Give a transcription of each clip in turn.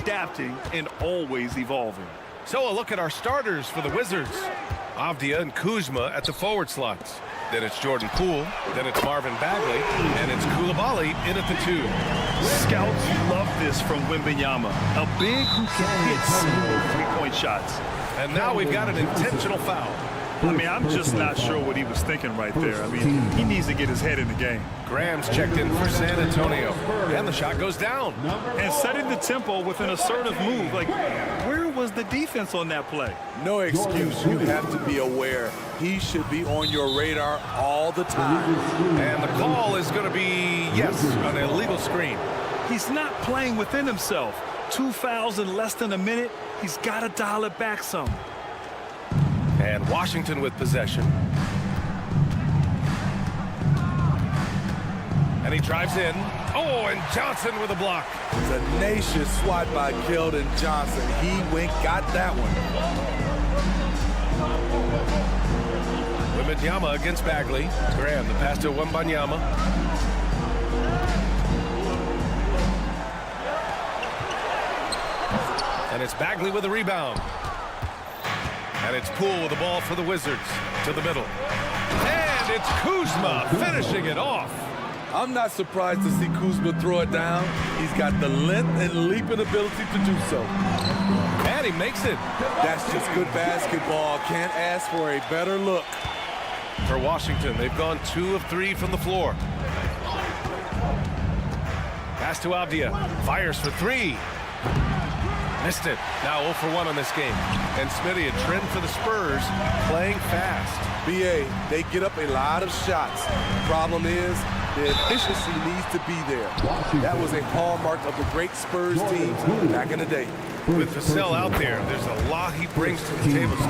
adapting and always evolving. So a look at our starters for the Wizards. Avdia and Kuzma at the forward slots. Then it's Jordan Poole, then it's Marvin Bagley, and it's Koulibaly in at the 2. Scouts love this from Wembanyama, a big who can hit smooth three-point shots. And now we've got an intentional foul. I mean, I'm just not sure what he was thinking right there. I mean, he needs to get his head in the game. Graham's checked in for San Antonio, and the shot goes down. And setting the tempo with an assertive move. Like, where was the defense on that play? No excuse. You have to be aware. He should be on your radar all the time. And the call is going to be, yes, an illegal screen. He's not playing within himself. 2 fouls in less than a minute. He's got to dial it back some. And Washington with possession. And he drives in. Oh, and Johnson with a block. Tenacious swat by Keldon Johnson. He got that one. Wembanyama against Bagley. Graham, the pass to Wembanyama. And it's Bagley with a rebound. And it's Poole with the ball for the Wizards to the middle. And it's Kuzma finishing it off. I'm not surprised to see Kuzma throw it down. He's got the length and leaping ability to do so. And he makes it. That's just good basketball. Can't ask for a better look. For Washington, they've gone 2 of 3 from the floor. Pass to Avdia. Fires for 3. Missed it. Now 0 for 1 on this game. And Smitty, a trend for the Spurs, playing fast. BA, they get up a lot of shots. Problem is, the efficiency needs to be there. That was a hallmark of the great Spurs teams back in the day. With Vassell out there, there's a lot he brings to the table, Steve.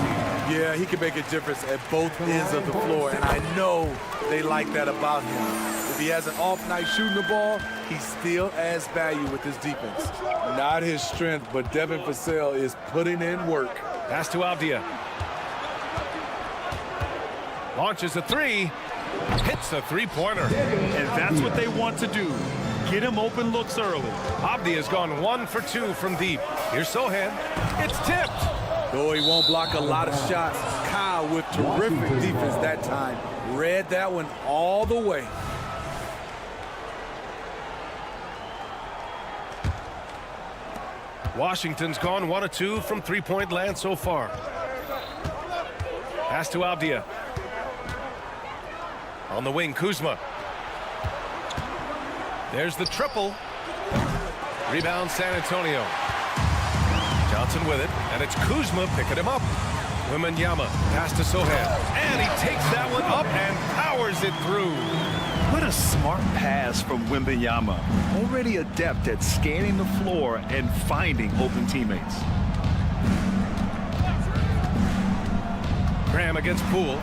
Yeah, he can make a difference at both ends of the floor, and I know they like that about him. If he has an off night shooting the ball, he still adds value with his defense. Not his strength, but Devin Vassell is putting in work. Pass to Avdia. Launches a 3. Hits a 3-pointer. And that's what they want to do. Get him open looks early. Avdia's gone 1 for 2 from deep. Here's Sohan. It's tipped. Though he won't block a lot of shots, Kyle with terrific defense that time. Read that one all the way. Washington's gone 1 of 2 from three-point land so far. Pass to Avdia. On the wing, Kuzma. There's the triple. Rebound, San Antonio. Johnson with it, and it's Kuzma picking him up. Wembanyama, pass to Sohan. And he takes that one up and powers it through. What a smart pass from Wembanyama. Already adept at scanning the floor and finding open teammates. Graham against Poole.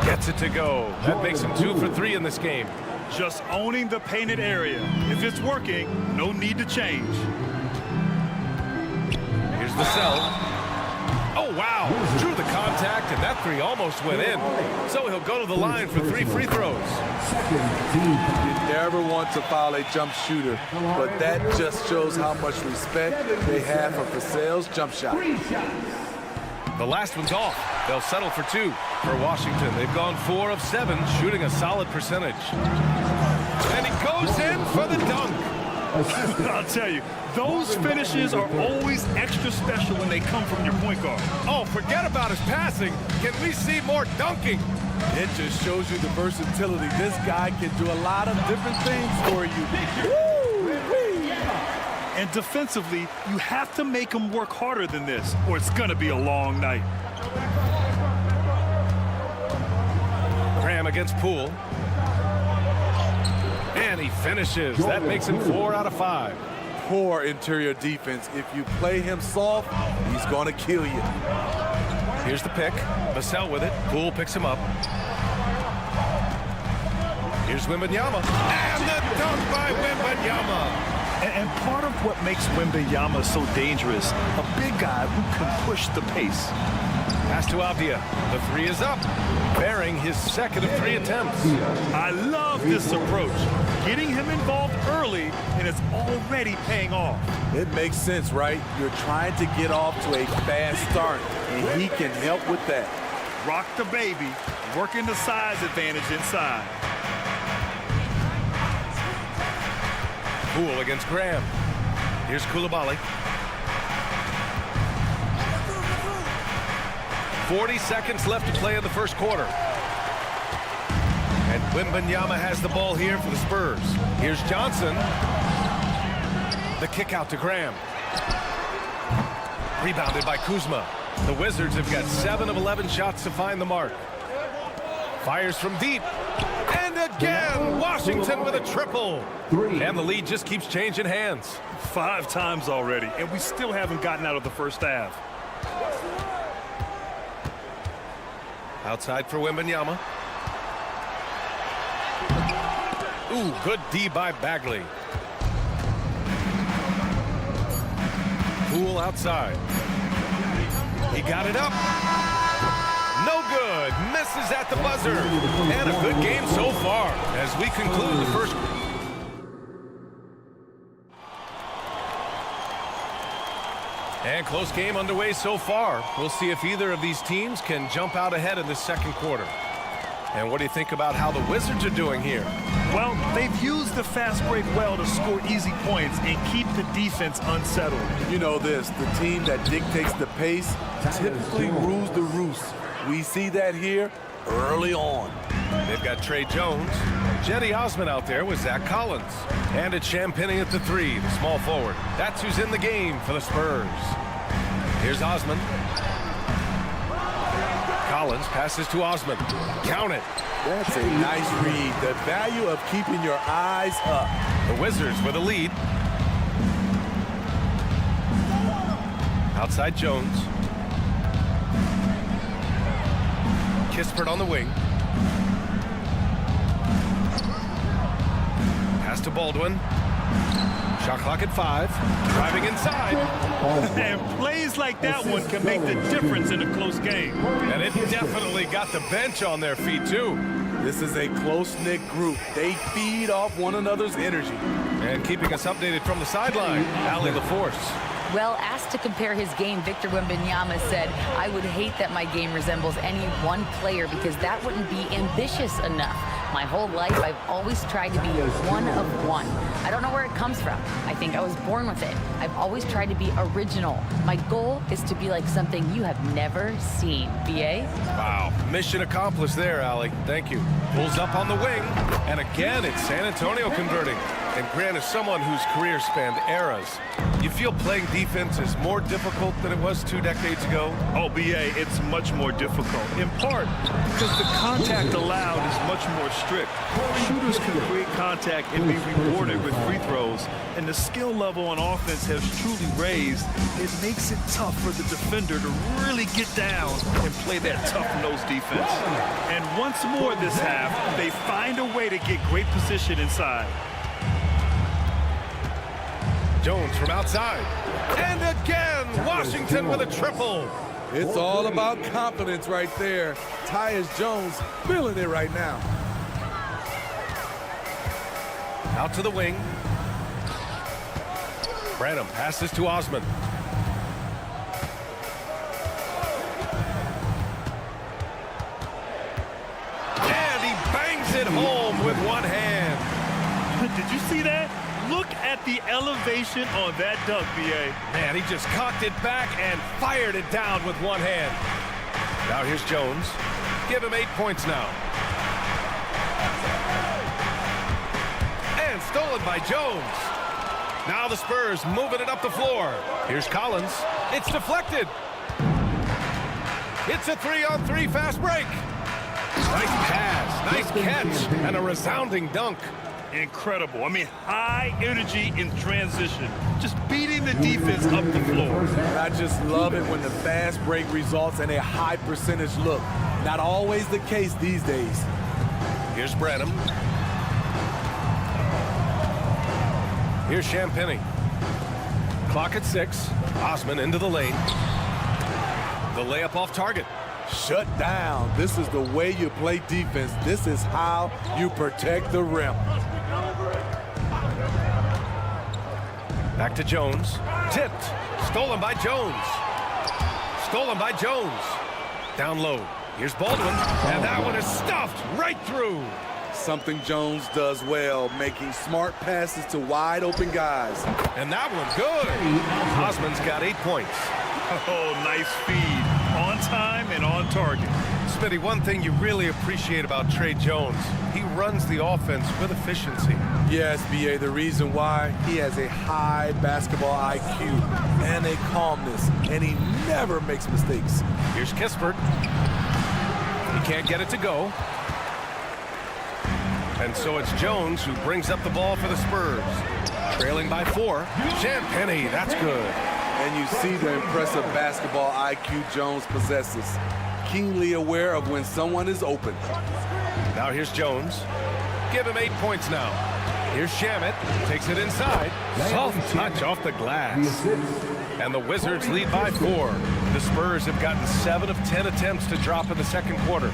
Gets it to go. That makes him 2 for 3 in this game. Just owning the painted area. If it's working, no need to change. Here's the cell. Oh, wow. Drew the contact, and that 3 almost went in. So he'll go to the line for 3 free throws. You never want to foul a jump shooter, but that just shows how much respect they have for Vassell's jump shot. The last one's off. They'll settle for 2 for Washington. They've gone 4 of 7, shooting a solid percentage. And he goes in for the dunk. I'll tell you, those finishes are always extra special when they come from your point guard. Oh, forget about his passing. Can we see more dunking? It just shows you the versatility. This guy can do a lot of different things for you. Woo! And defensively, you have to make him work harder than this, or it's going to be a long night. Graham against Poole. And he finishes. That makes him 4 out of 5. Poor interior defense. If you play him soft, he's going to kill you. Here's the pick. Vassell with it. Poole picks him up. Here's Wembanyama. And the dunk by Wembanyama. And part of what makes Wembanyama so dangerous, a big guy who can push the pace. Pass to Avdia. The 3 is up, bearing his 2nd of 3 attempts. I love this approach. Getting him involved early, and it's already paying off. It makes sense, right? You're trying to get off to a fast start, and he can help with that. Rock the baby, working the size advantage inside. Poole against Graham. Here's Koulibaly. 40 seconds left to play in the first quarter. And Wembanyama has the ball here for the Spurs. Here's Johnson. The kick out to Graham. Rebounded by Kuzma. The Wizards have got 7 of 11 shots to find the mark. Fires from deep. And again, Washington with a triple. And the lead just keeps changing hands. 5 times already, and we still haven't gotten out of the first half. Outside for Wembanyama. Ooh, good D by Bagley. Poole outside. He got it up. No good. Misses at the buzzer. And a good game so far as we conclude the first. And close game underway so far. We'll see if either of these teams can jump out ahead in the second quarter. And what do you think about how the Wizards are doing here? Well, they've used the fast break well to score easy points and keep the defense unsettled. You know this, the team that dictates the pace typically rules the roost. We see that here early on. They've got Trey Jones, Jetty Osman out there with Zach Collins. And it's Champagnie at the 3, the small forward. That's who's in the game for the Spurs. Here's Osman. Collins passes to Osman. Count it. That's a nice read. The value of keeping your eyes up. The Wizards with a lead. Outside Jones. Kispert on the wing. Pass to Baldwin. Shot clock at 5. Driving inside. And plays like that one can make the difference in a close game. And it definitely got the bench on their feet, too. This is a close-knit group. They feed off one another's energy. And keeping us updated from the sideline, Allie LaForce. Well, asked to compare his game, Victor Wembanyama said, "I would hate that my game resembles any one player because that wouldn't be ambitious enough. My whole life, I've always tried to be one of one. I don't know where it comes from. I think I was born with it. I've always tried to be original. My goal is to be like something you have never seen." BA? Wow. Mission accomplished there, Allie. Thank you. Pulls up on the wing. And again, it's San Antonio converting. And Grant is someone whose career spanned eras. You feel playing defense is more difficult than it was 2 decades ago? Oh, BA, it's much more difficult, in part because the contact allowed is much more strict. Shooters can create contact and be rewarded with free throws, and the skill level on offense has truly raised. It makes it tough for the defender to really get down and play that tough-nosed defense. And once more this half, they find a way to get great position inside. Jones from outside. And again, Washington with a triple. It's all about confidence right there. Tyus Jones feeling it right now. Out to the wing. Branham passes to Osman. And he bangs it home with one hand. Did you see that? Look at the elevation on that dunk, BA. Man, he just cocked it back and fired it down with one hand. Now here's Jones. Give him 8 points now. And stolen by Jones. Now the Spurs moving it up the floor. Here's Collins. It's deflected. It's a 3-on-3 fast break. Nice pass, nice catch, and a resounding dunk. Incredible. I mean, high energy in transition. Just beating the defense up the floor. And I just love it when the fast break results in a high percentage look. Not always the case these days. Here's Branham. Here's Champagnie. Clock at 6. Osman into the lane. The layup off target. Shut down. This is the way you play defense. This is how you protect the rim. Back to Jones. Tipped. Stolen by Jones. Stolen by Jones. Down low. Here's Baldwin. And that one is stuffed right through. Something Jones does well, making smart passes to wide open guys. And that one good. Osman's got 8 points. Oh, nice feed. On time and on target. Smitty, one thing you really appreciate about Tre Jones, he runs the offense with efficiency. Yes, B.A., the reason why, he has a high basketball IQ and a calmness, and he never makes mistakes. Here's Kispert. He can't get it to go. And so it's Jones who brings up the ball for the Spurs. Trailing by 4. Champagnie, that's good. And you see the impressive basketball IQ Jones possesses. Keenly aware of when someone is open. Now here's Jones. Give him 8 points now. Here's Shamet. Takes it inside. Soft touch off the glass. And the Wizards lead by 4. The Spurs have gotten 7 of 10 attempts to drop in the second quarter.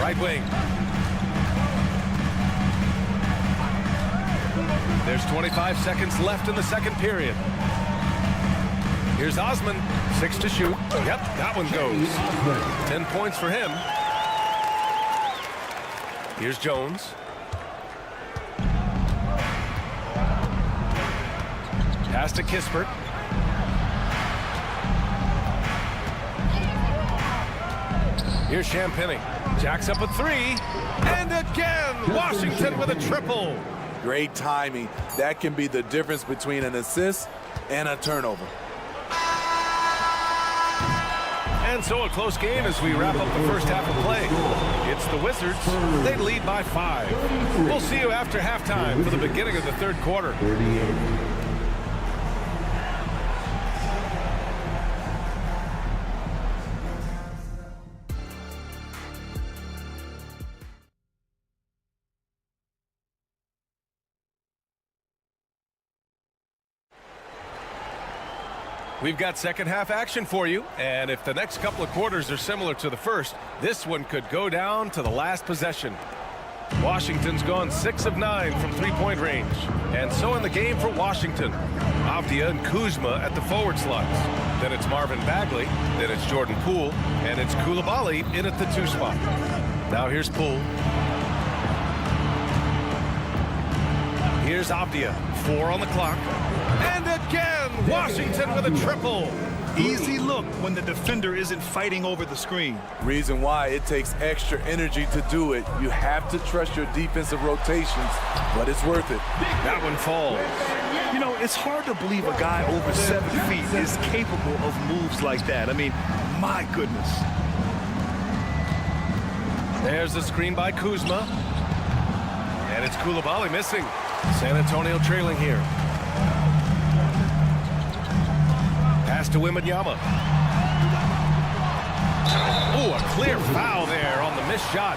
Right wing. There's 25 seconds left in the second period. Here's Osman, 6 to shoot. Yep, that one goes. 10 points for him. Here's Jones. Pass to Kispert. Here's Champagnie. Jacks up a 3. And again, Washington with a triple. Great timing. That can be the difference between an assist and a turnover. And so a close game as we wrap up the first half of play. It's the Wizards. They lead by 5. We'll see you after halftime for the beginning of the third quarter. We've got second half action for you, and if the next couple of quarters are similar to the first, this one could go down to the last possession. Washington's gone 6 of 9 from three-point range, and so in the game for Washington, Avdia and Kuzma at the forward slots. Then it's Marvin Bagley, then it's Jordan Poole, and it's Coulibaly in at the 2 spot. Now here's Poole. Here's Avdia, 4 on the clock. And again, Washington with a triple. Easy look when the defender isn't fighting over the screen. Reason why it takes extra energy to do it. You have to trust your defensive rotations, but it's worth it. That one falls. You know, it's hard to believe a guy over 7 feet is capable of moves like that. I mean, my goodness. There's the screen by Kuzma. And it's Coulibaly missing. San Antonio trailing here. Pass to Wembanyama. Oh, a clear foul there on the missed shot.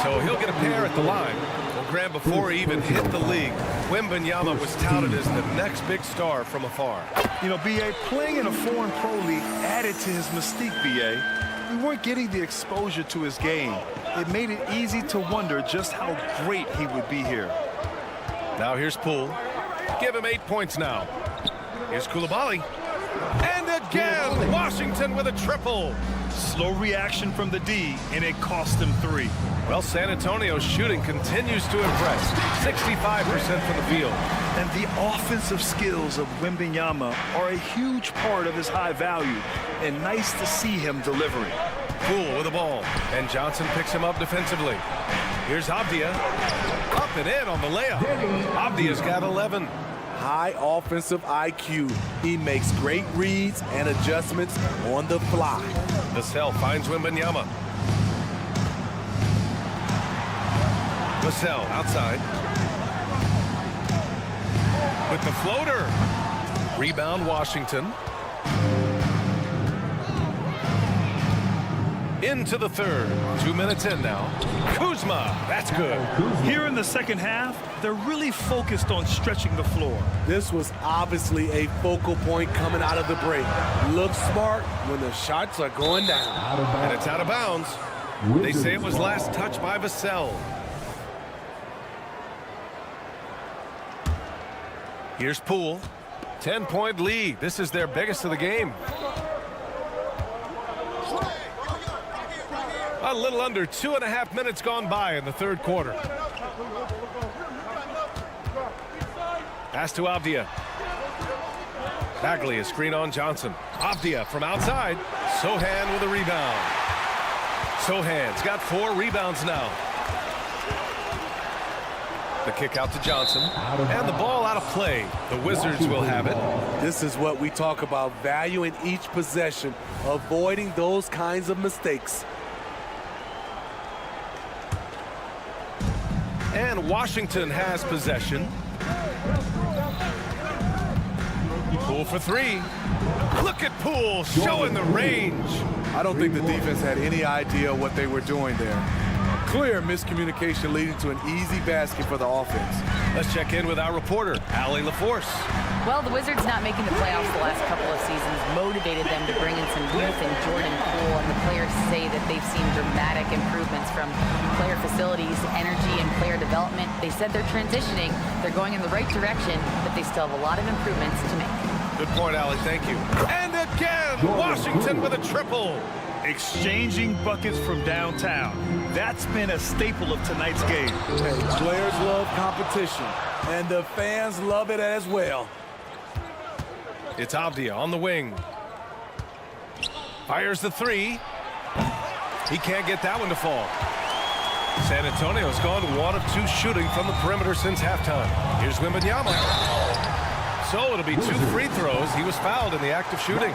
So he'll get a pair at the line. Well, Graham, before he even hit the league, Wembanyama was touted as the next big star from afar. You know, B.A., playing in a foreign pro league added to his mystique, B.A. We weren't getting the exposure to his game. It made it easy to wonder just how great he would be here. Now here's Poole. Give him 8 points now. Here's Coulibaly. And again, Washington with a triple. Slow reaction from the D, and it cost him 3. Well, San Antonio's shooting continues to impress. 65% from the field. And the offensive skills of Wembanyama are a huge part of his high value, and nice to see him delivering. Poole with the ball, and Johnson picks him up defensively. Here's Avdia. Up and in on the layup. Avdia's got 11. High offensive IQ. He makes great reads and adjustments on the fly. Vassell finds Wembanyama. Vassell outside. With the floater. Rebound Washington. Into the third. 2 minutes in now. Kuzma, that's good. Here in the second half, they're really focused on stretching the floor. This was obviously a focal point coming out of the break. Look smart when the shots are going down. And it's out of bounds. They say it was last touched by Vassell. Here's Poole. 10-point lead. This is their biggest of the game. A little under 2.5 minutes gone by in the third quarter. Pass to Avdia. Bagley, a screen on Johnson. Avdia from outside. Sohan with a rebound. Sohan's got 4 rebounds now. The kick out to Johnson. And the ball out of play. The Wizards will have it. This is what we talk about, valuing each possession, avoiding those kinds of mistakes. And Washington has possession. Poole for 3. Look at Poole showing the range. I don't think the defense had any idea what they were doing there. Clear miscommunication leading to an easy basket for the offense. Let's check in with our reporter, Allie LaForce. Well, the Wizards not making the playoffs the last couple of seasons motivated them to bring in some youth and Jordan Poole, and the players say that they've seen dramatic improvements from player facilities, energy, and player development. They said they're transitioning, they're going in the right direction, but they still have a lot of improvements to make. Good point, Allie. Thank you. And again, Washington with a triple. Exchanging buckets from downtown. That's been a staple of tonight's game. Hey, players love competition, and the fans love it as well. It's Avdia on the wing. Fires the 3. He can't get that one to fall. San Antonio's gone 1 of 2 shooting from the perimeter since halftime. Here's Wembanyama. So it'll be 2 free throws. He was fouled in the act of shooting.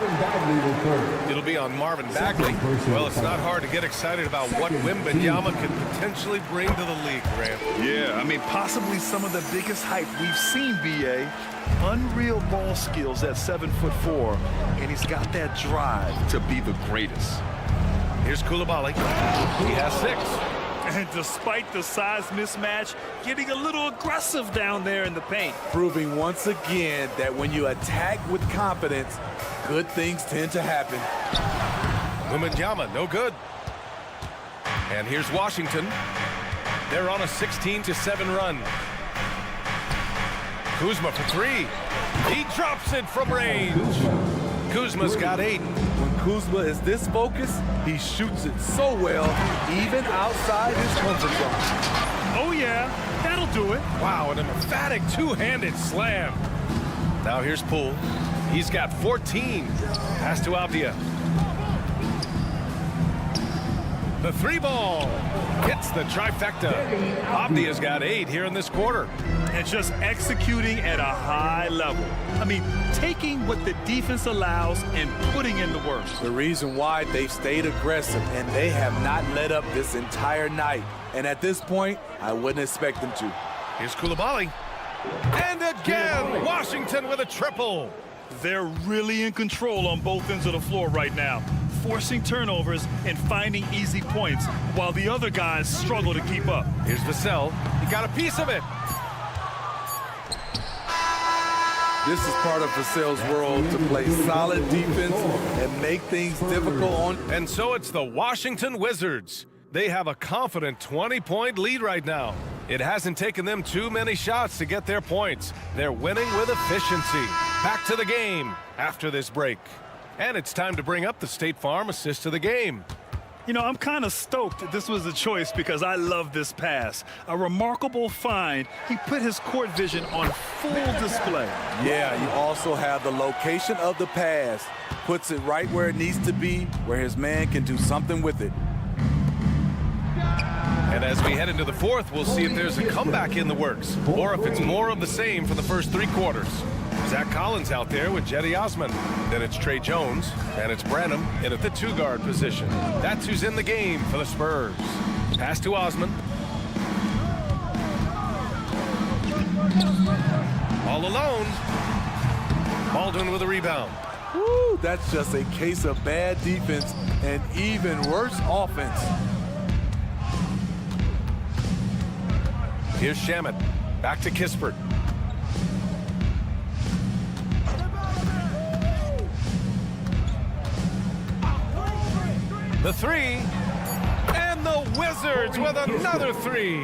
It'll be on Marvin Bagley. Well, it's not hard to get excited about what Wembanyama could potentially bring to the league, Grant. Yeah, I mean, possibly some of the biggest hype we've seen, B.A. Unreal ball skills at 7'4", and he's got that drive to be the greatest. Here's Coulibaly. He has 6. And despite the size mismatch, getting a little aggressive down there in the paint. Proving once again that when you attack with confidence, good things tend to happen. Wembanyama, no good. And here's Washington. They're on a 16-7 run. Kuzma for 3. He drops it from range. Kuzma's got 8. When Kuzma is this focused, he shoots it so well, even outside his comfort zone. Oh, yeah, that'll do it. Wow, an emphatic 2-handed slam. Now here's Poole. He's got 14. Pass to Avdia. The 3-ball hits the trifecta. Avdia's got 8 here in this quarter. And just executing at a high level. I mean, taking what the defense allows and putting in the work. The reason why they've stayed aggressive and they have not let up this entire night. And at this point, I wouldn't expect them to. Here's Coulibaly. And again, Washington with a triple. They're really in control on both ends of the floor right now, forcing turnovers and finding easy points while the other guys struggle to keep up. Here's Vassell. He got a piece of it. This is part of Vassell's world, to play solid defense and make things difficult on. And so it's the Washington Wizards. They have a confident 20-point lead right now. It hasn't taken them too many shots to get their points. They're winning with efficiency. Back to the game after this break. And it's time to bring up the State Farm assist of the game. You know, I'm kind of stoked this was a choice because I love this pass. A remarkable find. He put his court vision on full display. Yeah, you also have the location of the pass. Puts it right where it needs to be, where his man can do something with it. And as we head into the fourth, we'll see if there's a comeback in the works or if it's more of the same for the first 3 quarters. Zach Collins out there with Jetty Osman. Then it's Trey Jones, and it's Branham in at the 2-guard position. That's who's in the game for the Spurs. Pass to Osman. All alone. Baldwin with a rebound. Woo, that's just a case of bad defense and even worse offense. Here's Shamet. Back to Kispert. The 3. And the Wizards with another 3.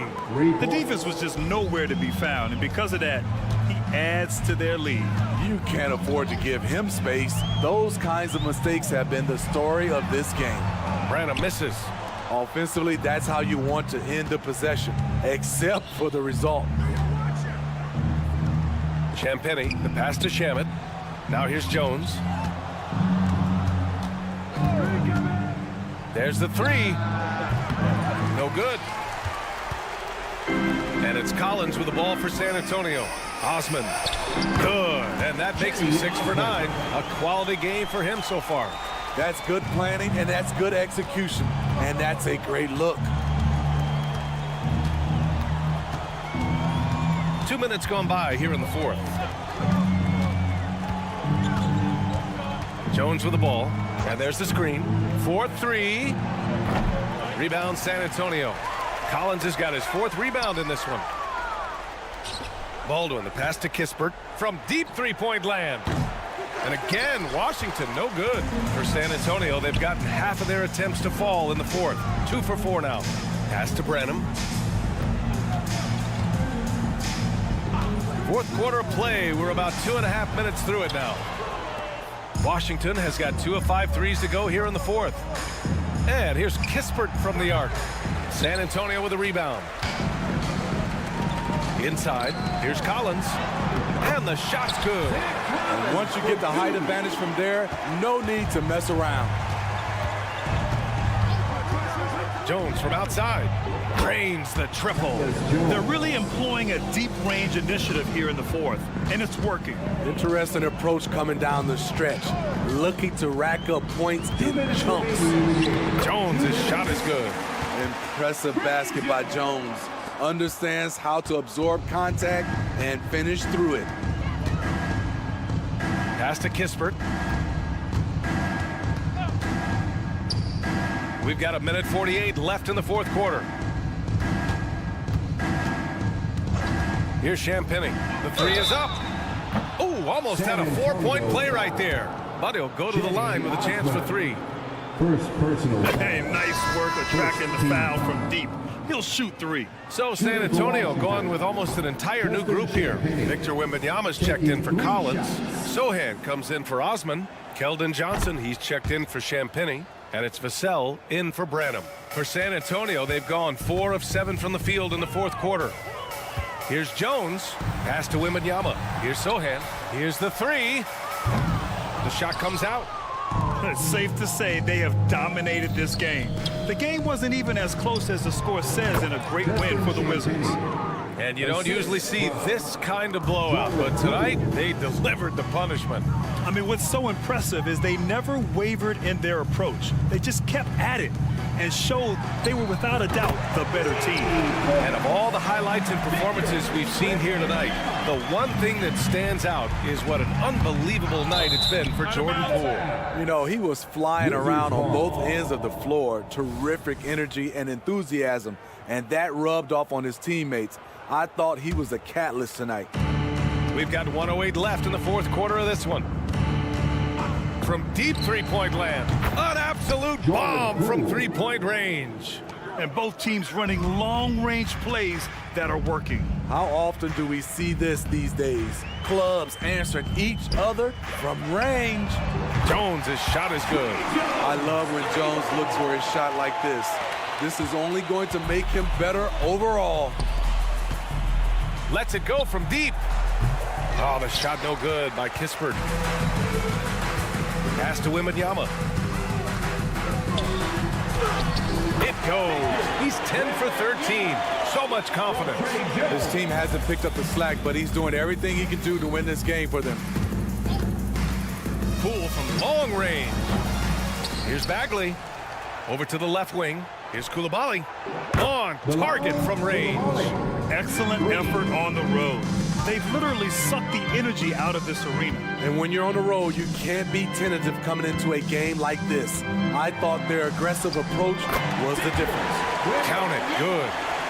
The defense was just nowhere to be found, and because of that, he adds to their lead. You can't afford to give him space. Those kinds of mistakes have been the story of this game. Branham misses. Offensively, that's how you want to end the possession, except for the result. Champagny, the pass to Shamet. Now here's Jones. There's the three. No good. And it's Collins with the ball for San Antonio. Osman. Good. And that makes him 6 for 9. A quality game for him so far. That's good planning, and that's good execution. And that's a great look. 2 minutes gone by here in the fourth. Jones with the ball. And there's the screen. 4-3. Rebound San Antonio. Collins has got his 4th rebound in this one. Baldwin, the pass to Kispert from deep three-point land. And again, Washington, no good. For San Antonio, they've gotten half of their attempts to fall in the fourth. 2 for 4 now. Pass to Branham. Fourth quarter of play. We're about 2.5 minutes through it now. Washington has got 2 of 5 threes to go here in the fourth. And here's Kispert from the arc. San Antonio with a rebound. Inside, here's Collins. And the shot's good. And once you get the height advantage from there, no need to mess around. Jones from outside. Drains the triple. They're really employing a deep range initiative here in the fourth, and it's working. Interesting approach coming down the stretch. Looking to rack up points in chunks. Jones' shot is good. Impressive basket by Jones. Understands how to absorb contact and finish through it. Pass to Kispert. We've got 1:48 left in the fourth quarter. Here's Champagny. The three is up. Oh, almost had a 4-point play right there. But he'll go to the line with a chance for 3. First personal. Hey, nice work attracting the foul from deep. He'll shoot 3. So San Antonio going with almost an entire new group here. Victor Wembanyama's checked in for Collins. Sohan comes in for Osman. Keldon Johnson, he's checked in for Champagny. And it's Vassell in for Branham. For San Antonio, they've gone 4 of 7 from the field in the fourth quarter. Here's Jones. Pass to Wembanyama. Here's Sohan. Here's the 3. The shot comes out. It's safe to say they have dominated this game. The game wasn't even as close as the score says in a great win for the Wizards. And you don't usually see this kind of blowout, but tonight they delivered the punishment. I mean, what's so impressive is they never wavered in their approach. They just kept at it and showed they were without a doubt the better team. And of all the highlights and performances we've seen here tonight, the one thing that stands out is what an unbelievable night it's been for Jordan Poole. You know, he was flying around on both ends of the floor. Terrific energy and enthusiasm, and that rubbed off on his teammates. I thought he was a catalyst tonight. We've got 1:08 left in the fourth quarter of this one. From deep three-point land, an absolute bomb from three-point range. And both teams running long-range plays that are working. How often do we see this these days? Clubs answering each other from range. Jones' shot is good. I love when Jones looks for his shot like this. This is only going to make him better overall. Lets it go from deep. Oh, the shot no good by Kispert. Pass to Wembanyama. It goes. He's 10 for 13. So much confidence. His team hasn't picked up the slack, but he's doing everything he can do to win this game for them. Poole from long range. Here's Bagley. Over to the left wing. Here's Coulibaly. On target from range. Excellent effort on the road. They've literally sucked the energy out of this arena. And when you're on the road, you can't be tentative coming into a game like this. I thought their aggressive approach was the difference. Count it. Good.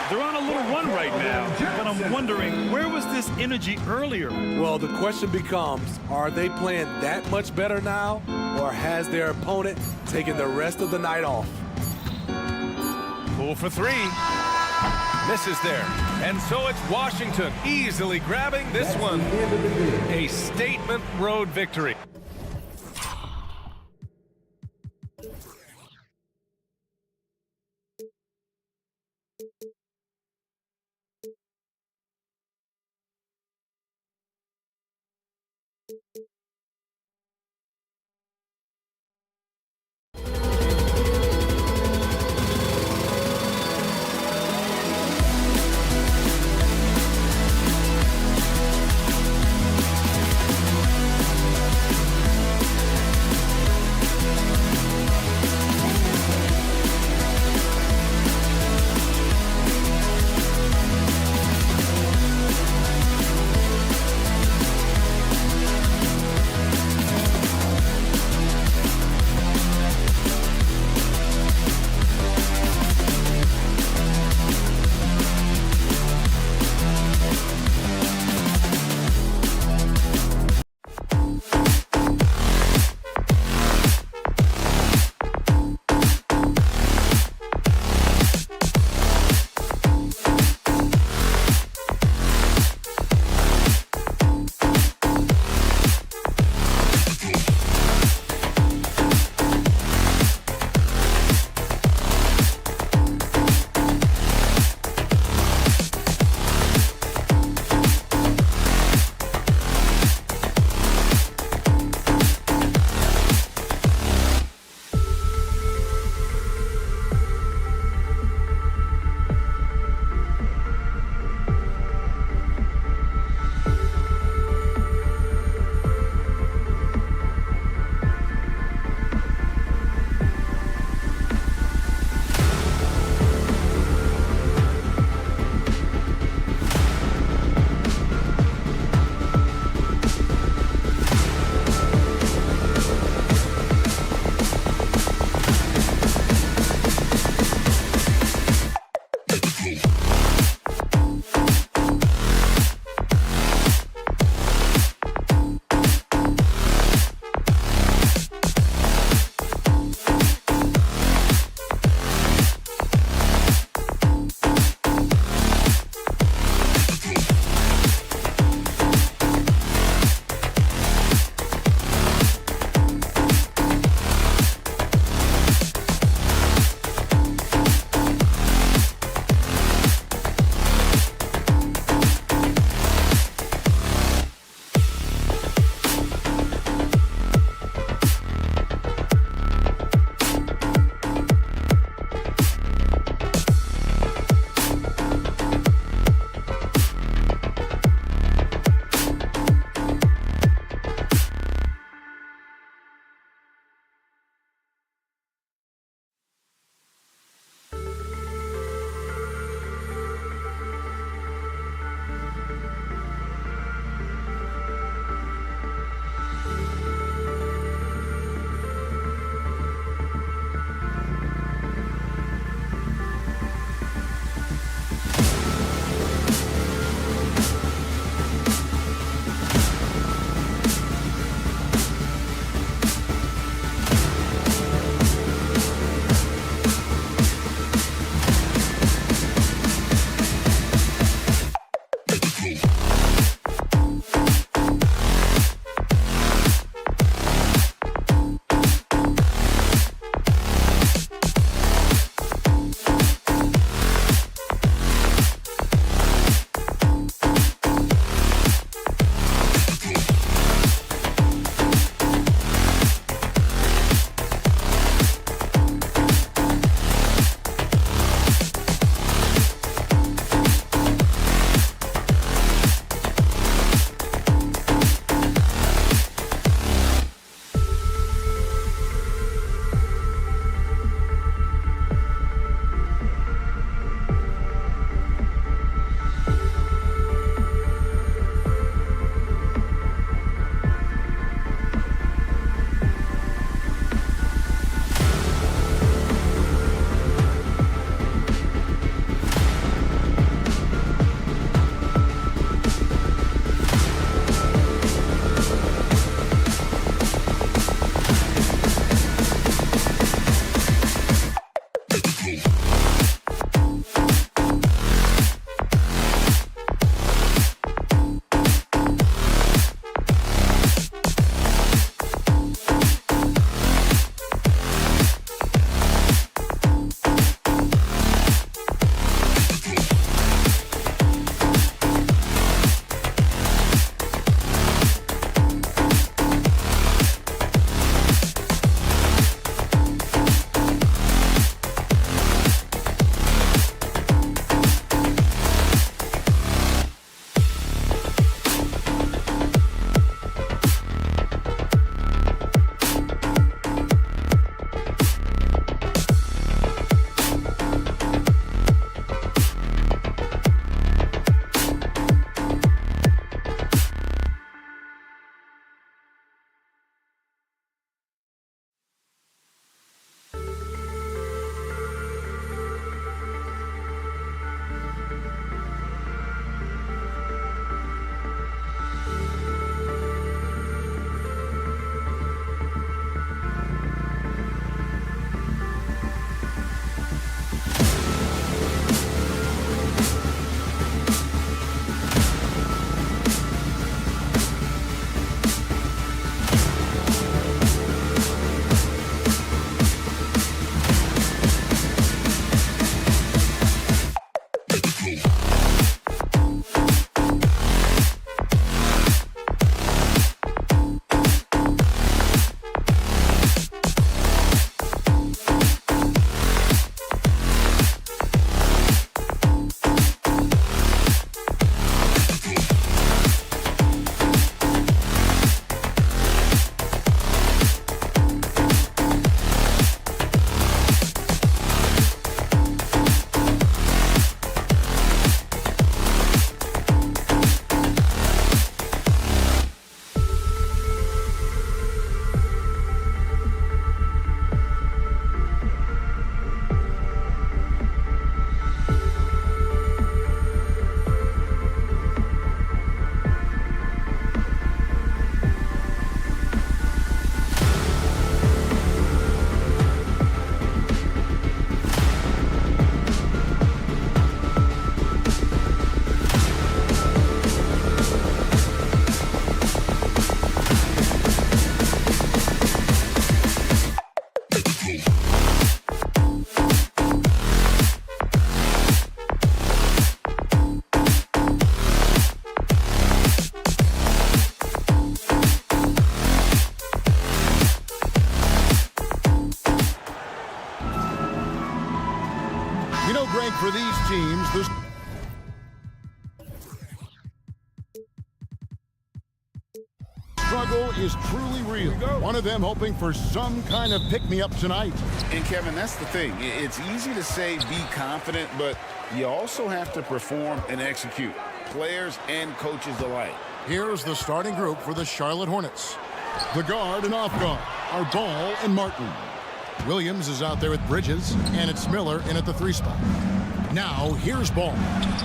They're on a little run right now, but I'm wondering, where was this energy earlier? Well, the question becomes, are they playing that much better now, or has their opponent taken the rest of the night off? Poole for 3. Misses there. And so it's Washington easily grabbing this one. A statement road victory. think for these teams, the struggle is truly real. One of them hoping for some kind of pick-me-up tonight. And Kevin, that's the thing. It's easy to say be confident, but you also have to perform and execute. Players and coaches alike. Here's the starting group for the Charlotte Hornets. The guard and off guard are Ball and Martin. Williams is out there with Bridges, and it's Miller in at the 3 spot. Now, here's Ball.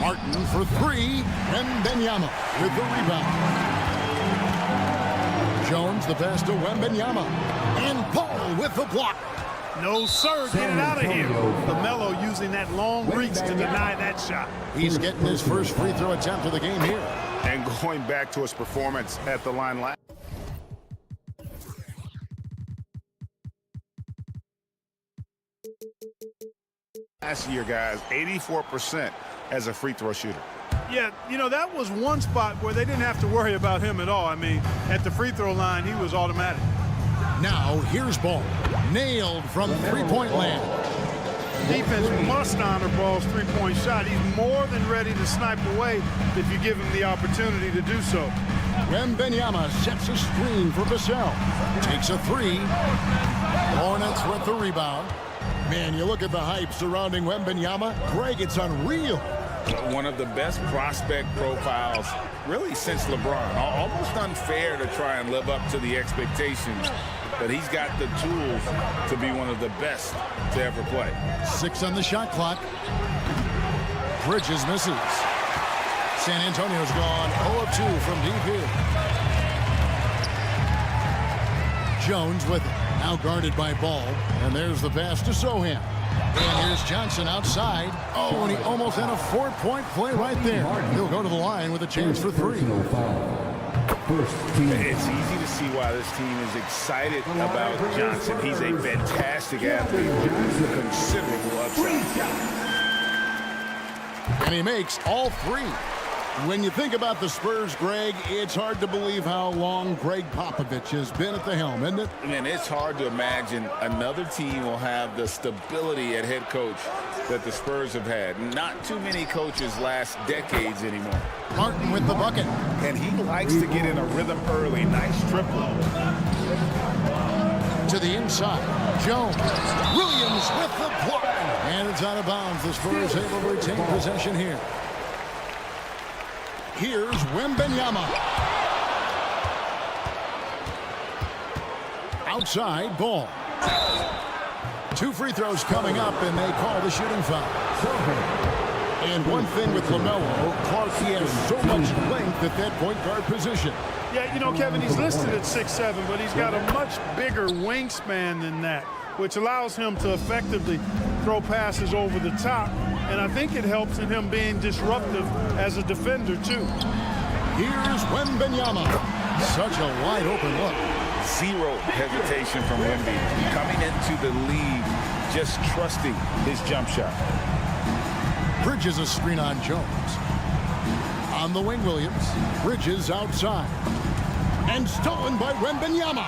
Martin for 3, and Wembanyama with the rebound. Jones, the pass to Wembanyama. And Ball with the block. No, sir. Get it out of here. LaMelo using that long reach to deny that shot. He's getting his first free throw attempt of the game here. And going back to his performance at the line last year, guys, 84% as a free throw shooter. Yeah, you know, that was one spot where they didn't have to worry about him at all. I mean, at the free throw line, he was automatic. Now, here's Ball. Nailed from three-point land. Defense must honor Ball's three-point shot. He's more than ready to snipe away if you give him the opportunity to do so. Wembanyama sets a screen for Vassell. Takes a 3. Hornets with the rebound. Man, you look at the hype surrounding Wembanyama. Greg, it's unreal. One of the best prospect profiles really since LeBron. Almost unfair to try and live up to the expectations, but he's got the tools to be one of the best to ever play. 6 on the shot clock. Bridges misses. San Antonio's gone 0 of 2 from deep here. Jones with it. Now guarded by Ball. And there's the pass to Sohan. And here's Johnson outside. Oh, and he almost had a 4-point play right there. He'll go to the line with a chance for 3. It's easy to see why this team is excited about Johnson. He's a fantastic athlete with considerable upside. And he makes all 3. When you think about the Spurs, Greg, it's hard to believe how long Greg Popovich has been at the helm, isn't it? Man, it's hard to imagine another team will have the stability at head coach that the Spurs have had. Not too many coaches last decades anymore. Martin with the bucket. And he likes to get in a rhythm early. Nice triple. To the inside. Jones. Williams with the block. And it's out of bounds. The Spurs able to retain possession here. Here's Wembanyama. Outside Ball. 2 free throws coming up, and they call the shooting foul. And one thing with LaMelo, Clark, he has so much length at that point guard position. Yeah, you know, Kevin, he's listed at 6'7", but he's got a much bigger wingspan than that, which allows him to effectively throw passes over the top. And I think it helps in him being disruptive as a defender, too. Here's Wembanyama. Such a wide open look. Zero hesitation from Wemby. Coming into the lead, just trusting his jump shot. Bridges a screen on Jones. On the wing, Williams. Bridges outside. And stolen by Wembanyama.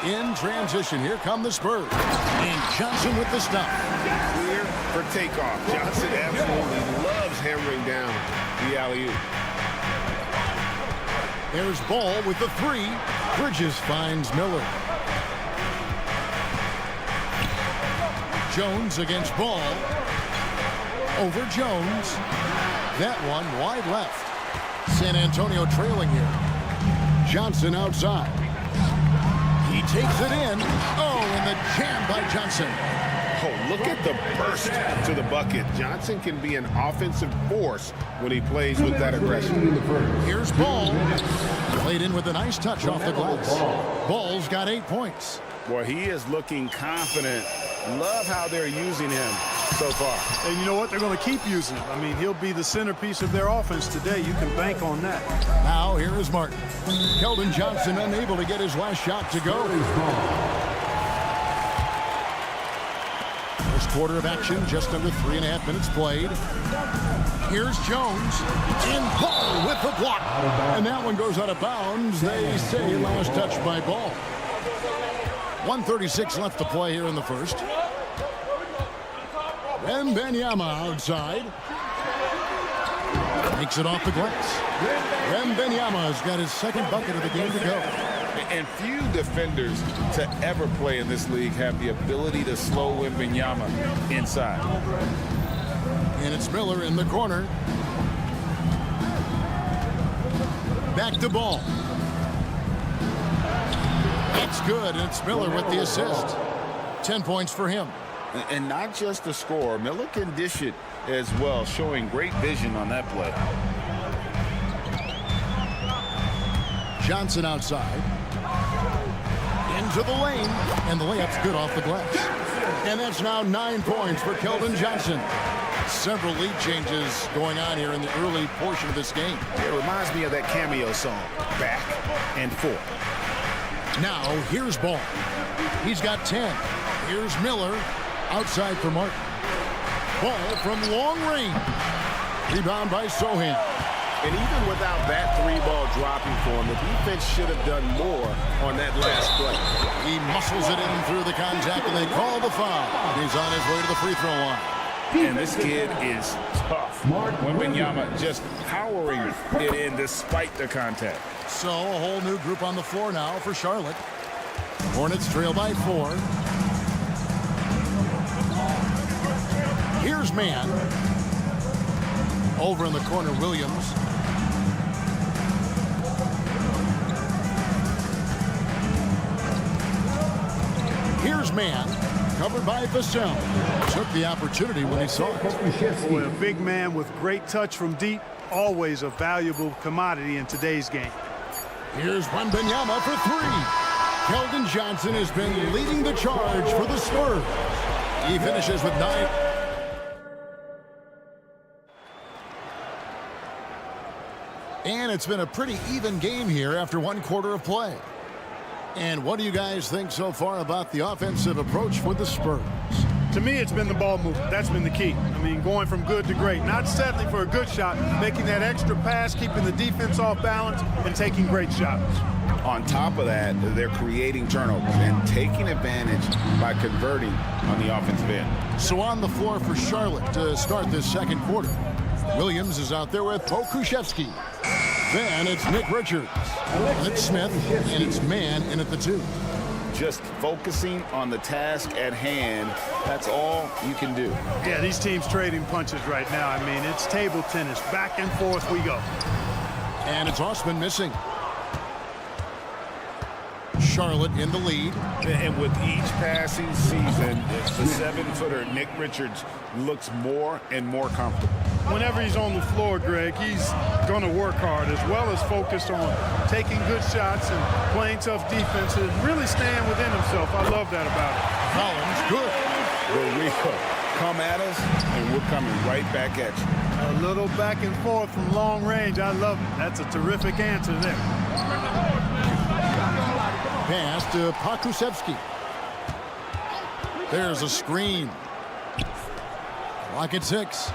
In transition, here come the Spurs. And Johnson with the stop. Clear for takeoff. Johnson absolutely loves hammering down the alley-oop. There's Ball with the 3. Bridges finds Miller. Jones against Ball. Over Jones. That one wide left. San Antonio trailing here. Johnson outside. He takes it in. Oh, and the jam by Johnson. Oh, look at the burst to the bucket. Johnson can be an offensive force when he plays with that aggression. Here's Ball. Played in with a nice touch off the glass. Ball's got 8 points. Boy, he is looking confident. Love how they're using him so far. And you know what? They're going to keep using him. I mean, he'll be the centerpiece of their offense today. You can bank on that. Now, here is Martin. Keldon Johnson unable to get his last shot to go. First quarter of action, just under 3.5 minutes played. Here's Jones. In Ball with the block. And that one goes out of bounds. They say last touch by Ball. 1:36 left to play here in the first. Wembanyama outside. Takes it off the glass. Wembanyama's got his second bucket of the game to go. And few defenders to ever play in this league have the ability to slow Wembanyama inside. And it's Miller in the corner. Back to ball. That's good, and it's Miller with the assist. 10 points for him. And not just the score, Miller can dish it as well, showing great vision on that play. Johnson outside. Into the lane, and the layup's good off the glass. And that's now 9 points for Keldon Johnson. Several lead changes going on here in the early portion of this game. It reminds me of that cameo song, Back and Forth. Now, here's Ball. He's got 10. Here's Miller outside for Martin. Ball from long range. Rebound by Sohan. And even without that three-ball dropping for him, the defense should have done more on that last play. He muscles it in through the contact, and they call the foul. He's on his way to the free throw line. And this kid is tough. Wembanyama just powering it in despite the contact. So a whole new group on the floor now for Charlotte. Hornets trail by 4. Here's man. Over in the corner, Williams. Here's man. Covered by Vassell. Took the opportunity when he saw it. Boy, a big man with great touch from deep. Always a valuable commodity in today's game. Here's Wembanyama for 3. Keldon Johnson has been leading the charge for the Spurs. He finishes with 9. And it's been a pretty even game here after 1 quarter of play. And what do you guys think so far about the offensive approach for the Spurs? To me, it's been the ball movement. That's been the key. I mean, going from good to great. Not settling for a good shot, making that extra pass, keeping the defense off balance, and taking great shots. On top of that, they're creating turnovers and taking advantage by converting on the offensive end. So on the floor for Charlotte to start this second quarter. Williams is out there with Pokuševski. Then it's Nick Richards. It's Smith, and it's man in at the 2. Just focusing on the task at hand, that's all you can do. Yeah, these teams trading punches right now. I mean, it's table tennis. Back and forth we go. And it's Osken missing. Charlotte in the lead. And with each passing season, the 7-footer Nick Richards looks more and more comfortable. Whenever he's on the floor, Greg, he's going to work hard as well as focused on taking good shots and playing tough defense and really staying within himself. I love that about it. Collins, good. But we come at us, and we're coming right back at you. A little back and forth from long range. I love it. That's a terrific answer there. Pass to Pokuševski. There's a screen. Clock at 6.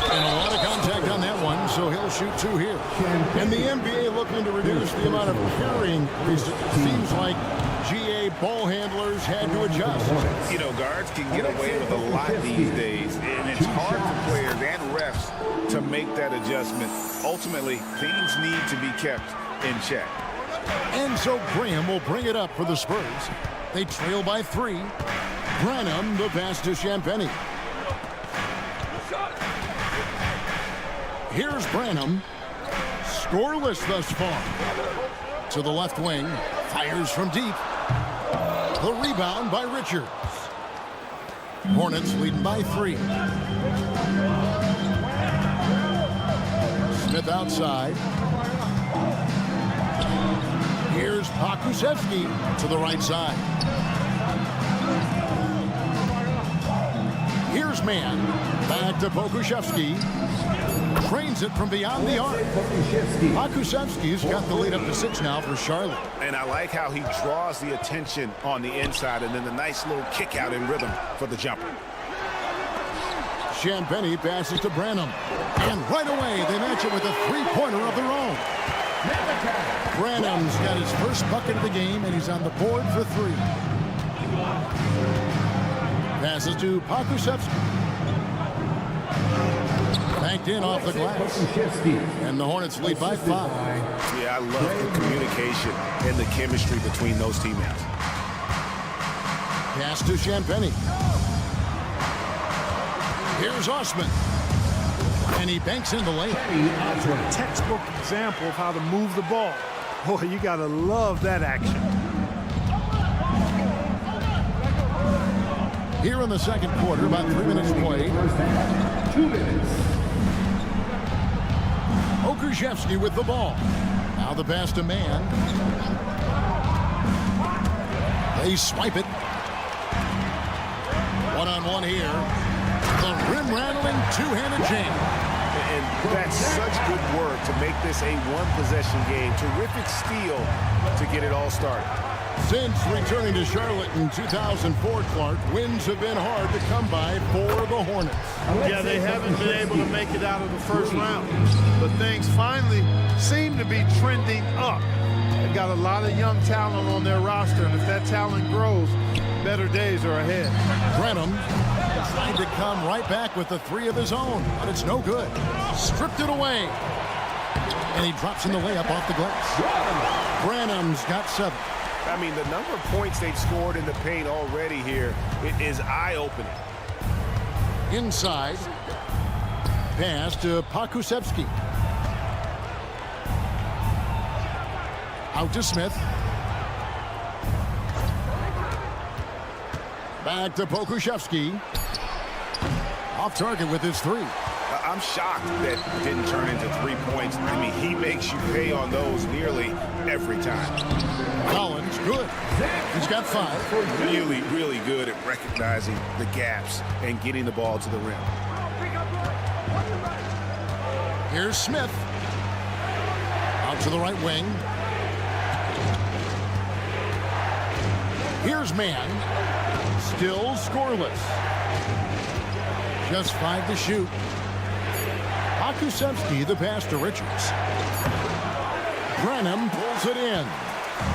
And a lot of contact on that one, so he'll shoot 2 here. And the NBA looking to reduce the amount of carrying. It seems like GA ball handlers had to adjust. You know, guards can get away with a lot these days, and it's hard for players and refs to make that adjustment. Ultimately, things need to be kept in check. And so Graham will bring it up for the Spurs. They trail by 3. Branham the pass to Champagnie. Here's Branham. Scoreless thus far. To the left wing. Fires from deep. The rebound by Richards. Hornets leading by 3. Smith outside. Here's Pokuševski to the right side. Here's man. Back to Pokuševski. Trains it from beyond the arc. Pokuševski's got the lead up to 6 now for Charlotte. And I like how he draws the attention on the inside and then the nice little kick out in rhythm for the jumper. Champagnie passes to Branham. And right away, they match it with a 3-pointer of their own. Branham's got his first bucket of the game, and he's on the board for 3. Passes to Pokusevski. Banked in off the glass. And the Hornets lead by 5. Yeah, I love the communication and the chemistry between those teammates. Pass to Champagny. Here's Osman. And he banks in the lane. That's a textbook example of how to move the ball. Boy, you got to love that action. Here in the second quarter, about 3 minutes played. 2 minutes. Okushevsky with the ball. Now the pass to Mann. They swipe it. One-on-one here. The rim-rattling two-handed jam. And that's such good work to make this a one-possession game. Terrific steal to get it all started. Since returning to Charlotte in 2004, Clark, wins have been hard to come by for the Hornets. Yeah, they haven't been able to make it out of the first round. But things finally seem to be trending up. They've got a lot of young talent on their roster, and if that talent grows, better days are ahead. Brenham tried to come right back with the 3 of his own, but it's no good. Stripped it away. And he drops in the layup off the glass. Brenham's got 7. I mean, the number of points they've scored in the paint already here, it is eye-opening. Inside. Pass to Pokusevski. Out to Smith. Back to Pokusevski. Off target with his 3. I'm shocked that didn't turn into 3 points. I mean, he makes you pay on those nearly every time. Collins, good. He's got 5. Really, really good at recognizing the gaps and getting the ball to the rim. Here's Smith. Out to the right wing. Here's Mann. Still scoreless. Just 5 to shoot. Pokusevski, the pass to Richards. Brenham pulls it in.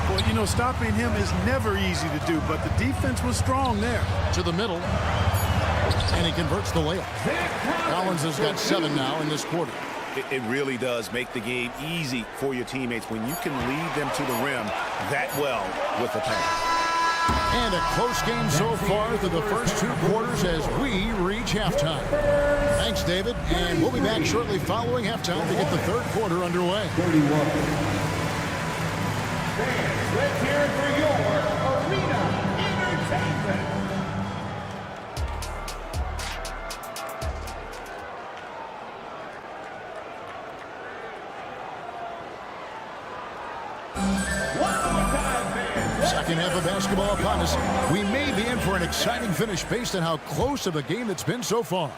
Well, you know, stopping him is never easy to do, but the defense was strong there. To the middle. And he converts the layup. Collins has got 7 now in this quarter. It really does make the game easy for your teammates when you can lead them to the rim that well with the pass. And a close game so far through the first 2 quarters as we reach halftime. Thanks, David. And we'll be back shortly following halftime to get the third quarter underway. 31. Let's hear it for your Arena Entertainment. Second half of basketball upon us. We may be in for an exciting finish based on how close of a game it's been so far.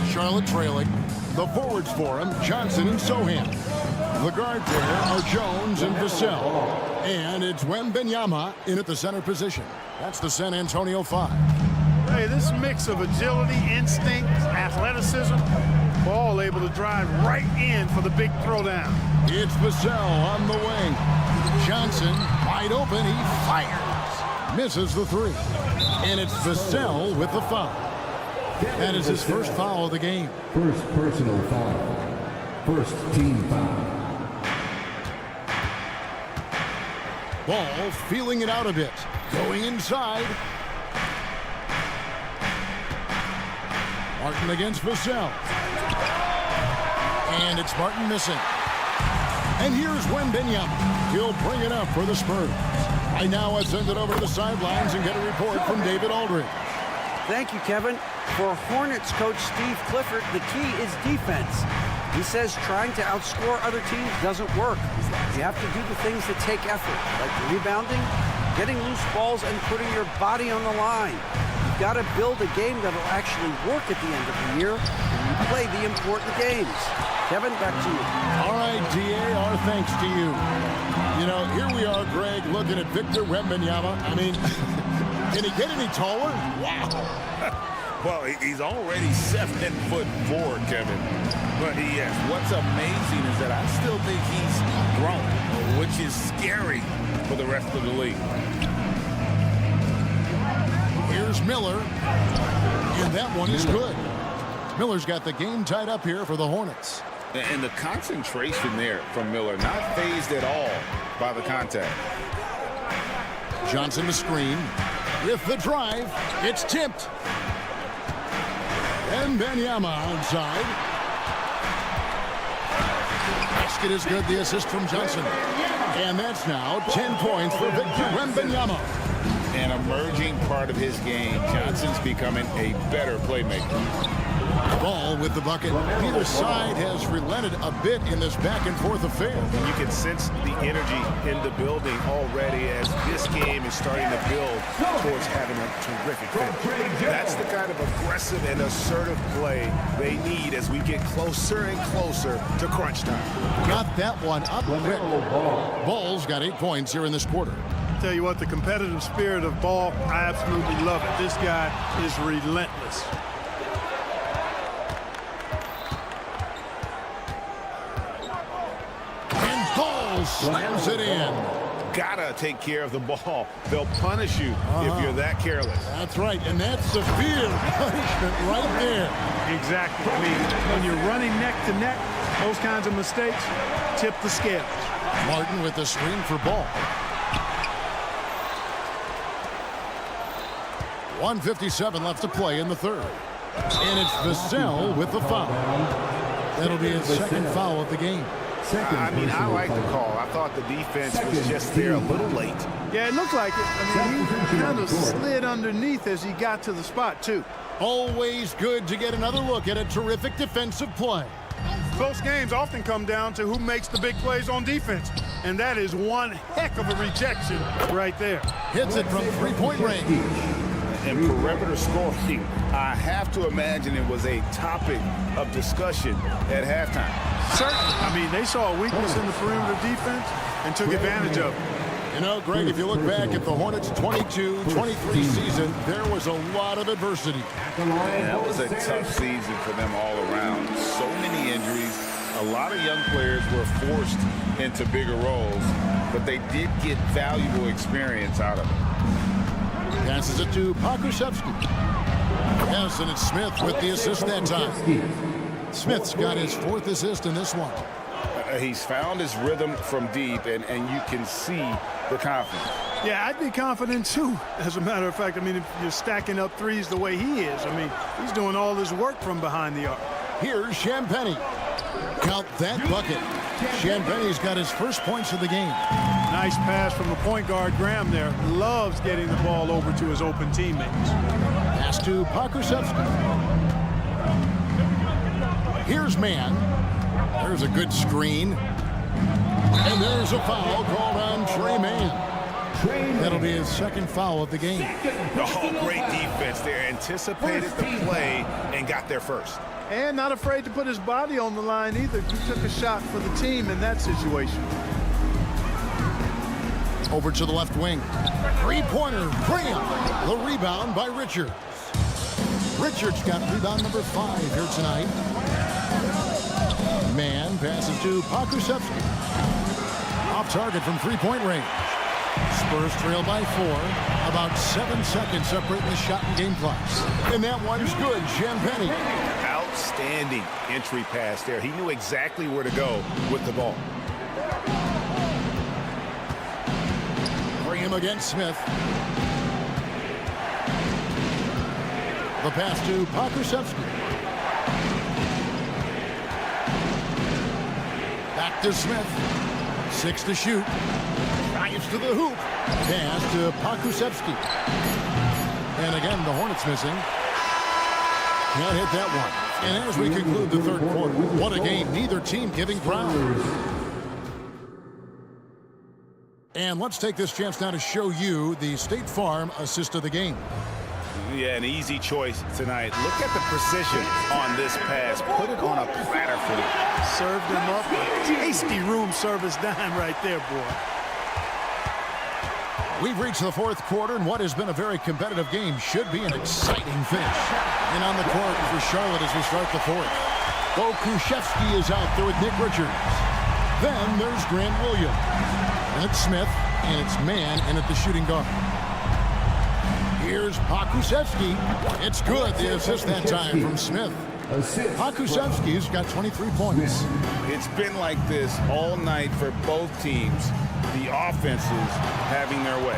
Charlotte trailing. The forwards for him, Johnson and Sohan. The guard there are Jones and Vassell. And it's Wembanyama in at the center position. That's the San Antonio 5. Hey, this mix of agility, instinct, athleticism, all able to drive right in for the big throwdown. It's Vassell on the wing. Johnson wide open. He fires. Misses the 3. And it's Vassell with the foul. That is his first foul of the game. First personal foul. First team foul. Ball feeling it out a bit. Going inside. Martin against Vassell. And it's Martin missing. And here's Wembanyama. He'll bring it up for the Spurs. Right now, I send it over to the sidelines and get a report from David Aldridge. Thank you, Kevin. For Hornets coach Steve Clifford, the key is defense. He says trying to outscore other teams doesn't work. You have to do the things that take effort, like rebounding, getting loose balls, and putting your body on the line. You've got to build a game that will actually work at the end of the year, and you play the important games. Kevin, back to you. All right, DA, our thanks to you. You know, here we are, Greg, looking at Victor Wembanyama. I mean, can he get any taller? Wow. Well, he's already 7'4", Kevin. But yes, what's amazing is that I still think he's grown, which is scary for the rest of the league. Here's Here's Miller. And that one is good. Miller's got the game tied up here for the Hornets. And the concentration there from Miller, not fazed at all by the contact. Johnson the screen. With the drive, it's tipped. And Wembanyama outside. Basket is good, the assist from Johnson. And that's now 10 points for Victor Wembanyama. An emerging part of his game. Johnson's becoming a better playmaker. Ball with the bucket. Neither side has relented a bit in this back-and-forth affair. You can sense the energy in the building already as this game is starting to build towards having a terrific finish. That's the kind of aggressive and assertive play they need as we get closer and closer to crunch time. Got that one up quick. Ball's got 8 points here in this quarter. Tell you what, the competitive spirit of Ball, I absolutely love it. This guy is relentless. Slams it in. Gotta take care of the ball. They'll punish you if you're that careless. That's right, and that's severe punishment right there. Exactly. I mean, when you're running neck to neck, those kinds of mistakes tip the scales. Martin with the screen for Ball. 1:57 left to play in the third. And it's Vassell with the foul. That'll be his second foul of the game. I mean, I like the call. I thought the defense was just there a little late. Yeah, it looked like it. I mean, he kind of slid underneath as he got to the spot, too. Always good to get another look at a terrific defensive play. Close games often come down to who makes the big plays on defense. And that is one heck of a rejection right there. Hits it from three-point range. And perimeter scoring, I have to imagine it was a topic of discussion at halftime. Certainly. I mean, they saw a weakness in the perimeter defense and took advantage of it. You know, Greg, if you look back at the Hornets' 22-23 season, there was a lot of adversity. Man, that was a tough season for them all around. So many injuries. A lot of young players were forced into bigger roles, but they did get valuable experience out of it. Passes it to Pokusevski. Yes, and it's Smith with the assist that time. Smith's got his 4th assist in this one. He's found his rhythm from deep, and you can see the confidence. Yeah, I'd be confident, too, as a matter of fact. I mean, if you're stacking up threes the way he is, I mean, he's doing all his work from behind the arc. Here's Champagnie. Count that bucket. Champagnie's got his first points of the game. Nice pass from the point guard, Graham, there. Loves getting the ball over to his open teammates. Pass to Pokusevski. Here's Mann. There's a good screen. And there's a foul called on Trey Mann. That'll be his second foul of the game. Oh, great defense there. Anticipated the play and got there first. And not afraid to put his body on the line either. He took a shot for the team in that situation. Over to the left wing. Three-pointer, Graham. The rebound by Richards. Richards got rebound number 5 here tonight. Mann passes to Pokusevski. Off target from three-point range. Spurs trail by 4. About 7 seconds separating the shot and game clocks. And that one's good. Champagnie. Outstanding entry pass there. He knew exactly where to go with the ball. Graham against Smith. The pass to Pokusevski. Back to Smith. 6 to shoot. Drives to the hoop. Pass to Pokusevski. And again, the Hornets missing. Can't hit that one. And as we conclude the third quarter, what a game. Neither team giving ground. And let's take this chance now to show you the State Farm assist of the game. Yeah, an easy choice tonight. Look at the precision on this pass. Put it on a platter for him. Served him up a tasty room service dime right there, boy. We've reached the fourth quarter, and what has been a very competitive game should be an exciting finish. And on the court for Charlotte as we start the fourth. Pokusevski is out there with Nick Richards. Then there's Grant Williams. And it's Smith, and it's Mann, and at the shooting guard. Here's Here's Pokusevski. It's good. The assist that time from Smith. Pokusevski's got 23 points. It's been like this all night for both teams. The offenses having their way.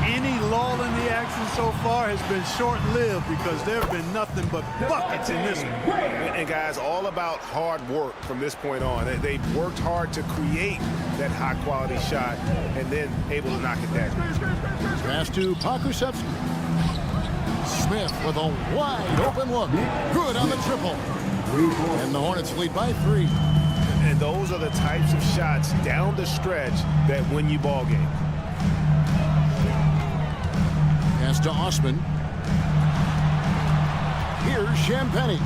Any lull in the action so far has been short-lived because there have been nothing but buckets in this one. And guys, all about hard work from this point on. They've worked hard to create that high-quality shot and then able to knock it down. Pass to Pokusevski. Smith with a wide open look. Good on the triple. And the Hornets lead by 3. And those are the types of shots down the stretch that win you ball game. Pass to Osken. Here's Champagnie.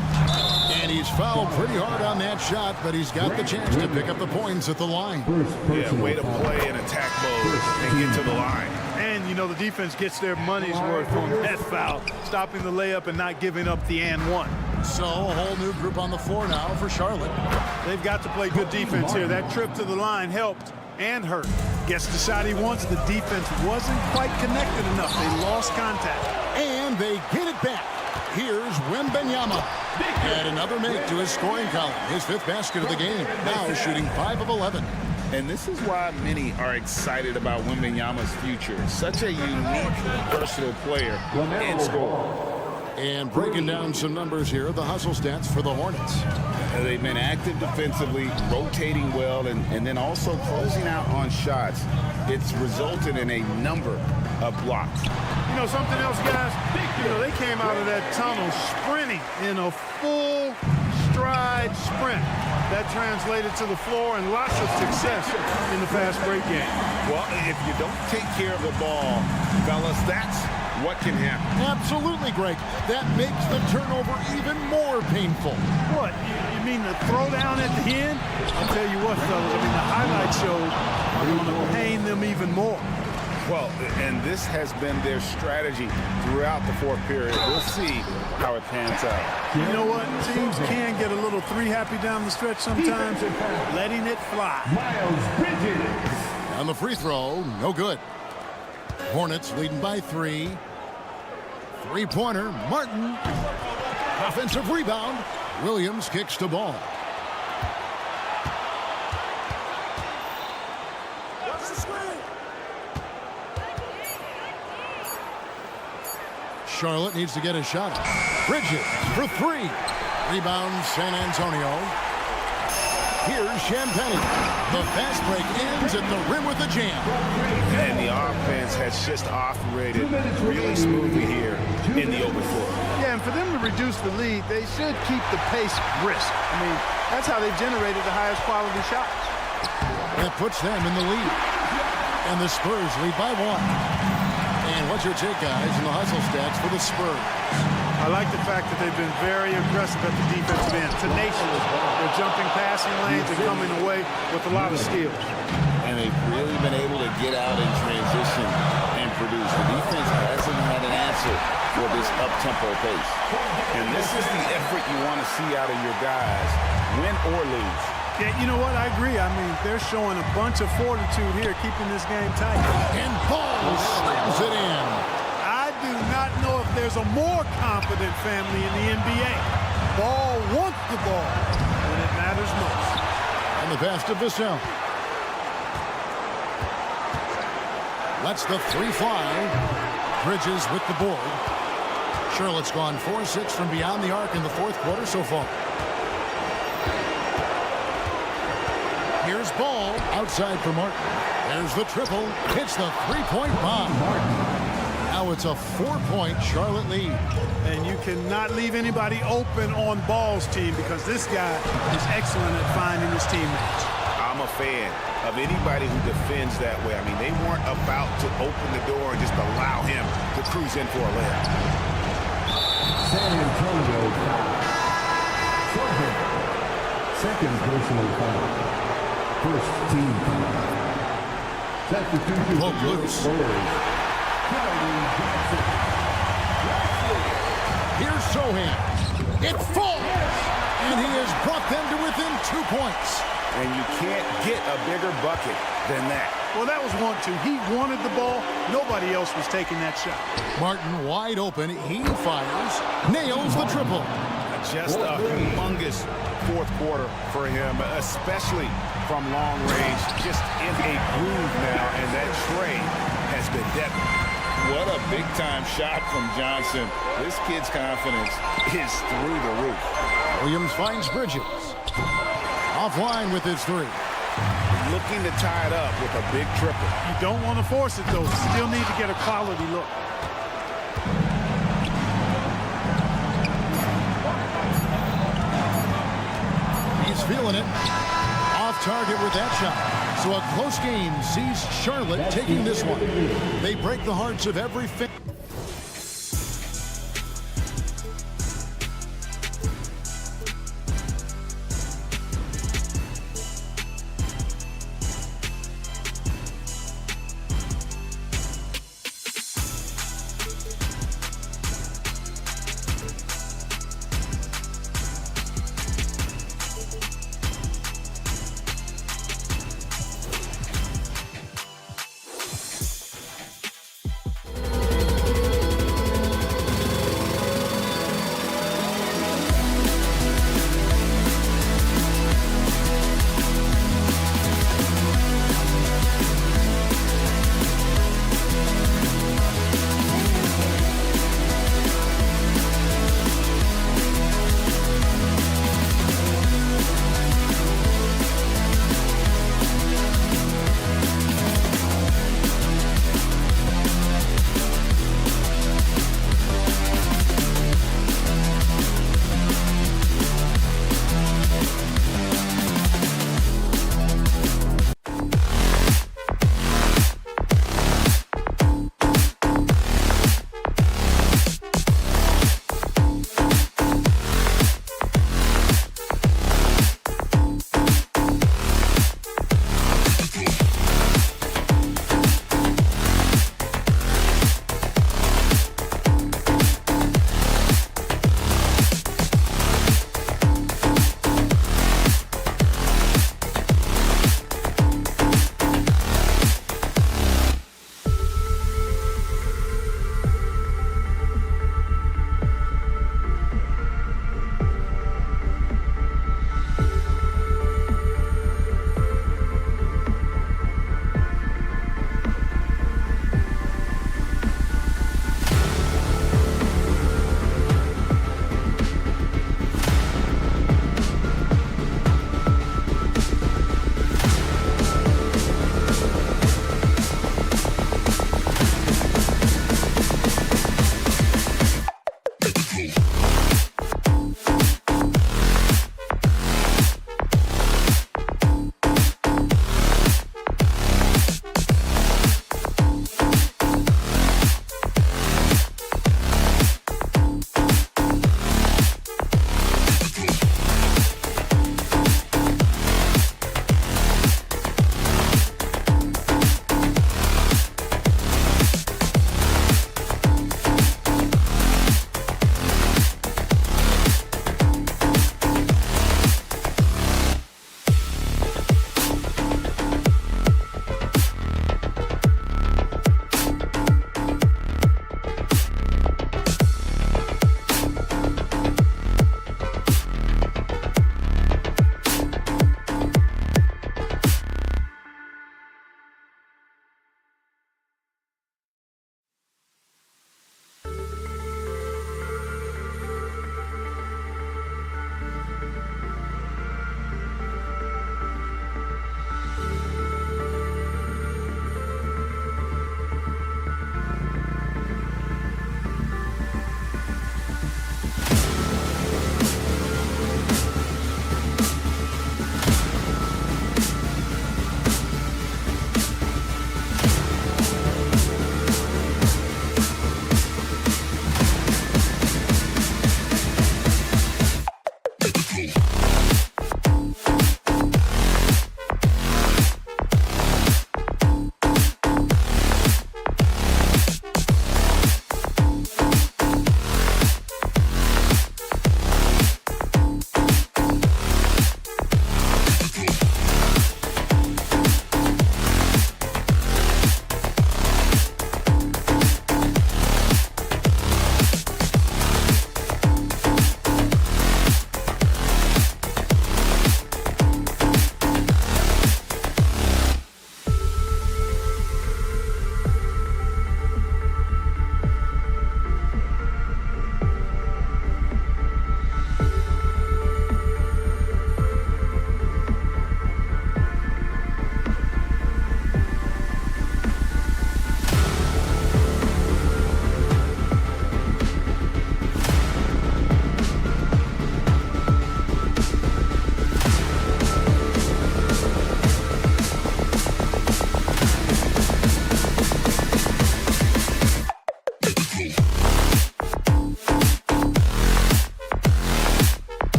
And he's fouled pretty hard on that shot, but he's got the chance to pick up the points at the line. Yeah, way to play in attack mode and get to the line. And, you know, the defense gets their money's worth on that foul, stopping the layup and not giving up the and one. So a whole new group on the floor now for Charlotte. They've got to play good defense here. That trip to the line helped and hurt. Gets the shot he wants. The defense wasn't quite connected enough. They lost contact. And they get it back. Here's Wembanyama. And another make to his scoring column. His 5th basket of the game. Now shooting 5 of 11. And this is why many are excited about Wembanyama's future. Such a unique, versatile player and scorer. And breaking down some numbers here, the hustle stats for the Hornets. They've been active defensively, rotating well, and then also closing out on shots. It's resulted in a number of blocks. You know, something else, guys? You know, they came out of that tunnel sprinting in a full stride sprint. That translated to the floor and lots of success in the fast break game. Well, if you don't take care of the ball, fellas, that's what can happen. Absolutely, Greg. That makes the turnover even more painful. What? You mean the throwdown at the end? I'll tell you what, fellas. I mean, the highlight shows are going to pain them even more. Well, and this has been their strategy throughout the 4th period. We'll see how it pans out. You know what? Teams can get a little 3-happy down the stretch sometimes, letting it fly. On the free throw, no good. Hornets leading by 3. 3-pointer, Martin. Offensive rebound. Williams kicks the ball. Charlotte needs to get a shot. Bridges for 3. Rebound San Antonio. Here's Champagnie. The fast break ends at the rim with a jam. And the offense has just operated really smoothly here in the open floor. Yeah, and for them to reduce the lead, they should keep the pace brisk. I mean, that's how they've generated the highest quality shots. That puts them in the lead. And the Spurs lead by 1. And what's your take, guys, in the hustle stats for the Spurs? I like the fact that they've been very aggressive at the defensive end, tenacious. They're jumping passing lanes and coming away with a lot of skills. And they've really been able to get out in transition and produce. The defense hasn't had an answer for this up-tempo pace. And this is the effort you want to see out of your guys, win or lose. Yeah, you know what? I agree. I mean, they're showing a bunch of fortitude here, keeping this game tight. And Ball slams it in. I do not know if there's a more confident family in the NBA. Ball wants the ball when it matters most. And the best of Vassell. Lets the 3 fly. Bridges with the board. Charlotte's gone 4-6 from beyond the arc in the 4th quarter so far. Here's Ball outside for Martin. There's the triple. Hits the 3-point bomb. Now it's a 4-point Charlotte lead. And you cannot leave anybody open on Ball's team because this guy is excellent at finding his teammates. I'm a fan of anybody who defends that way. I mean, they weren't about to open the door and just allow him to cruise in for a layup. San Antonio foul. Second personal foul. First team foul. Substitution Poke loose. Here's Sohan. It falls. And he has brought them to within 2 points. And you can't get a bigger bucket than that. Well, that was 1-2. He wanted the ball. Nobody else was taking that shot. Martin wide open. He fires. Nails the triple. Just a humongous fourth quarter for him, especially from long range. Just in a groove now, and that tray has been deadly. What a big-time shot from Johnson. This kid's confidence is through the roof. Williams finds Bridges. Offline with his three. Looking to tie it up with a big triple. You don't want to force it, though. Still need to get a quality look. He's feeling it. Off target with that shot. So a close game sees Charlotte taking this one. They break the hearts of every fan.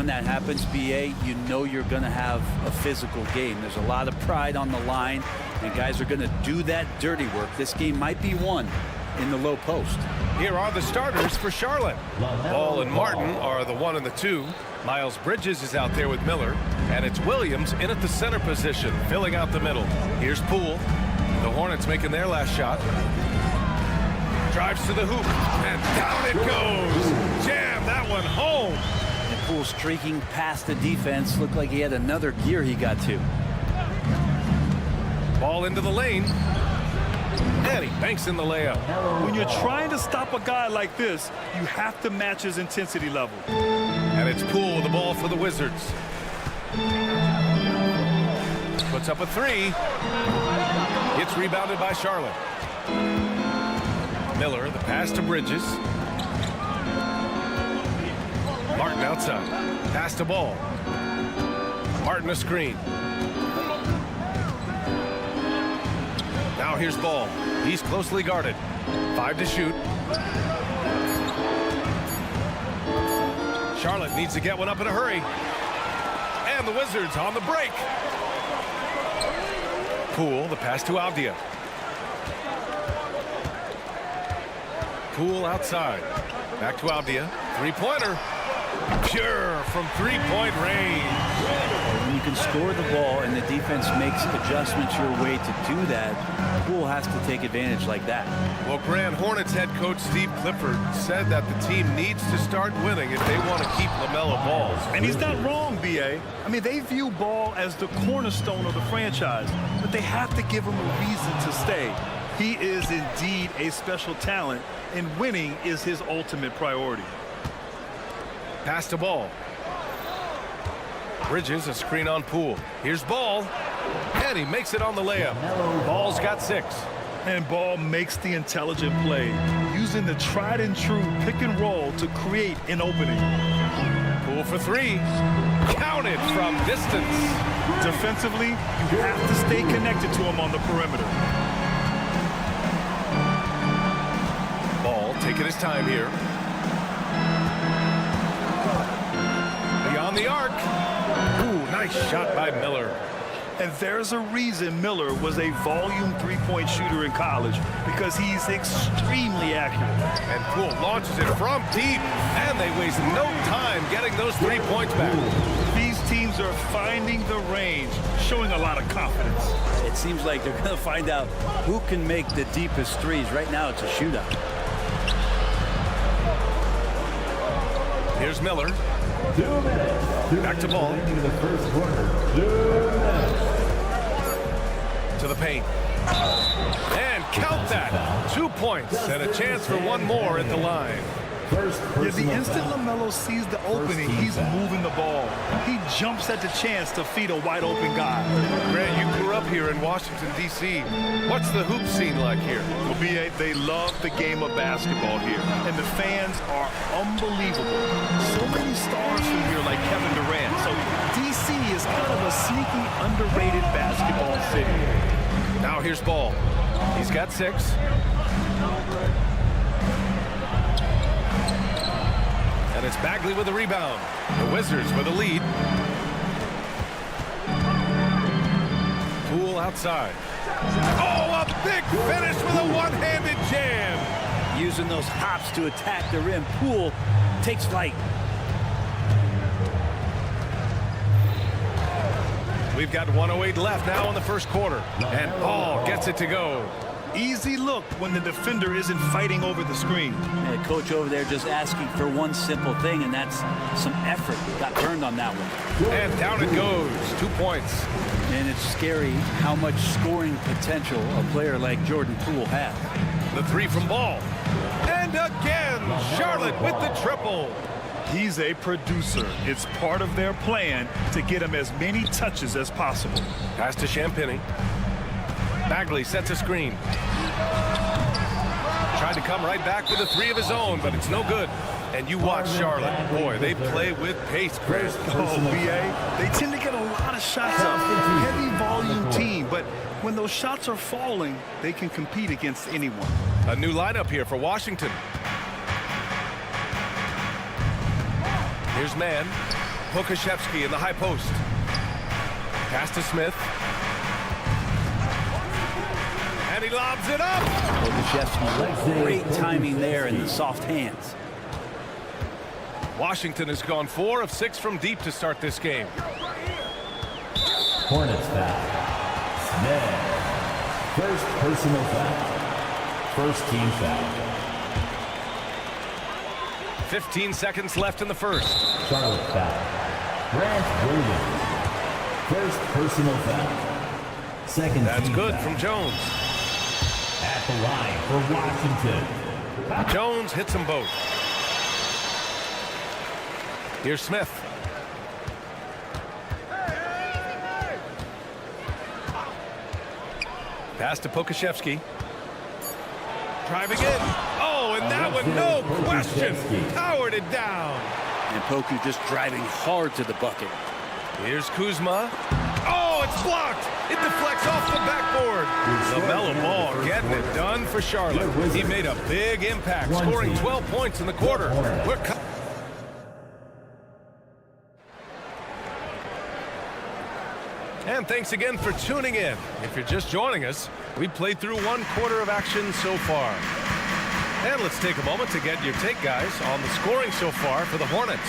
when that happens, BA, you know you're going to have a physical game. There's a lot of pride on the line, and guys are going to do that dirty work. This game might be won in the low post. Here are the starters for Charlotte. Ball and Martin are the 1 and the 2. Miles Bridges is out there with Miller, and it's Williams in at the center position, filling out the middle. Here's Poole. The Hornets making their last shot. Drives to the hoop, and down it goes. Jam that one home. And Poole streaking past the defense. Looked like he had another gear he got to. Ball into the lane. And he banks in the layup. When you're trying to stop a guy like this, you have to match his intensity level. And it's Poole with the ball for the Wizards. Puts up a 3. It's rebounded by Charlotte. Miller, the pass to Bridges. Martin outside. Pass to Ball. Martin a screen. Now here's Ball. He's closely guarded. 5 to shoot. Charlotte needs to get one up in a hurry. And the Wizards on the break. Poole, the pass to Avdia. Poole outside. Back to Avdia. Three-pointer. Pure from three-point range. When you can score the ball and the defense makes adjustments your way to do that, Poole has to take advantage like that. Well, Grand Hornets head coach Steve Clifford said that the team needs to start winning if they want to keep LaMelo Ball. And he's not wrong, B.A. I mean, they view Ball as the cornerstone of the franchise, but they have to give him a reason to stay. He is indeed a special talent, and winning is his ultimate priority. Pass to Ball. Bridges, a screen on Poole. Here's Ball, and he makes it on the layup. Ball's got 6. And Ball makes the intelligent play, using the tried and true pick and roll to create an opening. Poole for 3. Counted from distance. Defensively, you have to stay connected to him on the perimeter. Ball taking his time here. Beyond the arc. Ooh, nice shot by Miller. And there's a reason Miller was a volume three-point shooter in college, because he's extremely accurate. And Poole launches it from deep, and they waste no time getting those 3 points back. These teams are finding the range, showing a lot of confidence. It seems like they're going to find out who can make the deepest threes. Right now, it's a shootout. Here's Miller. Back to Ball. To the paint. And count that. 2 points and a chance for one more at the line. Yeah, the instant LaMelo sees the opening, he's moving the ball. He jumps at the chance to feed a wide open guy. Grant, you grew up here in Washington, D.C. What's the hoop scene like here? Well, B.A., they love the game of basketball here, and the fans are unbelievable. So many stars from here, like Kevin Durant. So D.C. is kind of a sneaky, underrated basketball city. Now here's Ball. He's got 6. And it's Bagley with the rebound. The Wizards with a lead. Poole outside. Oh, a big finish with a one-handed jam. Using those hops to attack the rim. Poole takes flight. We've got 1:08 left now in the first quarter. And Ball gets it to go. Easy look when the defender isn't fighting over the screen. And coach over there just asking for one simple thing, and that's some effort. Got burned on that one. And down it goes. 2 points. And it's scary how much scoring potential a player like Jordan Poole has. The 3 from Ball. And again, Charlotte with the triple. He's a producer. It's part of their plan to get him as many touches as possible. Pass to Champagny. Bagley sets a screen. Tried to come right back with a 3 of his own, but it's no good. And you watch Charlotte. Boy, they play with pace, Chris. Oh, B.A., they tend to get a lot of shots up. Heavy volume team, but when those shots are falling, they can compete against anyone. A new lineup here for Washington. Here's Man. Pokashevsky in the high post. Pass to Smith. And he lobs it up. Pokashevsky, great timing there in the soft hands. Washington has gone 4 of 6 from deep to start this game. Hornets foul. Smith. First personal foul. First team foul. 15 seconds left in the first. Charlotte foul. Grant Williams. First personal foul. Second That's team good foul. from Jones. At the line for Washington. Jones hits them both. Here's Smith. Pass to Pokashevsky. Driving in. Oh, and that one, no question. Powered it down. And Poku just driving hard to the bucket. Here's Kuzma. Oh, it's blocked. It deflects off the backboard. LaMelo Ball getting it done for Charlotte. He made a big impact, scoring 12 points in the quarter. And thanks again for tuning in. If you're just joining us, we played through 1 quarter of action so far. And let's take a moment to get your take, guys, on the scoring so far for the Hornets.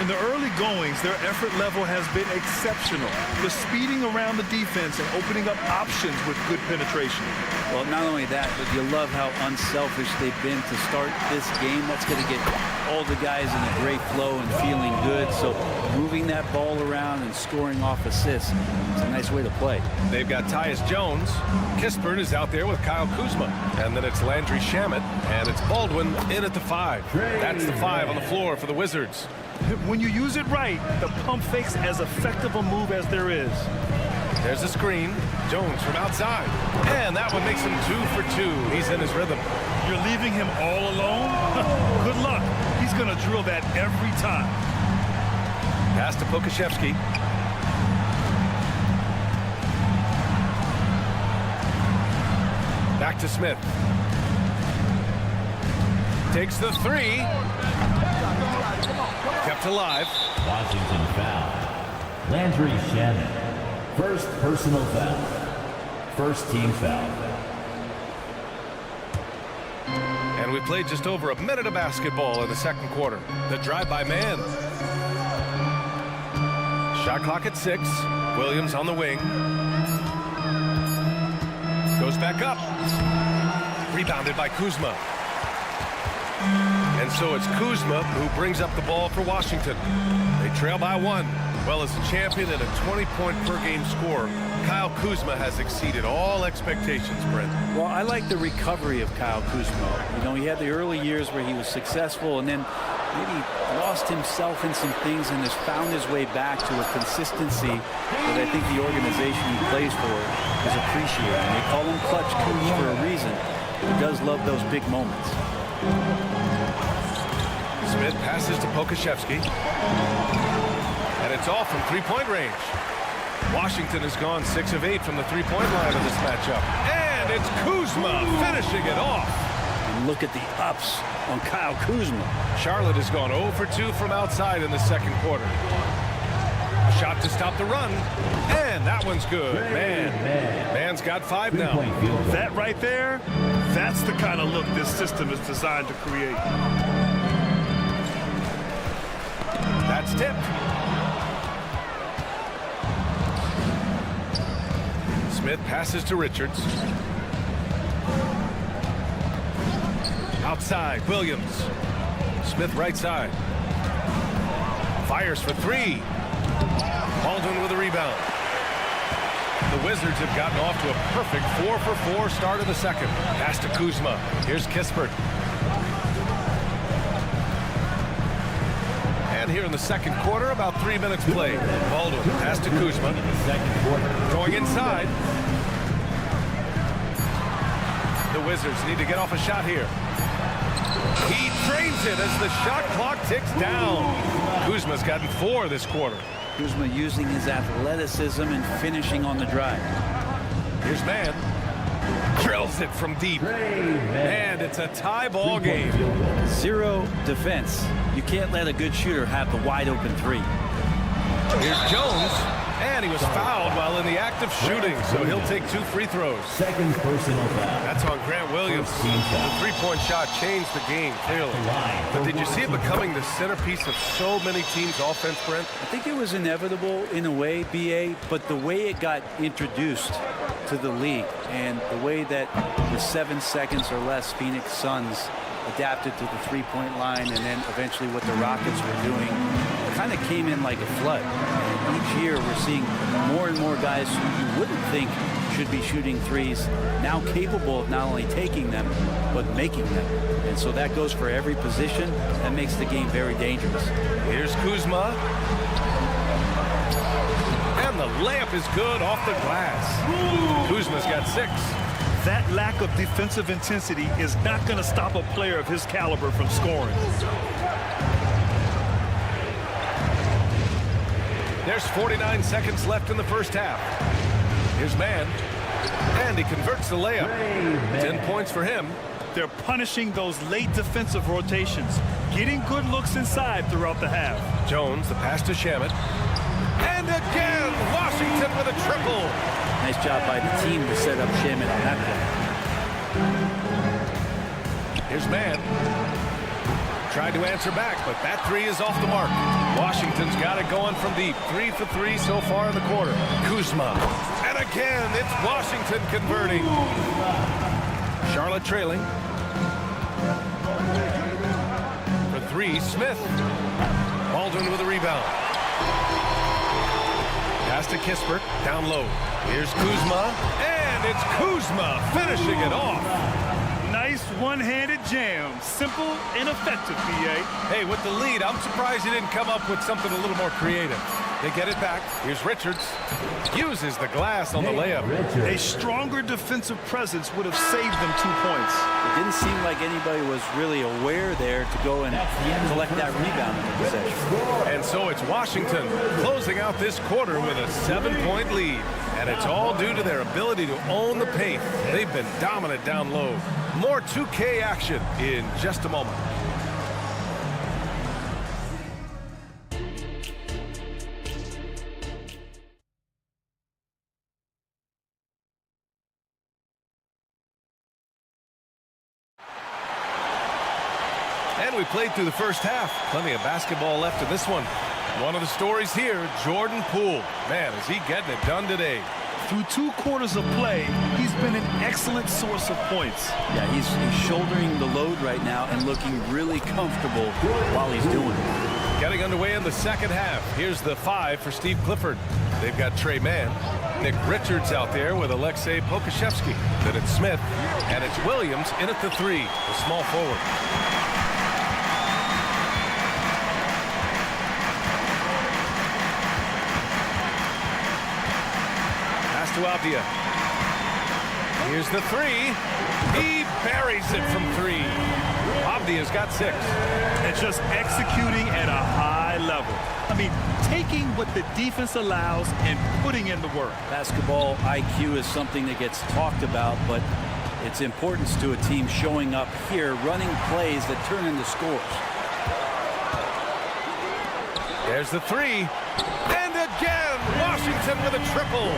In the early goings, their effort level has been exceptional. The speeding around the defense and opening up options with good penetration. Well, not only that, but you love how unselfish they've been to start this game. That's going to get all the guys in a great flow and feeling good. So moving that ball around and scoring off assists is a nice way to play. They've got Tyus Jones. Kispert is out there with Kyle Kuzma. And then it's Landry Shamet. And it's Baldwin in at the 5. That's the 5 on the floor for the Wizards. When you use it right, the pump fake's as effective a move as there is. There's a screen. Jones from outside. And that one makes him 2 for 2. He's in his rhythm. You're leaving him all alone? Good luck. He's going to drill that every time. Pass to Pokashevsky. Back to Smith. Takes the 3. Kept alive. Washington foul. Landry Shamet. First personal foul. First team foul. And we played just over a minute of basketball in the second quarter. The drive-by man. Shot clock at 6. Williams on the wing. Goes back up. Rebounded by Kuzma. And so it's Kuzma who brings up the ball for Washington. They trail by 1. Well, as a champion and a 20-point-per-game scorer, Kyle Kuzma has exceeded all expectations, Brent. Well, I like the recovery of Kyle Kuzma. You know, he had the early years where he was successful and then maybe lost himself in some things and has found his way back to a consistency that I think the organization he plays for is appreciating. They call him Clutch Kuz for a reason. He does love those big moments. Smith passes to Pokashevsky. And it's off from three-point range. Washington has gone 6 of 8 from the three-point line in this matchup. And it's Kuzma finishing it off. And look at the ups on Kyle Kuzma. Charlotte has gone 0 for 2 from outside in the second quarter. A shot to stop the run. And that one's good. Man's got 5 now. That right there, that's the kind of look this system is designed to create. That's tipped. Smith passes to Richards. Outside, Williams. Smith right side. Fires for 3. Baldwin with a rebound. The Wizards have gotten off to a perfect 4 for 4 start of the second. Pass to Kuzma. Here's Kispert. And here in the second quarter, about 3 minutes played. Baldwin pass to Kuzma. Going inside. The Wizards need to get off a shot here. He drains it as the shot clock ticks down. Kuzma's gotten 4 this quarter. Kuzma using his athleticism and finishing on the drive. Here's Mann. Drills it from deep. And it's a tie ball game. 0 defense. You can't let a good shooter have the wide open 3. Here's Jones, and he was fouled while in the act of shooting, so he'll take 2 free throws. Second personal foul. That's on Grant Williams. The three-point shot changed the game, clearly. But did you see it becoming the centerpiece of so many teams' offense, Brent? I think it was inevitable in a way, BA, but the way it got introduced to the league and the way that the 7 seconds or less Phoenix Suns adapted to the three-point line and then eventually what the Rockets were doing kind of came in like a flood. And each year we're seeing more and more guys who you wouldn't think should be shooting threes now capable of not only taking them but making them. And so that goes for every position. That makes the game very dangerous. Here's Kuzma. And the layup is good off the glass. Kuzma's got 6. That lack of defensive intensity is not going to stop a player of his caliber from scoring. There's 49 seconds left in the first half. Here's Mann. And he converts the layup. 10 points for him. They're punishing those late defensive rotations, getting good looks inside throughout the half. Jones, the pass to Shamet. And again, Washington with a triple. Nice job by the team to set up Shamet on that play. Here's Mann. Tried to answer back, but that 3 is off the mark. Washington's got it going from deep. 3 for 3 so far in the quarter. Kuzma. And again, it's Washington converting. Charlotte trailing. For 3, Smith. Baldwin with a rebound. Pass to Kispert, down low. Here's Kuzma, and it's Kuzma finishing it off. Nice one-handed jam. Simple and effective, BA. Hey, with the lead, I'm surprised he didn't come up with something a little more creative. They get it back. Here's Richards. Uses the glass on the layup. A stronger defensive presence would have saved them 2 points. It didn't seem like anybody was really aware there to go and collect that rebound in the possession. And so it's Washington closing out this quarter with a 7-point lead. And it's all due to their ability to own the paint. They've been dominant down low. More 2K action in just a moment. And we played through the first half. Plenty of basketball left in this one. One of the stories here, Jordan Poole. Man, is he getting it done today. Through 2 quarters of play, he's been an excellent source of points. Yeah, he's shouldering the load right now and looking really comfortable while he's doing it. Getting underway in the second half. Here's the 5 for Steve Clifford. They've got Trey Mann. Nick Richards out there with Alexei Pokusevski. Then it's Smith. And it's Williams in at the 3, the small forward. To Avdia. Here's the 3. He buries it from 3. Avdia's got 6. And just executing at a high level. I mean, taking what the defense allows and putting in the work. Basketball IQ is something that gets talked about, but its importance to a team showing up here, running plays that turn into scores. There's the 3. And again, Washington with a triple.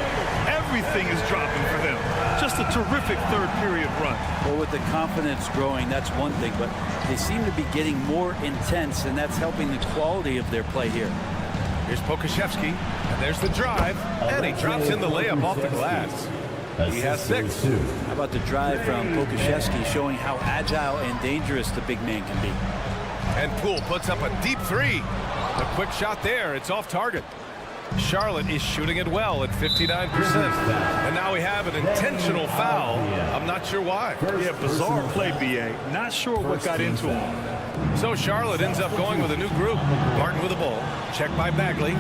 Everything is dropping for them. Just a terrific third period run. Well, with the confidence growing, that's one thing, but they seem to be getting more intense, and that's helping the quality of their play here. Here's Pokusevski, and there's the drive, and he drops in the layup off the glass. He has 6. How about the drive from Pokusevski showing how agile and dangerous the big man can be. And Poole puts up a deep 3. A quick shot there. It's off target. Charlotte is shooting it well at 59%. And now we have an intentional foul. I'm not sure why. Yeah, bizarre play, BA. Not sure what got into him. So Charlotte ends up going with a new group. Martin with the ball. Checked by Bagley.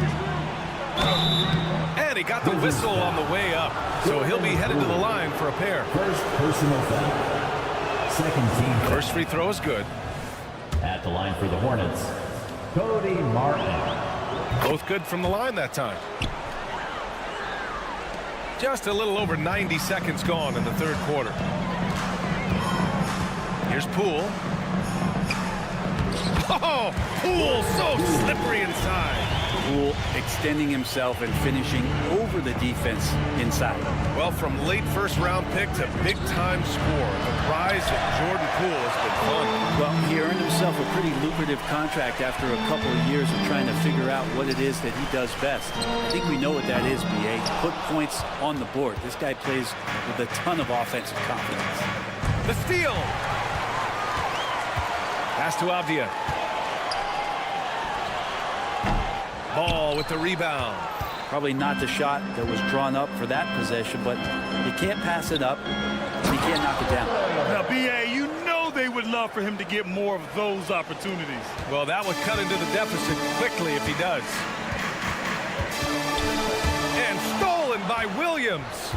And he got the whistle on the way up. So he'll be headed to the line for a pair. First personal foul. Second team foul. First free throw is good. At the line for the Hornets, Cody Martin. Both good from the line that time. Just a little over 90 seconds gone in the third quarter. Here's Poole. Oh, Poole so slippery inside. Poole extending himself and finishing over the defense inside. Well, from late first-round pick to big-time score, the rise of Jordan Poole has been fun. Well, he earned himself a pretty lucrative contract after a couple of years of trying to figure out what it is that he does best. I think we know what that is, B.A. Put points on the board. This guy plays with a ton of offensive confidence. The steal. Pass to Avdia. Ball with the rebound. Probably not the shot that was drawn up for that possession, but you can't pass it up. You can't knock it down. Now, B.A., you know they would love for him to get more of those opportunities. Well, that would cut into the deficit quickly if he does. And stolen by Williams.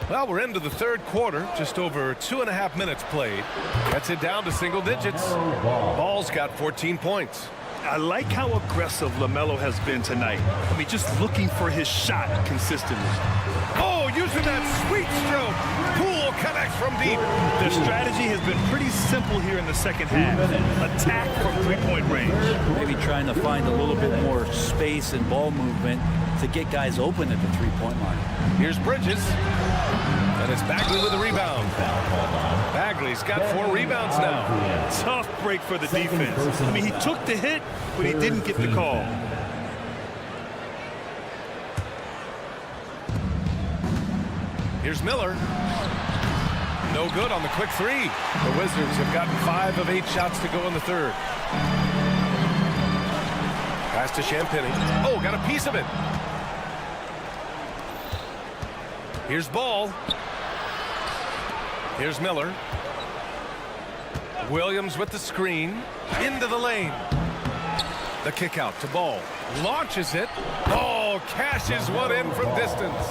Well, we're into the third quarter, just over 2.5 minutes played. Gets it down to single digits. Ball's got 14 points. I like how aggressive LaMelo has been tonight. I mean, just looking for his shot consistently. Oh, using that sweet stroke. Poole connects from deep. The strategy has been pretty simple here in the second half. Attack from three-point range. Maybe trying to find a little bit more space and ball movement to get guys open at the three-point line. Here's Bridges. And it's Bagley with the rebound. Bagley's got 4 rebounds now. Tough break for the defense. I mean, he took the hit, but he didn't get the call. Here's Miller. No good on the quick three. The Wizards have gotten 5 of 8 shots to go in the third. Pass to Champagny. Oh, got a piece of it. Here's Ball. Here's Miller. Williams with the screen. Into the lane. The kick out to Ball. Launches it. Ball cashes one in from distance.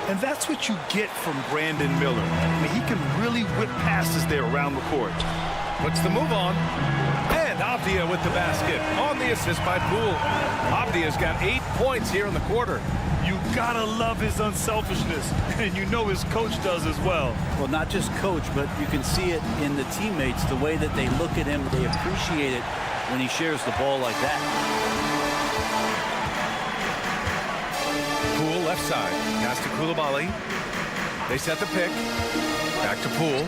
And that's what you get from Brandon Miller. I mean, he can really whip passes there around the court. Puts the move on. And Avdia with the basket on the assist by Poole. Avdia's got 8 points here in the quarter. You gotta love his unselfishness, and you know his coach does as well. Well, not just coach, but you can see it in the teammates, the way that they look at him. They appreciate it when he shares the ball like that. Poole left side. Pass to Coulibaly. They set the pick. Back to Poole.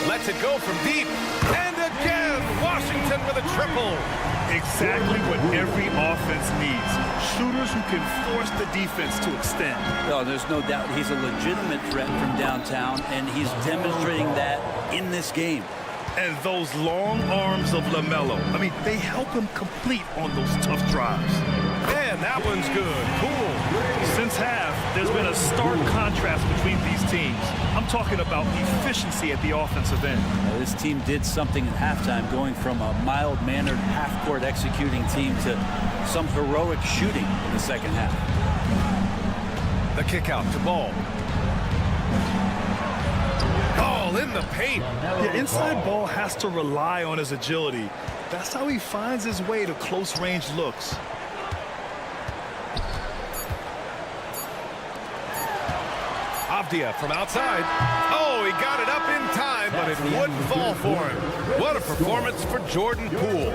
Lets it go from deep. And again, Washington with a triple. Exactly what every offense needs. Shooters who can force the defense to extend. No, there's no doubt he's a legitimate threat from downtown, and he's demonstrating that in this game. And those long arms of LaMelo, I mean, they help him complete on those tough drives. And that one's good. Poole. Since half, there's been a stark contrast between these teams. I'm talking about efficiency at the offensive end. Well, this team did something at halftime, going from a mild-mannered half-court executing team to some heroic shooting in the second half. The kick out to Ball. Ball in the paint. Yeah, inside Ball has to rely on his agility. That's how he finds his way to close-range looks. Avdia from outside. Oh, he got it up in time, but it wouldn't fall for him. What a performance for Jordan Poole.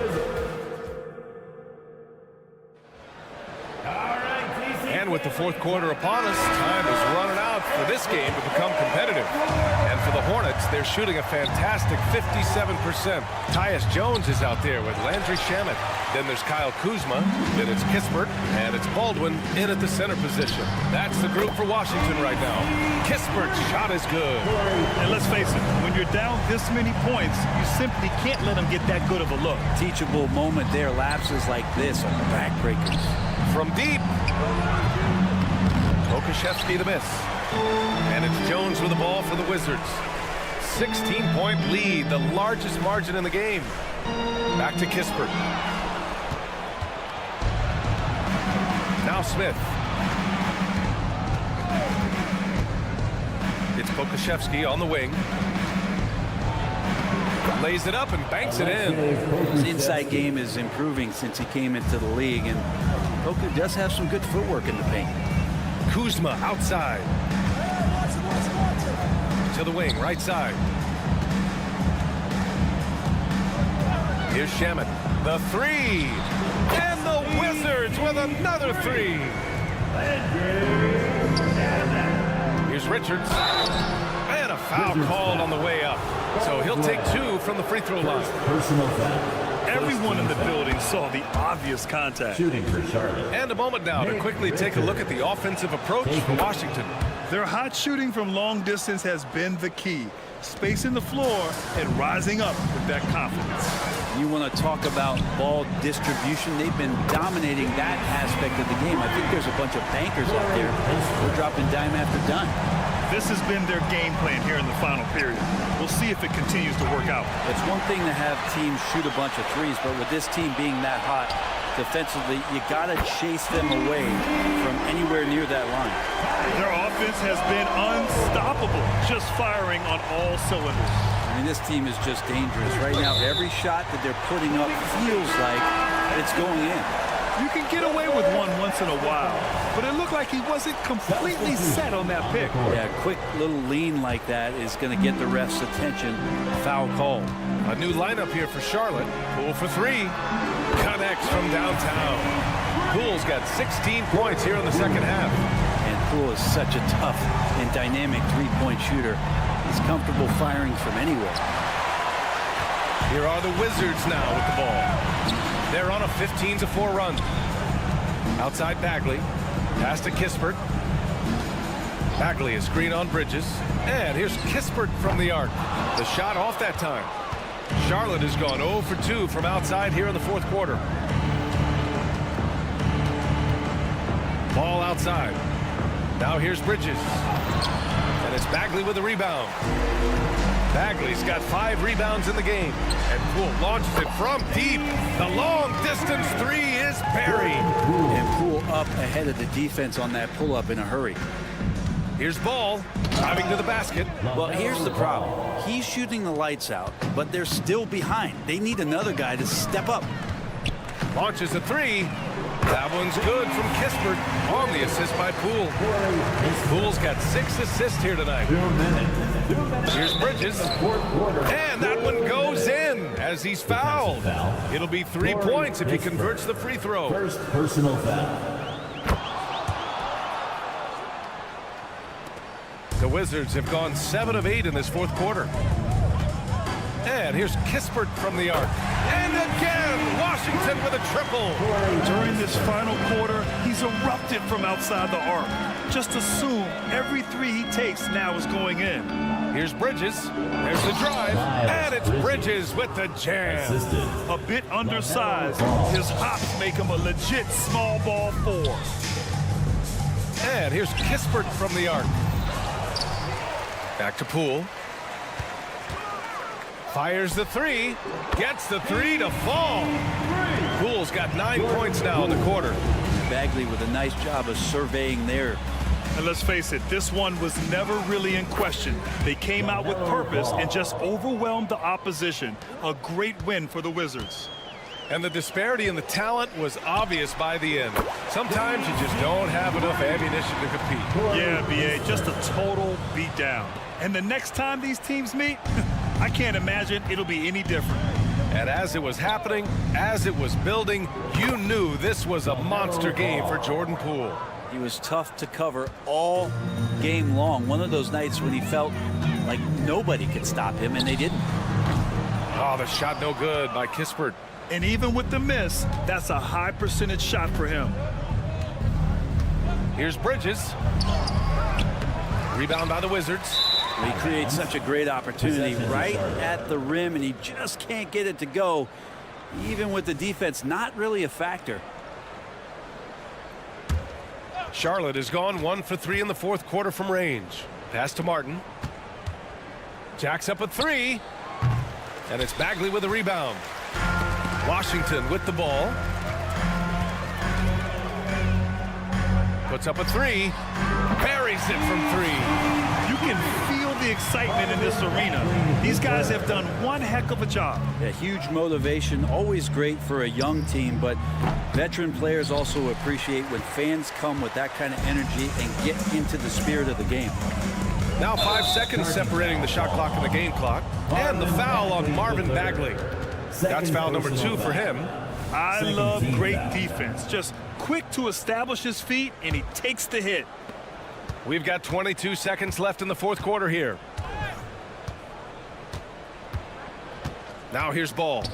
And with the fourth quarter upon us, time is running out for this game to become competitive. And for the Hornets, they're shooting a fantastic 57%. Tyus Jones is out there with Landry Shamet. Then there's Kyle Kuzma. Then it's Kispert. And it's Baldwin in at the center position. That's the group for Washington right now. Kispert's shot is good. And let's face it, when you're down this many points, you simply can't let them get that good of a look. Teachable moment there. Lapses like this are backbreakers. From deep. Okashevsky to miss. And it's Jones with the ball for the Wizards. 16-point lead, the largest margin in the game. Back to Kispert. Now Smith. It's Pokashevsky on the wing. Lays it up and banks it in. His inside game is improving since he came into the league, and Poka does have some good footwork in the paint. Kuzma outside. To the wing, right side. Here's Shamet. The three. And the Wizards with another three. Here's Richards. And a foul called on the way up. So he'll take 2 from the free throw line. Personal foul. Everyone in the building saw the obvious contact. Shooting for Charlotte. And a moment now to quickly take a look at the offensive approach for Washington. Their hot shooting from long distance has been the key. Spacing the floor and rising up with that confidence. You want to talk about ball distribution. They've been dominating that aspect of the game. I think there's a bunch of bankers out there. They're dropping dime after dime. This has been their game plan here in the final period. We'll see if it continues to work out. It's one thing to have teams shoot a bunch of threes, but with this team being that hot defensively, you got to chase them away from anywhere near that line. Their offense has been unstoppable, just firing on all cylinders. I mean, this team is just dangerous. Right now, every shot that they're putting up feels like it's going in. You can get away with one once in a while, but it looked like he wasn't completely set on that pick. Yeah, a quick little lean like that is going to get the ref's attention. Foul call. A new lineup here for Charlotte. Poole for 3. Connects from downtown. Poole's got 16 points here in the second half. And Poole is such a tough and dynamic three-point shooter. He's comfortable firing from anywhere. Here are the Wizards now with the ball. They're on a 15-4 run. Outside Bagley. Pass to Kispert. Bagley is screen on Bridges. And here's Kispert from the arc. The shot off that time. Charlotte has gone 0 for 2 from outside here in the fourth quarter. Ball outside. Now here's Bridges. And it's Bagley with the rebound. Bagley's got 5 rebounds in the game. And Poole launches it from deep. The long distance three is buried. And Poole up ahead of the defense on that pull-up in a hurry. Here's Ball driving to the basket. Well, here's the problem. He's shooting the lights out, but they're still behind. They need another guy to step up. Launches a three. That one's good from Kispert on the assist by Poole. Poole's got 6 assists here tonight. Here's Bridges. And that one goes in as he's fouled. It'll be 3 points if he converts the free throw. First personal foul. The Wizards have gone 7 of 8 in this fourth quarter. And here's Kispert from the arc. And again, Washington with a triple. During this final quarter, he's erupted from outside the arc. Just assume every three he takes now is going in. Here's Bridges. There's the drive. And it's Bridges with the jam. A bit undersized. His hops make him a legit small ball 4. And here's Kispert from the arc. Back to Poole. Fires the three. Gets the three to fall. Poole's got 9 points now in the quarter. Bagley with a nice job of surveying there. And let's face it, this one was never really in question. They came out with purpose and just overwhelmed the opposition. A great win for the Wizards. And the disparity in the talent was obvious by the end. Sometimes you just don't have enough ammunition to compete. Yeah, B.A., just a total beatdown. And the next time these teams meet, I can't imagine it'll be any different. And as it was happening, as it was building, you knew this was a monster game for Jordan Poole. He was tough to cover all game long. One of those nights when he felt like nobody could stop him, and they didn't. Oh, the shot no good by Kispert. And even with the miss, that's a high percentage shot for him. Here's Bridges. Rebound by the Wizards. He creates such a great opportunity right at the rim, and he just can't get it to go. Even with the defense not really a factor. Charlotte has gone 1 for 3 in the fourth quarter from range. Pass to Martin. Jacks up a three. And it's Bagley with the rebound. Washington with the ball. Puts up a three. Buries it from 3. You can feel the excitement in this arena. These guys have done one heck of a job. A huge motivation, always great for a young team, but veteran players also appreciate when fans come with that kind of energy and get into the spirit of the game. Now 5 seconds separating the shot clock and the game clock. And the foul on Marvin Bagley. That's foul number 2 for him. I love great defense. Just quick to establish his feet, and he takes the hit. We've got 22 seconds left in the fourth quarter here. Now here's Ball.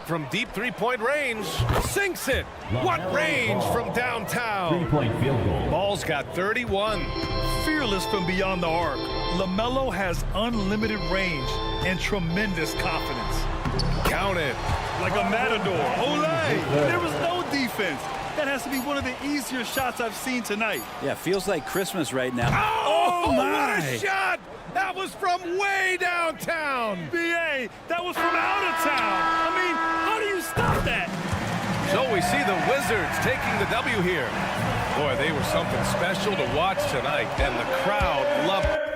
From deep three-point range, sinks it. What range from downtown. 3-point field goal. Ball's got 31. Fearless from beyond the arc, LaMelo has unlimited range and tremendous confidence. Count it. Like a matador. Olay! There was no defense. That has to be one of the easier shots I've seen tonight. Yeah, feels like Christmas right now. Oh, my! what a shot! That was from way downtown. BA, that was from out of town. I mean, how do you stop that? So we see the Wizards taking the W here. Boy, they were something special to watch tonight, and the crowd loved it.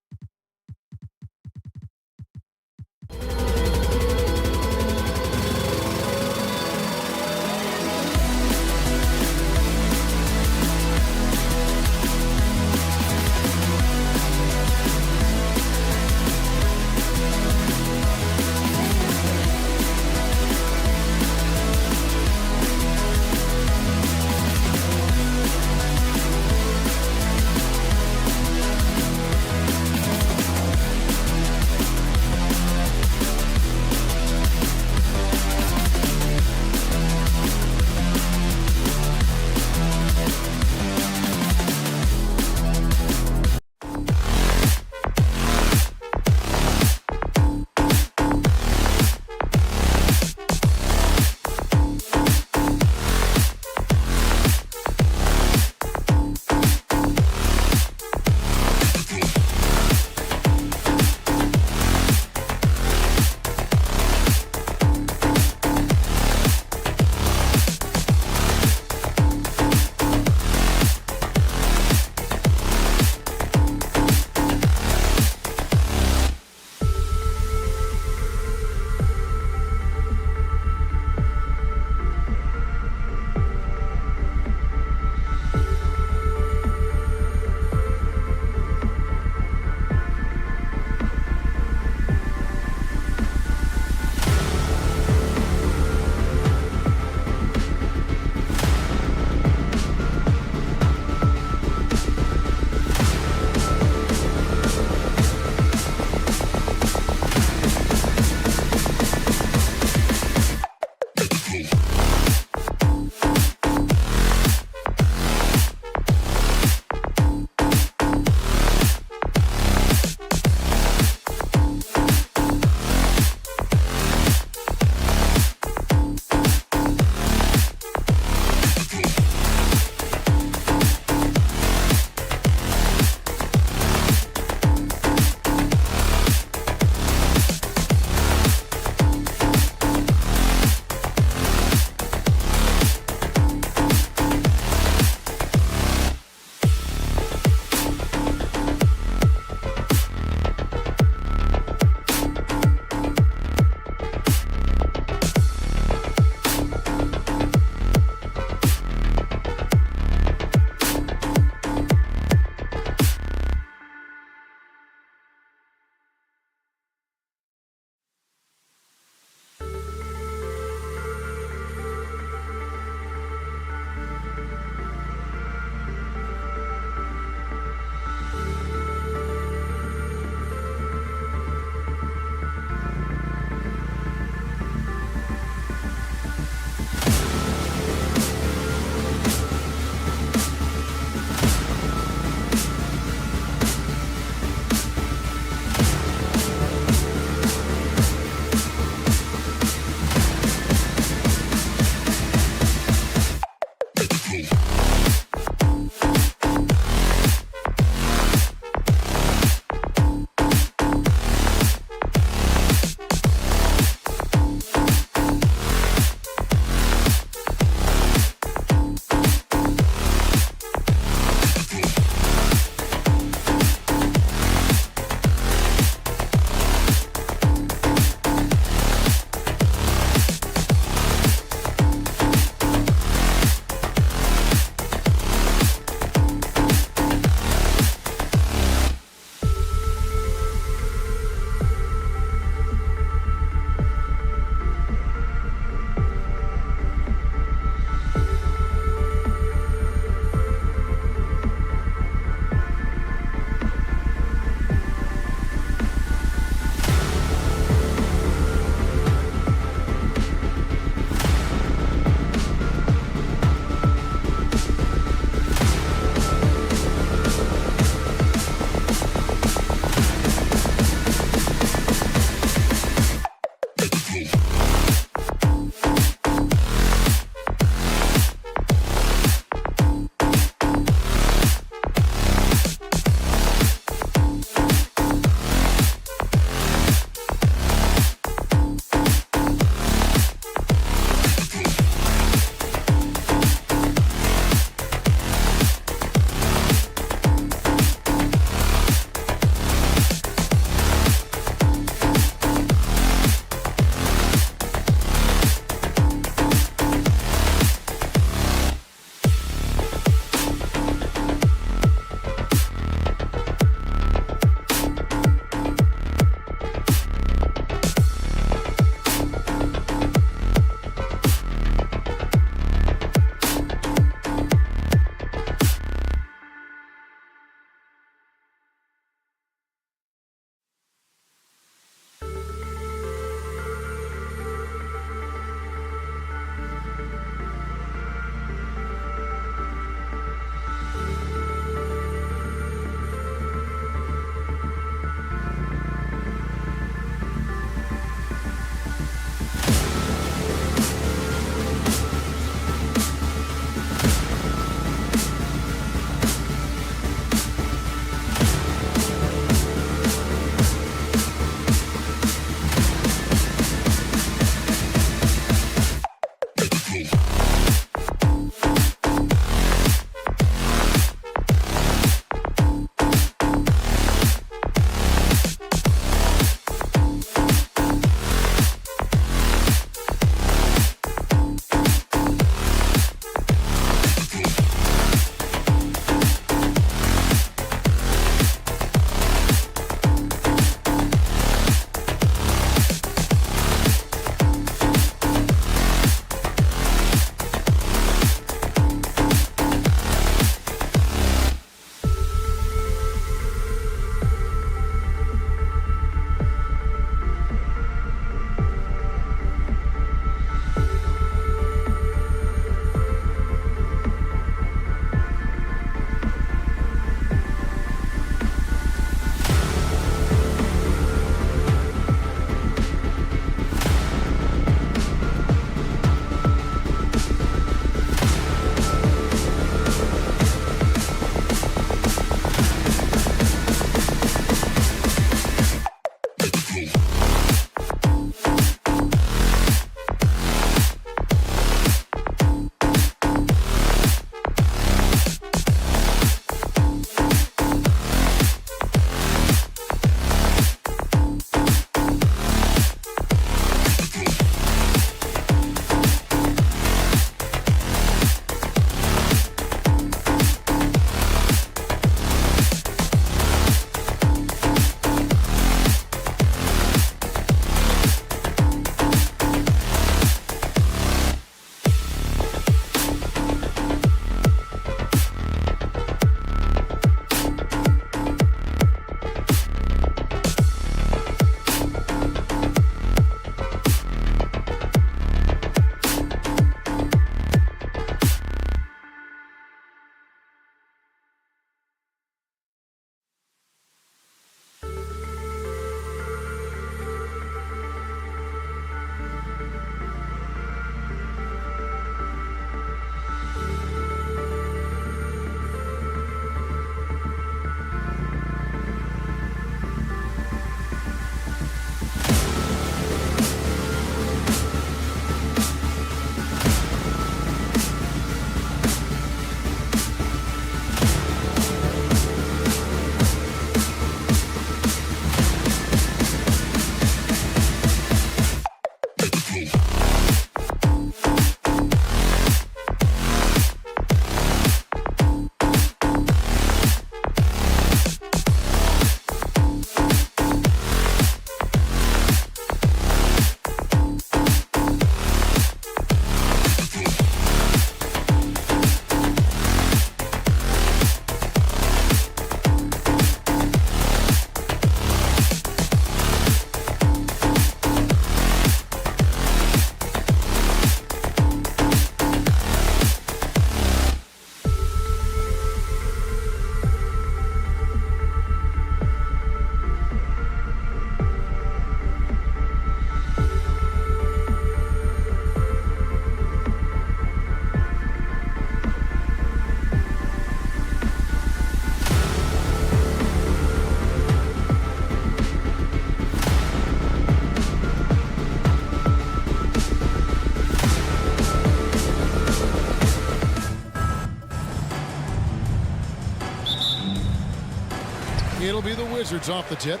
It'll be the Wizards off the tip.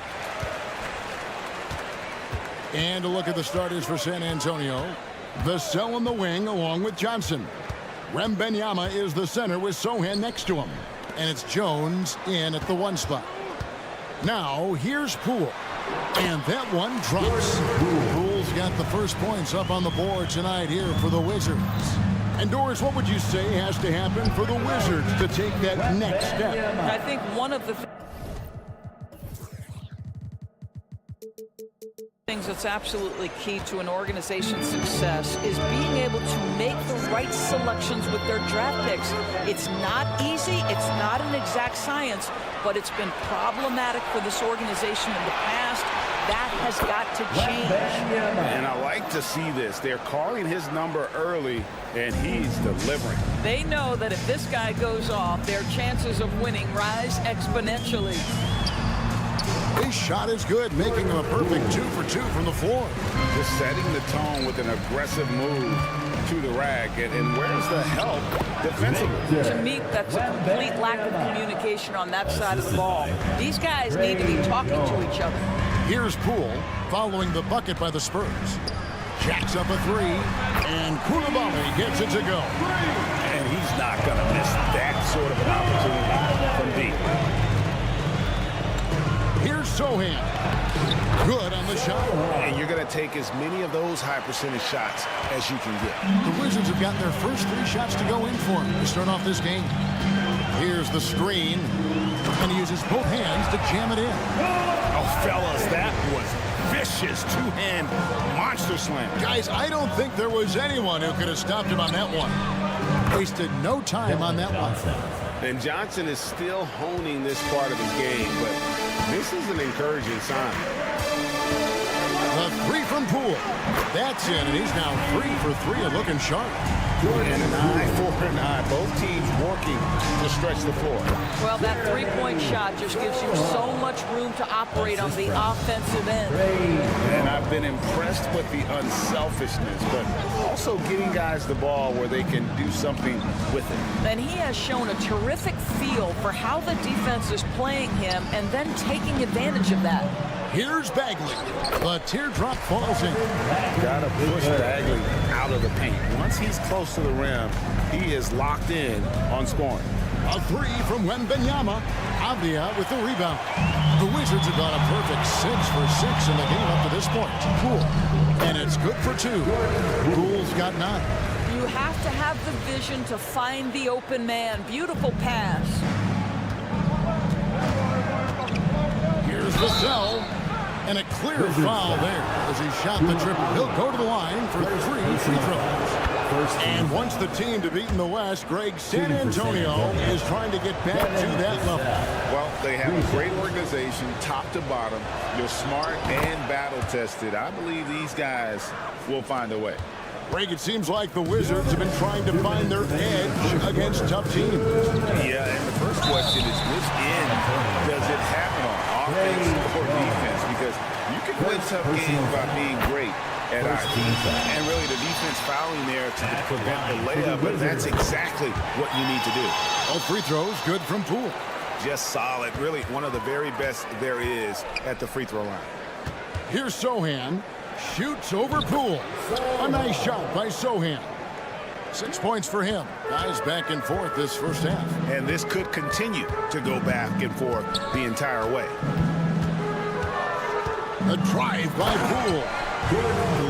And a look at the starters for San Antonio. Vassell in the wing along with Johnson. Wembanyama is the center with Sohan next to him. And it's Jones in at the 1 spot. Now here's Poole. And that one drops. Poole's got the first points up on the board tonight here for the Wizards. And Doris, what would you say has to happen for the Wizards to take that next step? I think one of the things that's absolutely key to an organization's success is being able to make the right selections with their draft picks. It's not easy, it's not an exact science, but it's been problematic for this organization in the past. That has got to change. And I like to see this. They're calling his number early, and he's delivering. They know that if this guy goes off, their chances of winning rise exponentially. His shot is good, making him a perfect 2 for 2 from the floor. Just setting the tone with an aggressive move to the rack And where's the help defensively? To me, that's a complete lack of communication on that side of the ball. These guys need to be talking to each other. Here's Poole following the bucket by the Spurs. Jacks up a three, and Koulibaly gets it to go. And he's not going to miss that sort of an opportunity from deep. Here's Sohan. Good on the shot. And you're going to take as many of those high percentage shots as you can get. The Wizards have got their first 3 shots to go in for him to start off this game. Here's the screen, and he uses both hands to jam it in. Oh, fellas, that was vicious two-hand monster slam. Guys, I don't think there was anyone who could have stopped him on that one. Wasted no time on that one. And Johnson is still honing this part of his game, but this is an encouraging sign. The 3 from Poole. That's in, and he's now 3 for 3 and looking sharp. And an eye for an eye. Both teams working to stretch the floor. Well, that three-point shot just gives you so much room to operate on the offensive end. And I've been impressed with the unselfishness, but also getting guys the ball where they can do something with it. And he has shown a terrific feel for how the defense is playing him and then taking advantage of that. Here's Bagley. The teardrop falls in. Got to push Bagley out of the paint. Once he's close to the rim, he is locked in on scoring. A 3 from Wembanyama. Avdia with the rebound. The Wizards have gone a perfect 6 for 6 in the game up to this point. Poole. And it's good for 2. Poole's got 9. You have to have the vision to find the open man. Beautiful pass. Here's the cell. And a clear foul there as he shot the triple. He'll go to the line for 3 free throws. And once the team to beat in the West, Greg, San Antonio is trying to get back to that level. Well, they have a great organization, top to bottom. They're smart and battle-tested. I believe these guys will find a way. Greg, it seems like the Wizards have been trying to find their edge against tough teams. Yeah, and the first question is, which end does it happen on, offense or defense? Because you can win tough games by being great at either. And really, the defense fouling there to prevent the layup, but that's exactly what you need to do. All free throws good from Poole. Just solid. Really, one of the very best there is at the free throw line. Here's Sohan. Shoots over Poole. A nice shot by Sohan. 6 points for him. Guys back and forth this first half. And this could continue to go back and forth the entire way. A drive by Poole.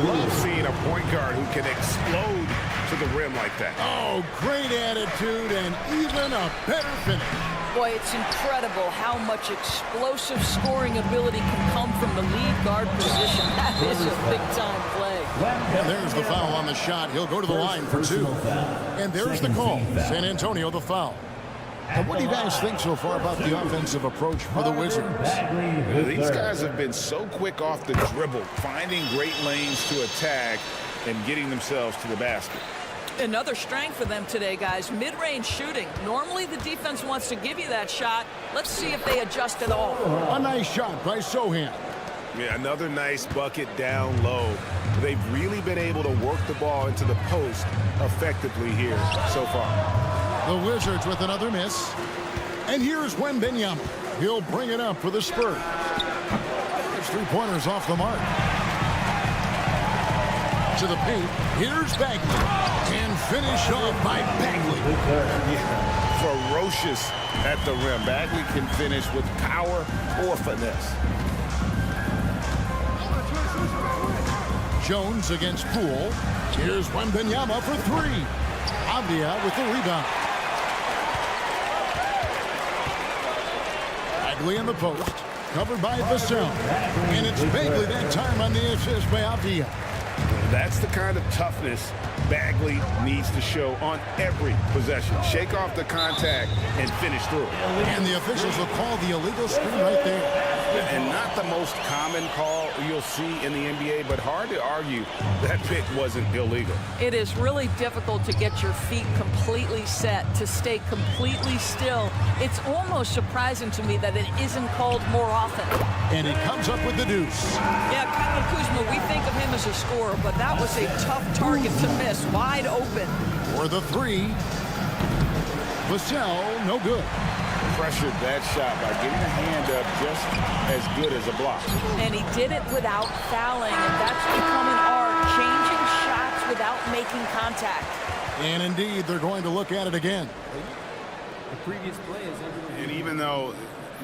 Love seeing a point guard who can explode to the rim like that. Oh, great attitude and even a better finish. Boy, it's incredible how much explosive scoring ability can come from the lead guard position. That is a big-time play. And there's the foul on the shot. He'll go to the line for 2. And there's the call. San Antonio the foul. And what do you guys think so far about the offensive approach for the Wizards? These guys have been so quick off the dribble, finding great lanes to attack and getting themselves to the basket. Another strength for them today, guys, mid-range shooting. Normally the defense wants to give you that shot. Let's see if they adjust at all. A nice shot by Sohan. Yeah, another nice bucket down low. They've really been able to work the ball into the post effectively here so far. The Wizards with another miss. And here's Wembanyama. He'll bring it up for the Spurs. There's 3-pointers off the mark. To the paint. Here's Bagley. And finish off by Bagley. Yeah, ferocious at the rim. Bagley can finish with power or finesse. Jones against Poole. Here's Wembanyama for 3. Avdia with the rebound. Bagley in the post. Covered by Vassell. And it's Bagley that time on the assist by Avdia. That's the kind of toughness Bagley needs to show on every possession. Shake off the contact and finish through. And the officials will call the illegal screen right there. And not the most common call, you'll see in the NBA, but hard to argue that pick wasn't illegal. It is really difficult to get your feet completely set, to stay completely still. It's almost surprising to me that it isn't called more often. And he comes up with the deuce. Yeah, Kyle Kuzma, we think of him as a scorer, but that was a tough target to miss, wide open. For the three. Vassell, no good. Pressured that shot by getting a hand up just as good as a block. And he did it without fouling, and that's become an art, changing shots without making contact. And indeed, they're going to look at it again. The previous play is And even though,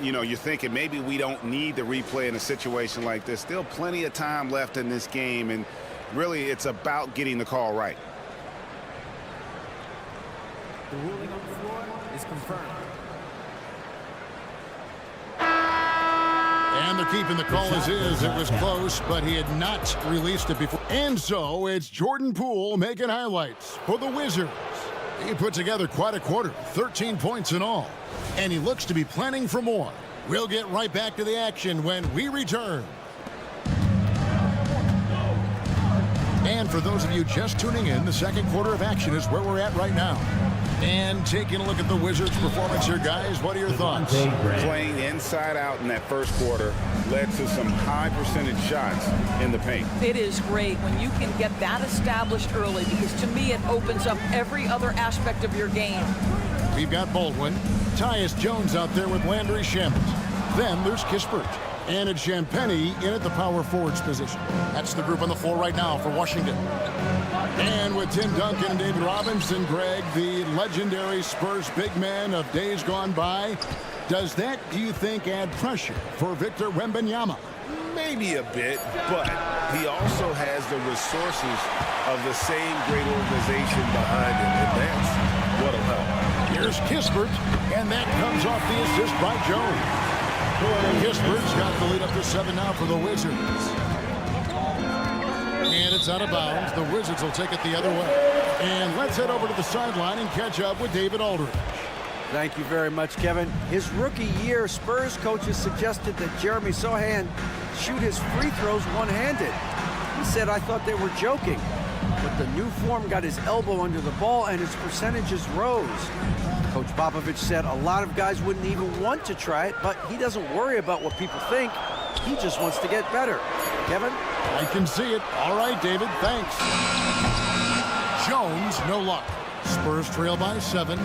you know, you're thinking maybe we don't need the replay in a situation like this, still plenty of time left in this game, and really it's about getting the call right. the ruling on the floor is confirmed. And they're keeping the call as is. It was close, but he had not released it before. And so it's Jordan Poole making highlights for the Wizards. He put together quite a quarter, 13 points in all. And he looks to be planning for more. We'll get right back to the action when we return. And for those of you just tuning in, the second quarter of action is where we're at right now. And taking a look at the Wizards' performance here, guys, what are your thoughts? Playing inside out in that first quarter led to some high percentage shots in the paint. It is great when you can get that established early, because to me it opens up every other aspect of your game. We've got Baldwin, Tyus Jones out there with Landry Shamet. Then there's Kispert. And it's Champagnie in at the power forwards position. That's the group on the floor right now for Washington. And with Tim Duncan and David Robinson, Greg, the legendary Spurs big man of days gone by, does that, do you think, add pressure for Victor Wembanyama? Maybe a bit, but he also has the resources of the same great organization behind him, and that's what'll help. Here's Kispert, and that comes off the assist by Jones. Kispert's got the lead up to 7 now for the Wizards. And it's out of bounds. The Wizards will take it the other way. And let's head over to the sideline and catch up with David Aldridge. Thank you very much, Kevin. His rookie year, Spurs coaches suggested that Jeremy Sohan shoot his free throws one-handed. He said, "I thought they were joking." But the new form got his elbow under the ball and his percentages rose. Coach Popovich said a lot of guys wouldn't even want to try it, but he doesn't worry about what people think. He just wants to get better. Kevin? I can see it. All right, David, thanks. Jones, no luck. Spurs trail by 7.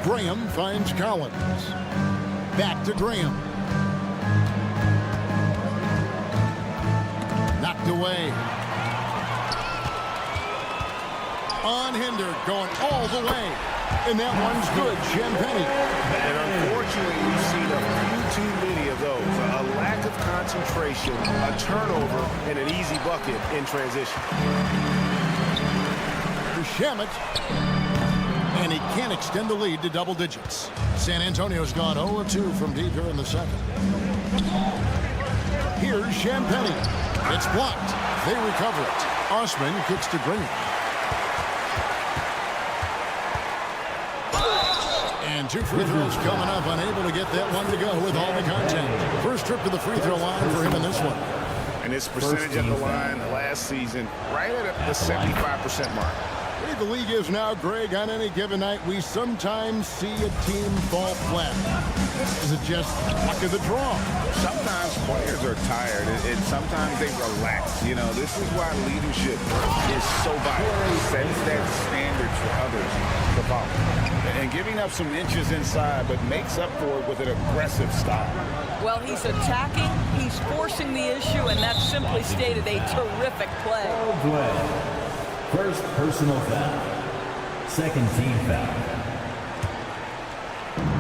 Graham finds Collins. Back to Graham. Knocked away. Unhindered, going all the way. And that one's good, Champagnie. And unfortunately, we've seen a few too many of those. A lack of concentration, a turnover, and an easy bucket in transition. Shamet. And he can't extend the lead to double digits. San Antonio's gone 0-2 from deep here in the second. Here's Champagnie. It's blocked. They recover it. Osman kicks to Green. And 2 free throws coming up, unable to get that one to go with all the contact. First trip to the free throw line for him in this one. And his percentage at the line last season, right at the 75% mark. The way the league is now, Greg, on any given night, we sometimes see a team fall flat. Is it just luck of the draw? Sometimes players are tired, and sometimes they relax. You know, this is why leadership is so vital. It sets that standard for others to follow. And giving up some inches inside, but makes up for it with an aggressive style. Well, he's attacking, he's forcing the issue, and that's simply stated a terrific play. First personal foul. Second team foul.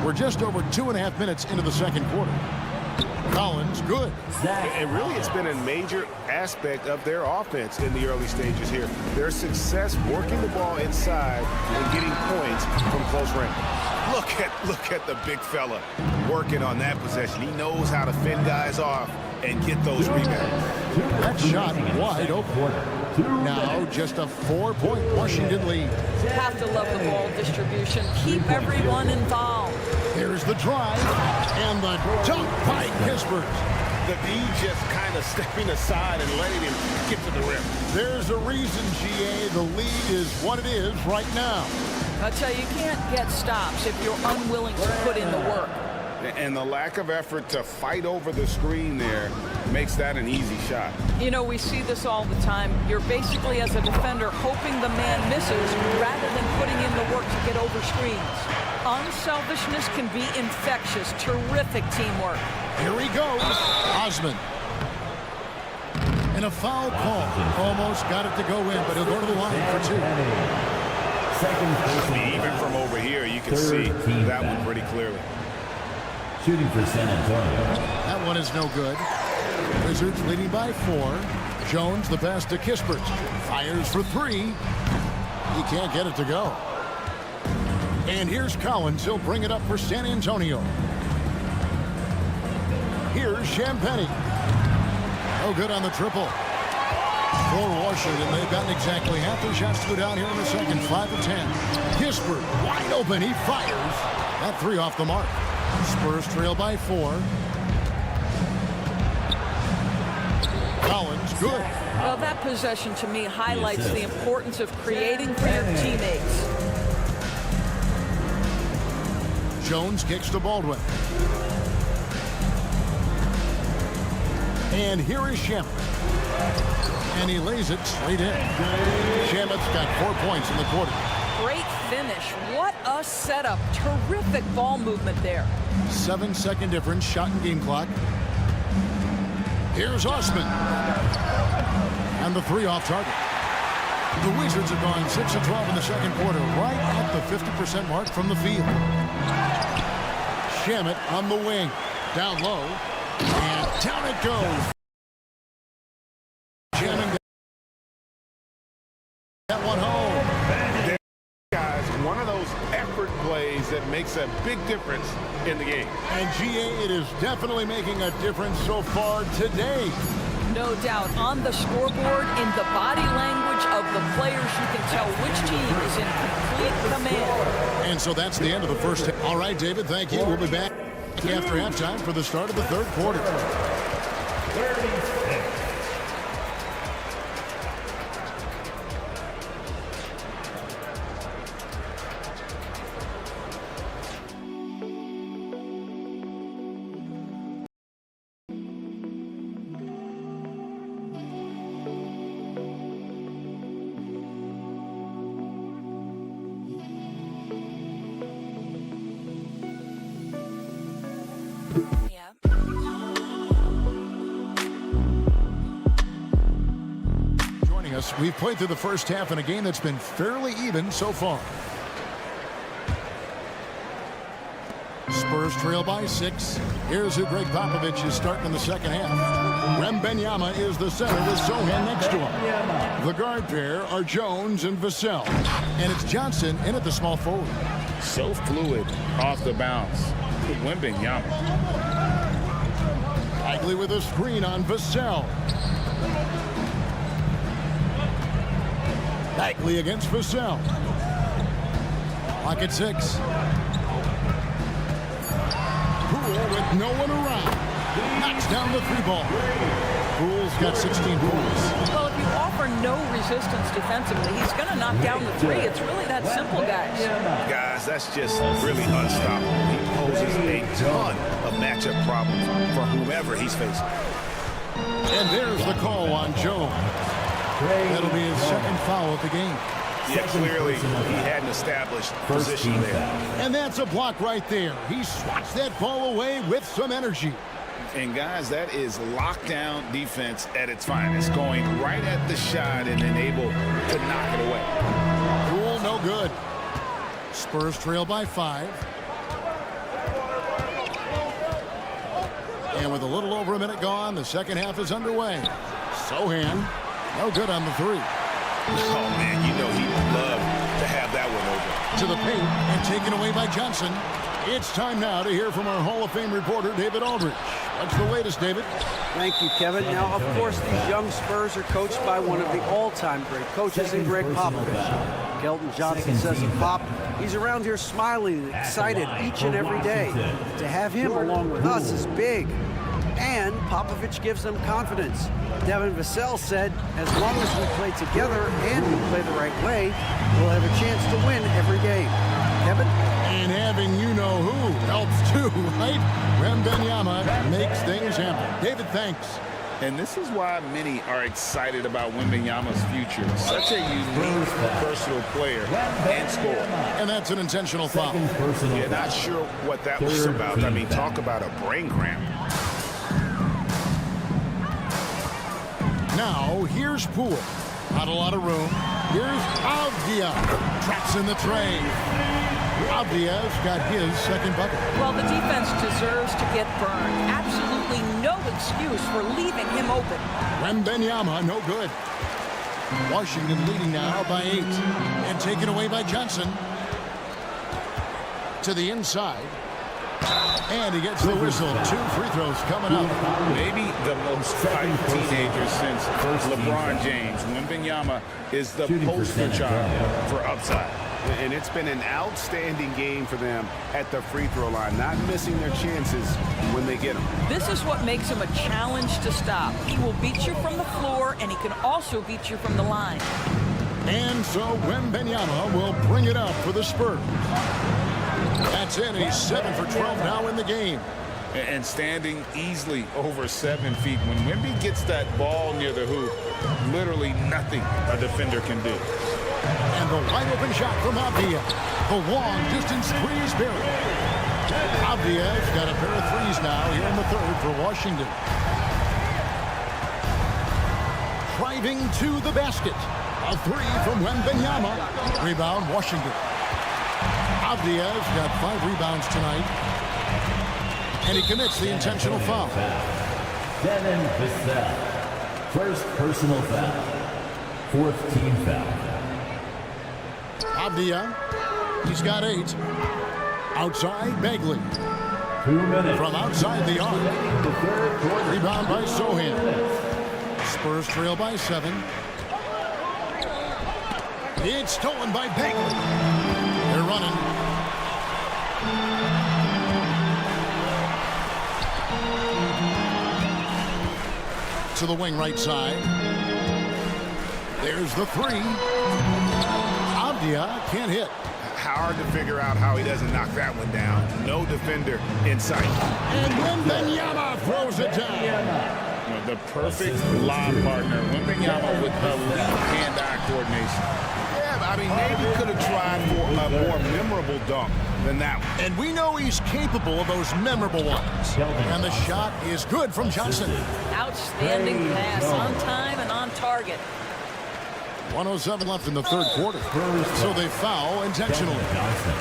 We're just over 2.5 minutes into the second quarter. Collins, good. And really, it's been a major aspect of their offense in the early stages here. Their success working the ball inside and getting points from close range. Look at the big fella working on that possession. He knows how to fend guys off and get those rebounds. That shot wide open. Now just a 4-point Washington lead. You have to love the ball distribution. Keep everyone involved. Here's the drive and the dunk by Kispert. the D just kind of stepping aside and letting him get to the rim. There's a reason, GA, the lead is what it is right now. I tell you, you can't get stops if you're unwilling to put in the work. And the lack of effort to fight over the screen there makes that an easy shot. You know, we see this all the time. You're basically, as a defender, hoping the man misses rather than putting in the work to get over screens. Unselfishness can be infectious. Terrific teamwork. Here he goes. Osman. And a foul call. Almost got it to go in, but he'll go to the line for two. Even from over here, you can see that one pretty clearly. Shooting for San Antonio. That one is no good. Wizards leading by 4. Jones, the pass to Kispert. Fires for 3. He can't get it to go. And here's Collins. He'll bring it up for San Antonio. Here's Champagnie. No good on the triple. For Washington, they've gotten exactly half their shots to go down here in the second. 5 of 10. Kispert wide open. He fires. That 3 off the mark. Spurs trail by 4. Collins, good. Well, that possession to me highlights the importance of creating for your teammates. Jones kicks to Baldwin. And here is Shamet. And he lays it straight in. Shamet's got 4 points in the quarter. Great finish. What a setup. Terrific ball movement there. 7-second difference, shot and game clock. Here's Osman. And the 3 off target. The Wizards have gone 6 of 12 in the second quarter, right at the 50% mark from the field. Shamet on the wing. Down low. And down it goes. Shamet got one home. Guys, one of those effort plays that makes a big difference in the game. And GA, it is definitely making a difference so far today. No doubt. On the scoreboard, in the body language of the players, you can tell which team is in complete command. And so that's the end of the first. All right, David, thank you. We'll be back after halftime for the start of the third quarter. We've played through the first half in a game that's been fairly even so far. Spurs trail by 6. Here's who Greg Popovich is starting in the second half. Wembanyama is the center with Sohan next to him. The guard pair are Jones and Vassell. And it's Johnson in at the small forward. So fluid off the bounce. Wembanyama. Bagley with a screen on Vassell. Bagley against Vassell. Clock at 6. Poole with no one around. Knocks down the 3-ball. Poole's got 16 points. Well, if you offer no resistance defensively, he's going to knock down the 3. It's really that simple, guys. Guys, that's just really unstoppable. He poses a ton of matchup problems for whomever he's facing. And there's the call on Jones. That'll be his second foul of the game. Yeah, clearly he hadn't established position there. And that's a block right there. He swats that ball away with some energy. And guys, that is lockdown defense at its finest, going right at the shot and then able to knock it away. Poole, no good. Spurs trail by 5. And with a little over a minute gone, the second half is underway. Sohan, no good on the 3. Oh, man, you know he'd love to have that one over. To the paint and taken away by Johnson. It's time now to hear from our Hall of Fame reporter, David Aldridge. What's the latest, David? Thank you, Kevin. Now, of course, these young Spurs are coached by one of the all-time great coaches in Greg Popovich. Keldon Johnson says of Pop, he's around here smiling and excited each and every day. To have him along with us is big. and Popovich gives them confidence. Devin Vassell said, as long as we play together and we play the right way, we'll have a chance to win every game. Kevin? And having you-know-who helps too, right? Wembanyama makes things happen. David, thanks. And this is why many are excited about Wembanyama's future. Such a unique, versatile player and scorer. And that's an intentional foul. Yeah, not sure what that was about. I mean, talk about a brain cramp. Now, here's Poole. Not a lot of room. Here's Avdia. Traps in the tray. Avdia's got his second bucket. Well, the defense deserves to get burned. Absolutely no excuse for leaving him open. Wembanyama, no good. Washington leading now by 8. And taken away by Johnson. To the inside. And he gets the whistle. 2 free throws coming up. Maybe the most hyped teenager since LeBron James. Wembanyama is the poster child for upside. And it's been an outstanding game for them at the free throw line, not missing their chances when they get them. This is what makes him a challenge to stop. He will beat you from the floor, and he can also beat you from the line. And so Wembanyama will bring it up for the Spurs. That's it. He's 7 for 12 now in the game. And standing easily over 7 feet. When Wemby gets that ball near the hoop, literally nothing a defender can do. And the wide open shot from Avdia. The long distance three is buried. Avdia's got a pair of threes now here in the third for Washington. Driving to the basket. A three from Wembanyama. Rebound Washington. Avdia's got 5 rebounds tonight. And he commits the intentional foul. Devin Vassell. First personal foul. 4th team foul. Avdia, he's got 8. Outside, Bagley. 2 minutes. From outside the arc. Rebound by Sohan. Spurs trail by 7. It's stolen by Bagley. They're running. To the wing right side. There's the 3. Avdia can't hit. Hard to figure out how he doesn't knock that one down. No defender in sight. And Wembanyama throws it down. The perfect lob partner. Wembanyama with elite hand-eye coordination. Yeah, I mean, maybe could have tried for a more memorable dunk than that one. And we know he's capable of those memorable ones. And the shot is good from Johnson. Outstanding pass, on time and on target. 1:07 left in the third quarter. So they foul intentionally.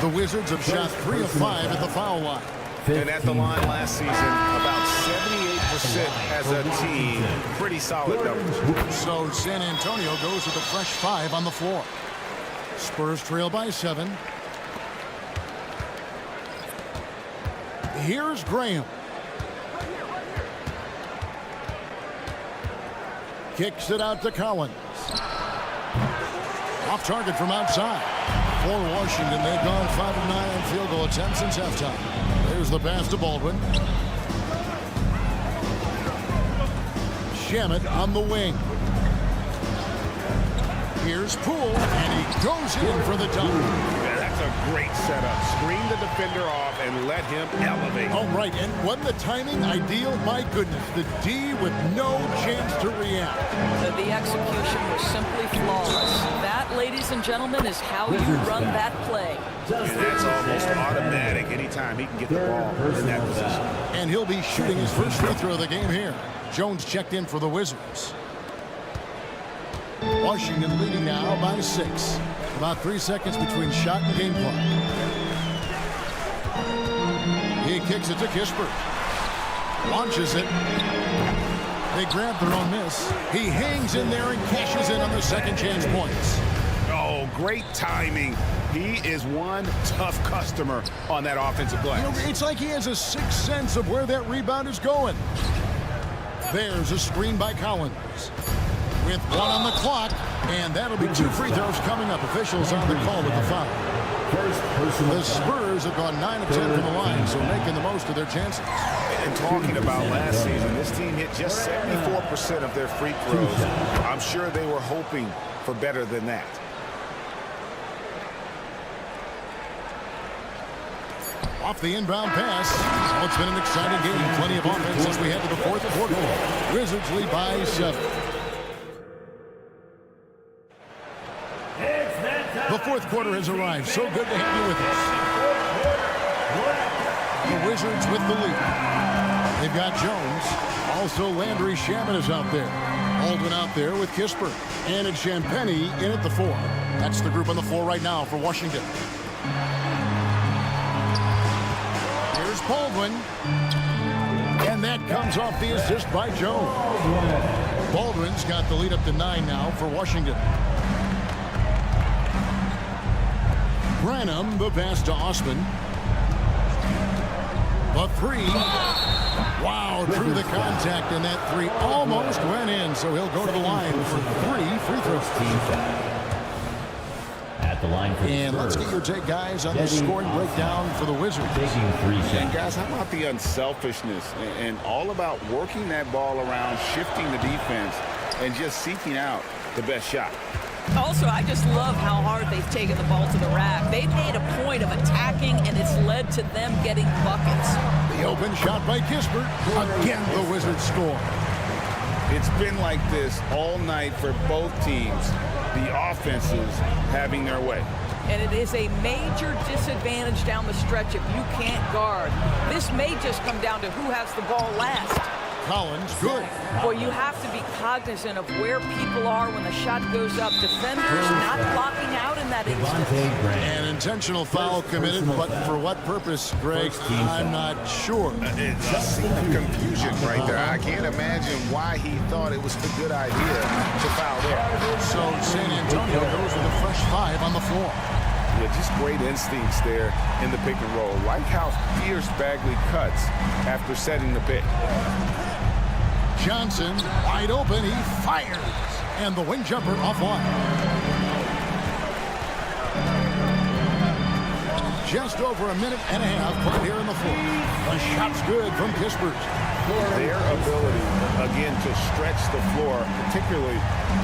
The Wizards have shot 3 of 5 at the foul line. And at the line last season, about 78% as a team. Pretty solid numbers. So San Antonio goes with a fresh 5 on the floor. Spurs trail by 7. Here's Graham. Kicks it out to Collins. Off target from outside. For Washington, they've gone 5 of 9 on field goal attempts since halftime. There's the pass to Baldwin. Shamet on the wing. Here's Poole, and he goes in for the dunk. Yeah, that's a great setup. Screen the defender off and let him elevate. Oh, right, and wasn't the timing ideal? My goodness, the D with no chance to react. The execution was simply flawless. That, ladies and gentlemen, is how you run that play. And that's almost automatic anytime he can get the ball in that position. And he'll be shooting his first free throw of the game here. Jones checked in for the Wizards. Washington leading now by 6. About 3 seconds between shot and game clock. He kicks it to Kispert. Launches it. They grab their own miss. He hangs in there and cashes in on the second chance points. Oh, great timing. He is one tough customer on that offensive glass. You know, it's like he has a sixth sense of where that rebound is going. There's a screen by Collins. With 1 on the clock, And that'll be 2 free throws coming up. Officials on the call with the foul. The Spurs have gone 9 of 10 from the line, so making the most of their chances. And talking about last season, this team hit just 74% of their free throws. I'm sure they were hoping for better than that. Off the inbound pass. Oh, it's been an exciting game. Plenty of offense as we head to the 4th quarter. Wizards lead by 7. The 4th quarter has arrived. So good to have you with us. The Wizards with the lead. They've got Jones. Also, Landry Shamet is out there. Baldwin out there with Kispert. And it's Champagnie in at the 4. That's the group on the floor right now for Washington. Here's Baldwin. And that comes off the assist by Jones. Baldwin's got the lead up to 9 now for Washington. Branham, the pass to Osken. The 3. Wow, through the contact, and that 3 almost went in, so he'll go to the line for 3 free throws. At the line for and let's get your take, guys, on the scoring breakdown for the Wizards. And guys, how about the unselfishness and all about working that ball around, shifting the defense, and just seeking out the best shot. Also, I just love how hard they've taken the ball to the rack. They've made a point of attacking, and it's led to them getting buckets. The open shot by Kispert. Again, the Wizards score. It's been like this all night for both teams. The offenses having their way. And it is a major disadvantage down the stretch if you can't guard. This may just come down to who has the ball last. Collins, good. Boy, you have to be cognizant of where people are when the shot goes up. Defenders not blocking out in that instance. An intentional foul committed, but for what purpose, Greg? I'm not sure. It's just confusion right there. I can't imagine why he thought it was a good idea to foul there. So San Antonio goes with a fresh 5 on the floor. Yeah, just great instincts there in the pick and roll. Like how fierce Bagley cuts after setting the pick. Johnson, wide open, he fires. And the wing jumper offline. Just over a minute and a half put here in the fourth. The shot's good from Kispert. Their ability, again, to stretch the floor, particularly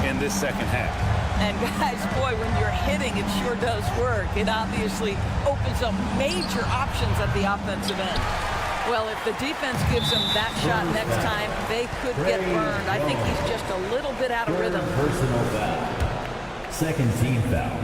in this second half. And guys, boy, when you're hitting, it sure does work. It obviously opens up major options at the offensive end. Well, if the defense gives him that shot next time, they could get burned. I think he's just a little bit out of rhythm. Personal foul. Second team foul.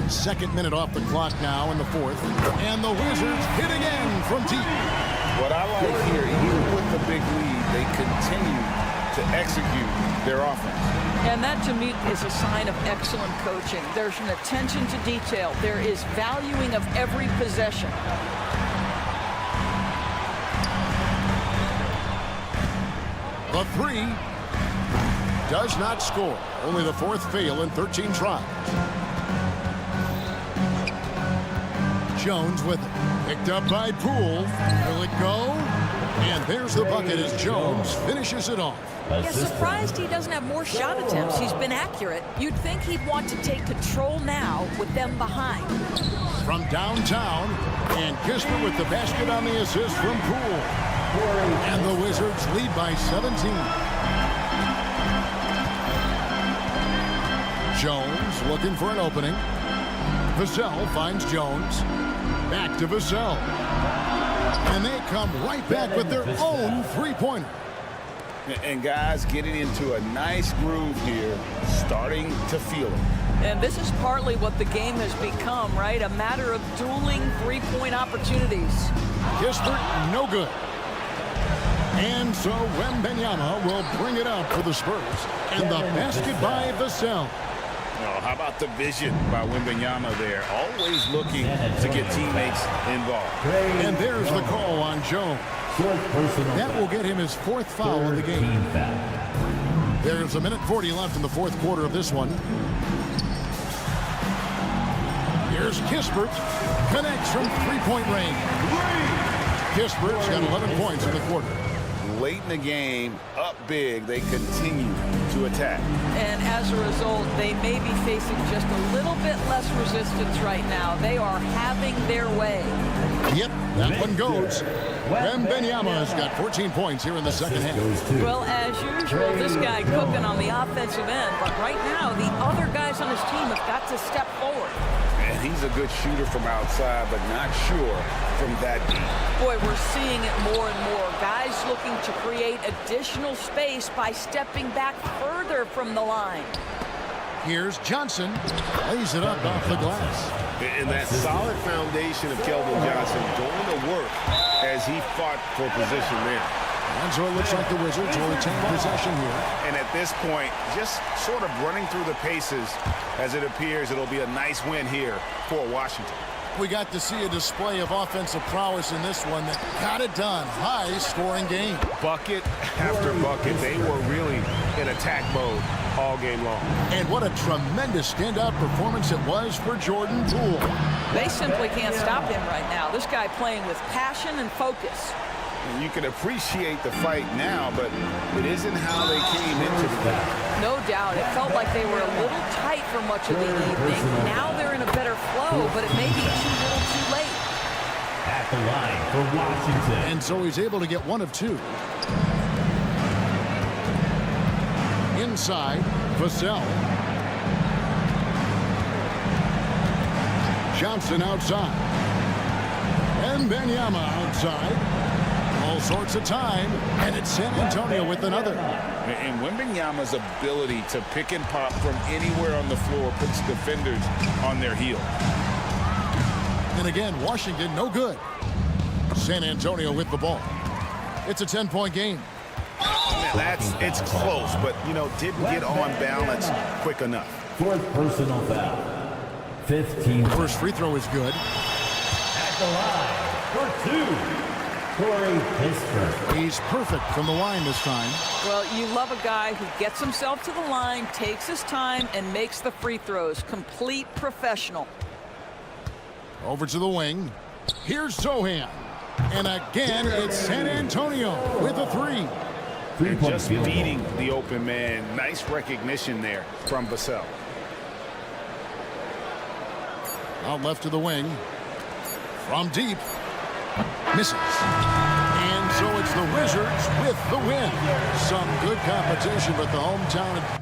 Second minute off the clock now in the fourth. And the Wizards hit again from deep. What I like here, even with the big lead, they continue to execute their offense. And that, to me, is a sign of excellent coaching. There's an attention to detail. There is valuing of every possession. The 3 does not score. Only the 4th fail in 13 tries. Jones with it. Picked up by Poole. Will it go? And there's the bucket as Jones finishes it off. Yeah, surprised he doesn't have more shot attempts. He's been accurate. You'd think he'd want to take control now with them behind. From downtown, and Kispert with the basket on the assist from Poole. And the Wizards lead by 17. Jones looking for an opening. Vassell finds Jones. Back to Vassell. And they come right back with their own three-pointer. And guys getting into a nice groove here, starting to feel it. And this is partly what the game has become, right? A matter of dueling three-point opportunities. Kispert, no good. And so Wembanyama will bring it out for the Spurs. And the basket by Vassell. Oh, how about the vision by Wembanyama there? Always looking to get teammates involved. And there's the call on Jones. That will get him his 4th foul of the game. There's 1:40 left in the 4th quarter of this one. Here's Kispert. Connects from three-point range. Kispert's got 11 points in the quarter. Late in the game, up big, they continue to attack. And as a result, they may be facing just a little bit less resistance right now. They are having their way. Yep, that one goes. Wembanyama has got 14 points here in the second half. Well, as usual, this guy cooking on the offensive end. But right now, the other guys on his team have got to step forward. And he's a good shooter from outside, but not sure from that deep. Boy, we're seeing it more and more. Guys looking to create additional space by stepping back further from the line. Here's Johnson. Lays it up off the glass. And that solid foundation of Keldon Johnson doing the work as he fought for position there. And so it looks like the Wizards will retain possession here. And at this point, just sort of running through the paces as it appears it'll be a nice win here for Washington. We got to see a display of offensive prowess in this one that got it done. High-scoring game. Bucket after bucket. They were really in attack mode all game long. And what a tremendous standout performance it was for Jordan Poole. They simply can't stop him right now. This guy playing with passion and focus. You can appreciate the fight now, but it isn't how they came into the game. No doubt. It felt like they were a little tight for much of the evening. Now they're in a better flow, but it may be too little too late. At the line for Washington. And so he's able to get 1 of 2. Inside, Vassell. Johnson outside. And Wembanyama outside. All sorts of time, and it's San Antonio with another. And Wembanyama's ability to pick and pop from anywhere on the floor puts defenders on their heels. And again, Washington no good. San Antonio with the ball. It's a 10-point game. It's close, but, didn't get on balance quick enough. 4th personal foul. 15. First free throw is good. At the line for 2. He's perfect from the line this time. Well, you love a guy who gets himself to the line, takes his time, and makes the free throws. Complete professional. Over to the wing. Here's Zohan. And again, it's San Antonio with a 3. And just beating the open man. Nice recognition there from Vassell. Out left to the wing. From deep. Misses. And so it's the Wizards with the win. Some good competition, but the hometown...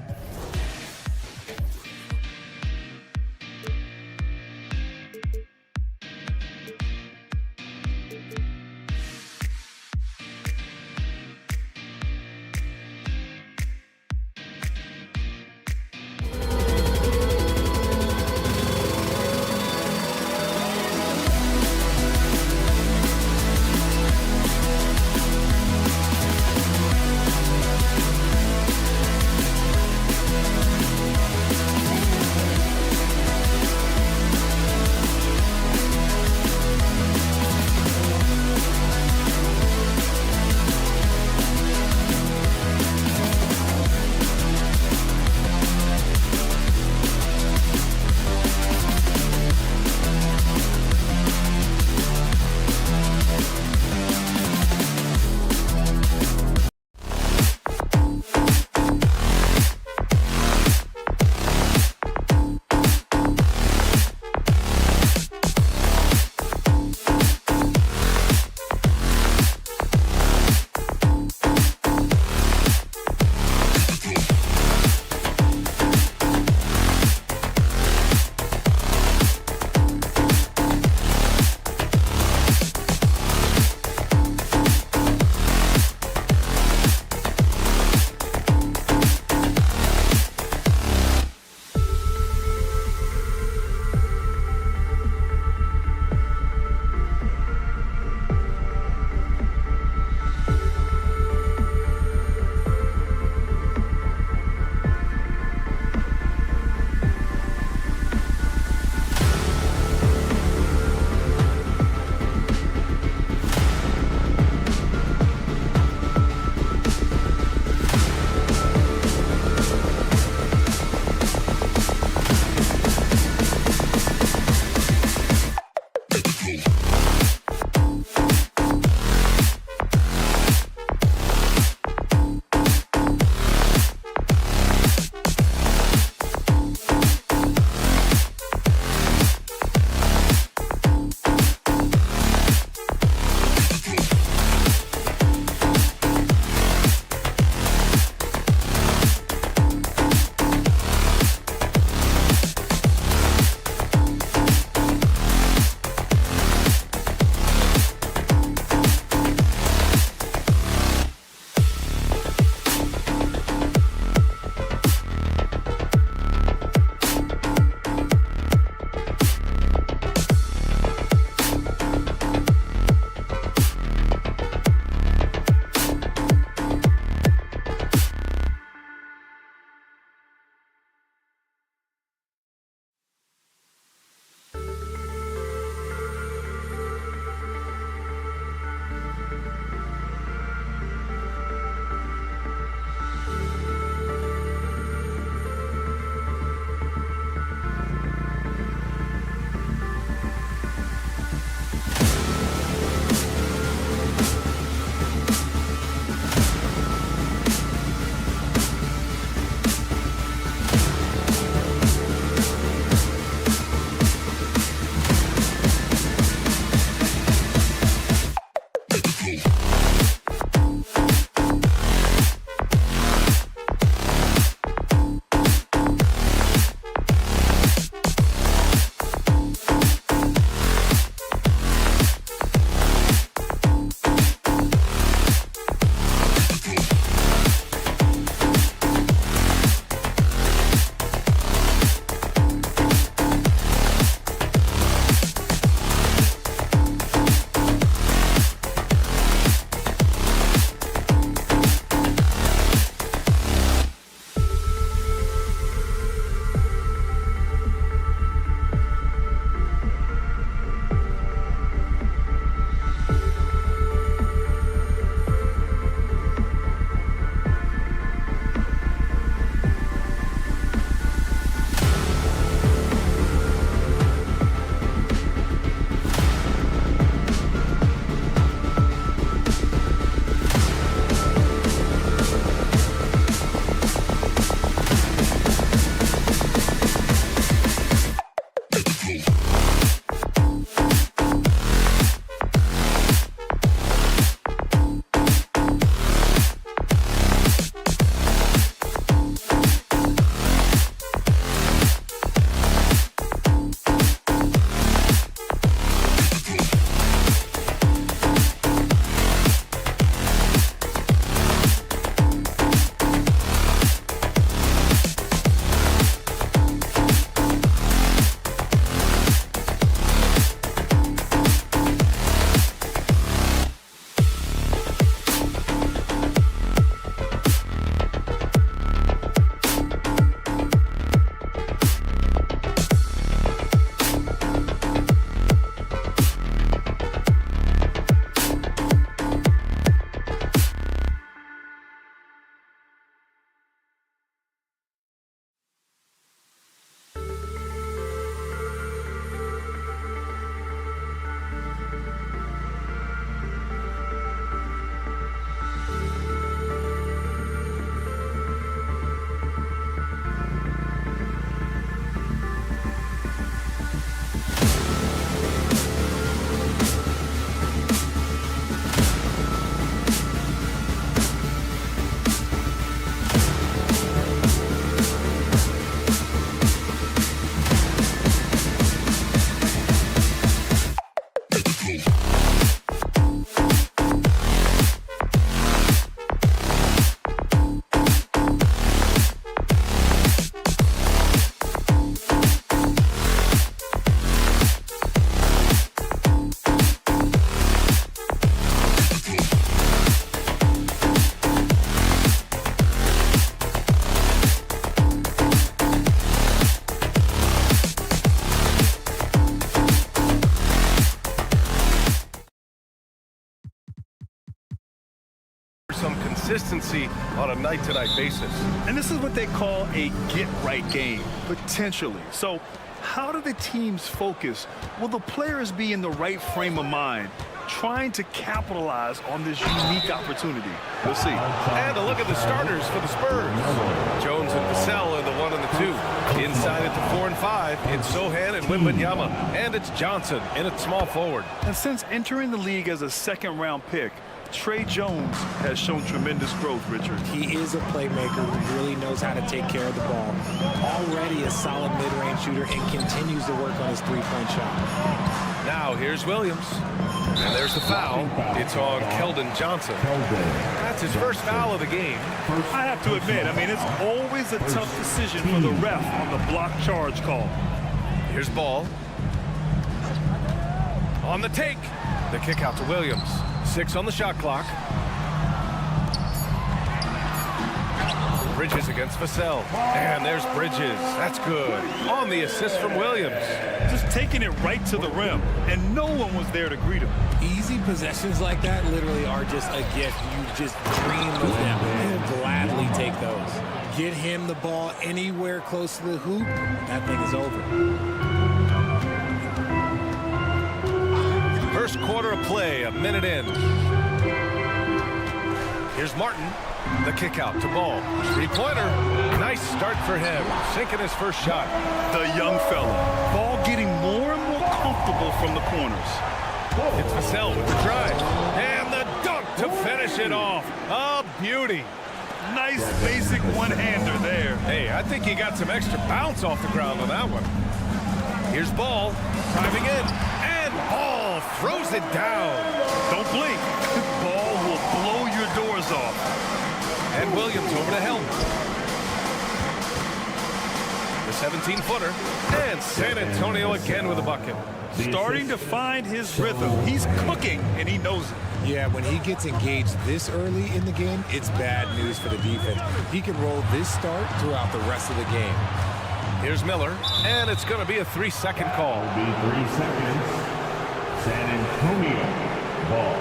consistency on a night-to-night basis. And this is what they call a get-right game, potentially. So how do the teams focus? Will the players be in the right frame of mind, trying to capitalize on this unique opportunity? We'll see. And a look at the starters for the Spurs. Jones and Vassell in the 1 and the 2. Inside at the 4 and 5, it's Sohan and Wembanyama. And it's Johnson in at small forward. And since entering the league as a second-round pick, Trey Jones has shown tremendous growth, Richard. He is a playmaker who really knows how to take care of the ball. Already a solid mid-range shooter and continues to work on his three-point shot. Now here's Williams. And there's the foul. It's on Keldon Johnson. That's his first foul of the game. I have to admit, I mean, it's always a tough decision for the ref on the block charge call. Here's Ball. On the take. The kick out to Williams. 6 on the shot clock. Bridges against Vassell. And there's Bridges. That's good. On the assist from Williams. Just taking it right to the rim, and no one was there to greet him. Easy possessions like that literally are just a gift. You just dream of them. He'll gladly take those. Get him the ball anywhere close to the hoop, that thing is over. First quarter of play, a minute in. Here's Martin. The kick out to Ball. Three-pointer. Nice start for him. Sinking his first shot. The young fella. Ball getting more and more comfortable from the corners. It's Vassell with the drive. And the dunk to finish it off. A beauty. Nice basic one-hander there. Hey, I think he got some extra bounce off the ground on that one. Here's Ball. Driving in. And Ball throws it down. Don't blink. Ball will blow your doors off. And Williams over to help. The 17-footer. And San Antonio again with a bucket. Starting to find his rhythm. He's cooking, and he knows it. Yeah, when he gets engaged this early in the game, it's bad news for the defense. He can roll this start throughout the rest of the game. Here's Miller, and it's going to be a 3-second call. It'll be 3 seconds. San Antonio ball.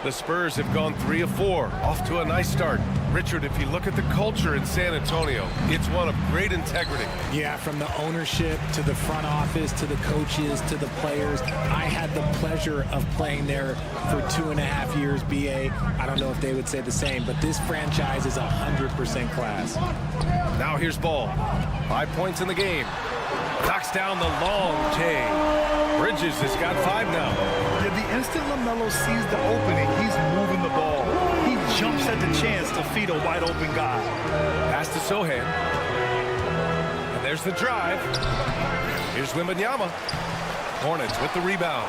The Spurs have gone 3 of 4, off to a nice start. Richard, if you look at the culture in San Antonio, it's one of great integrity. Yeah, from the ownership to the front office to the coaches to the players. I had the pleasure of playing there for 2.5 years, BA. I don't know if they would say the same, but this franchise is 100% class. Now here's Ball. 5 points in the game. Knocks down the long J. Bridges has got 5 now. Yeah, the instant LaMelo sees the opening, he's moving the ball. He jumps at the chance to feed a wide open guy. Pass to Sohan. And there's the drive. Here's Wembanyama. Hornets with the rebound.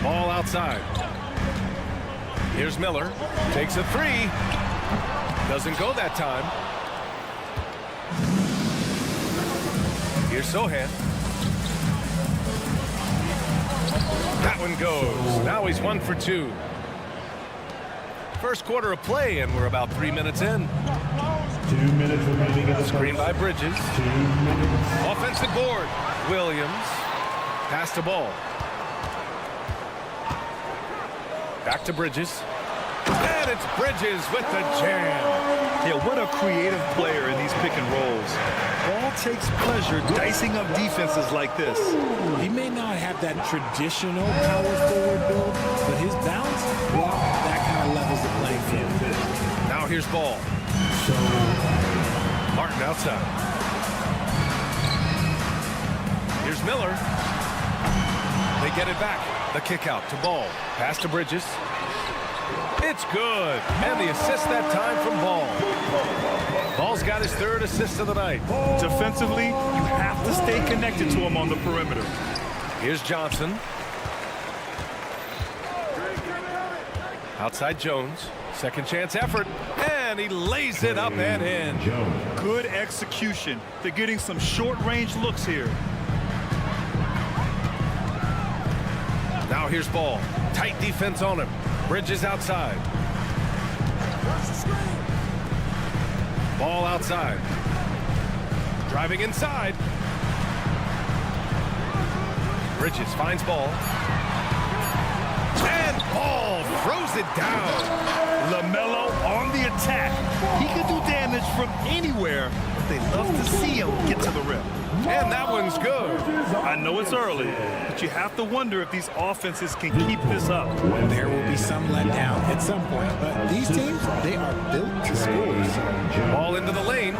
Ball outside. Here's Miller. Takes a 3. Doesn't go that time. Here's Sohan. That one goes. Now he's 1 for 2. First quarter of play, and we're about 3 minutes in. 2 minutes remaining in the screen by Bridges. 2 minutes. Offensive board. Williams. Pass to Ball. Back to Bridges. And it's Bridges with the jam. Yeah, what a creative player in these pick and rolls. Ball takes pleasure dicing up defenses like this. He may not have that traditional power forward build, but his bounce, well, that kind of levels the playing field. Now here's Ball. Martin outside. Here's Miller. They get it back. The kick out to Ball. Pass to Bridges. It's good. And the assist that time from Ball. Ball's got his 3rd assist of the night. Defensively, you have to stay connected to him on the perimeter. Here's Johnson. Outside Jones. Second chance effort. And he lays it up and in. Good execution. They're getting some short-range looks here. Now here's Ball. Tight defense on him. Bridges outside. Ball outside. Driving inside. Bridges finds ball. And ball throws it down. LaMelo on the attack. He can do damage from anywhere, but they love to see him get to the rim. And that one's good. I know it's early, but you have to wonder if these offenses can keep this up. There will be some letdown at some point, but these teams, they are built to score. Ball into the lane.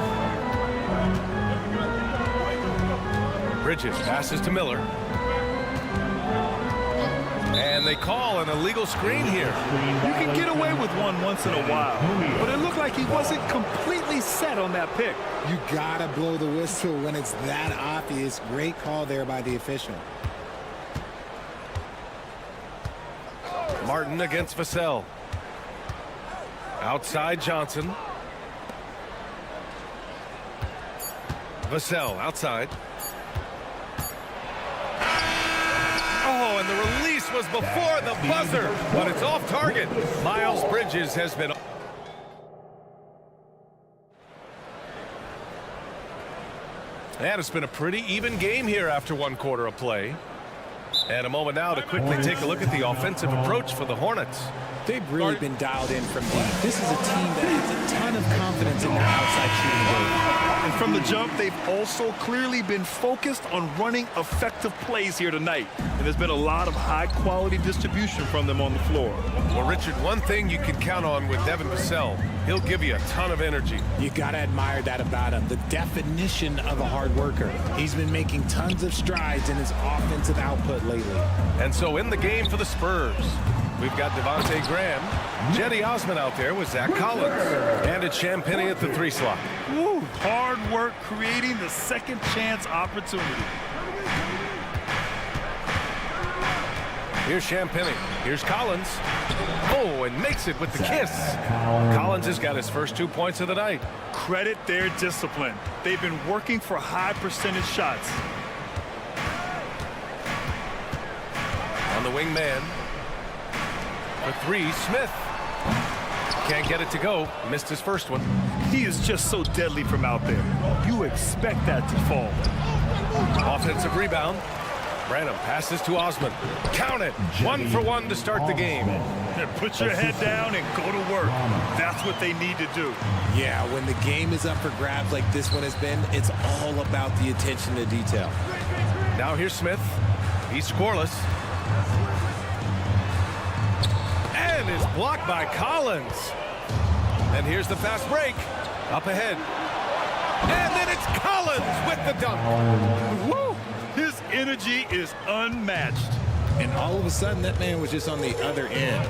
Bridges passes to Miller. And they call an illegal screen here. You can get away with one once in a while, but it looked like he wasn't completely set on that pick. You gotta blow the whistle when it's that obvious. Great call there by the official. Martin against Vassell. Outside Johnson. Vassell outside. Oh, and the release was before the buzzer, but it's off target. Miles Bridges has been... And it's been a pretty even game here after one quarter of play. And a moment now to quickly take a look at the offensive approach for the Hornets. They've really been dialed in from deep. This is a team that has a ton of confidence in their outside shooting game. And from the jump, they've also clearly been focused on running effective plays here tonight. And there's been a lot of high-quality distribution from them on the floor. Well, Richard, one thing you can count on with Devin Vassell, he'll give you a ton of energy. You gotta admire that about him. The definition of a hard worker. He's been making tons of strides in his offensive output lately. And so in the game for the Spurs, we've got Devontae Graham, Jetty Osman out there with Zach Collins, and it's Champagnie at the 3 slot. Woo, hard work creating the second chance opportunity. Here's Champagnie. Here's Collins. Oh, and makes it with the kiss. Collins has got his first 2 points of the night. Credit their discipline. They've been working for high percentage shots. On the wing man. For 3, Smith. Can't get it to go. Missed his first one. He is just so deadly from out there. You expect that to fall. Offensive rebound. Branham passes to Osman. Count it. 1 for 1 to start the game. Put your head down and go to work. That's what they need to do. Yeah, when the game is up for grabs like this one has been, it's all about the attention to detail. Now here's Smith. He's scoreless. And is blocked by Collins. And here's the fast break. Up ahead. And then it's Collins with the dunk. Woo! His energy is unmatched. And all of a sudden, that man was just on the other end.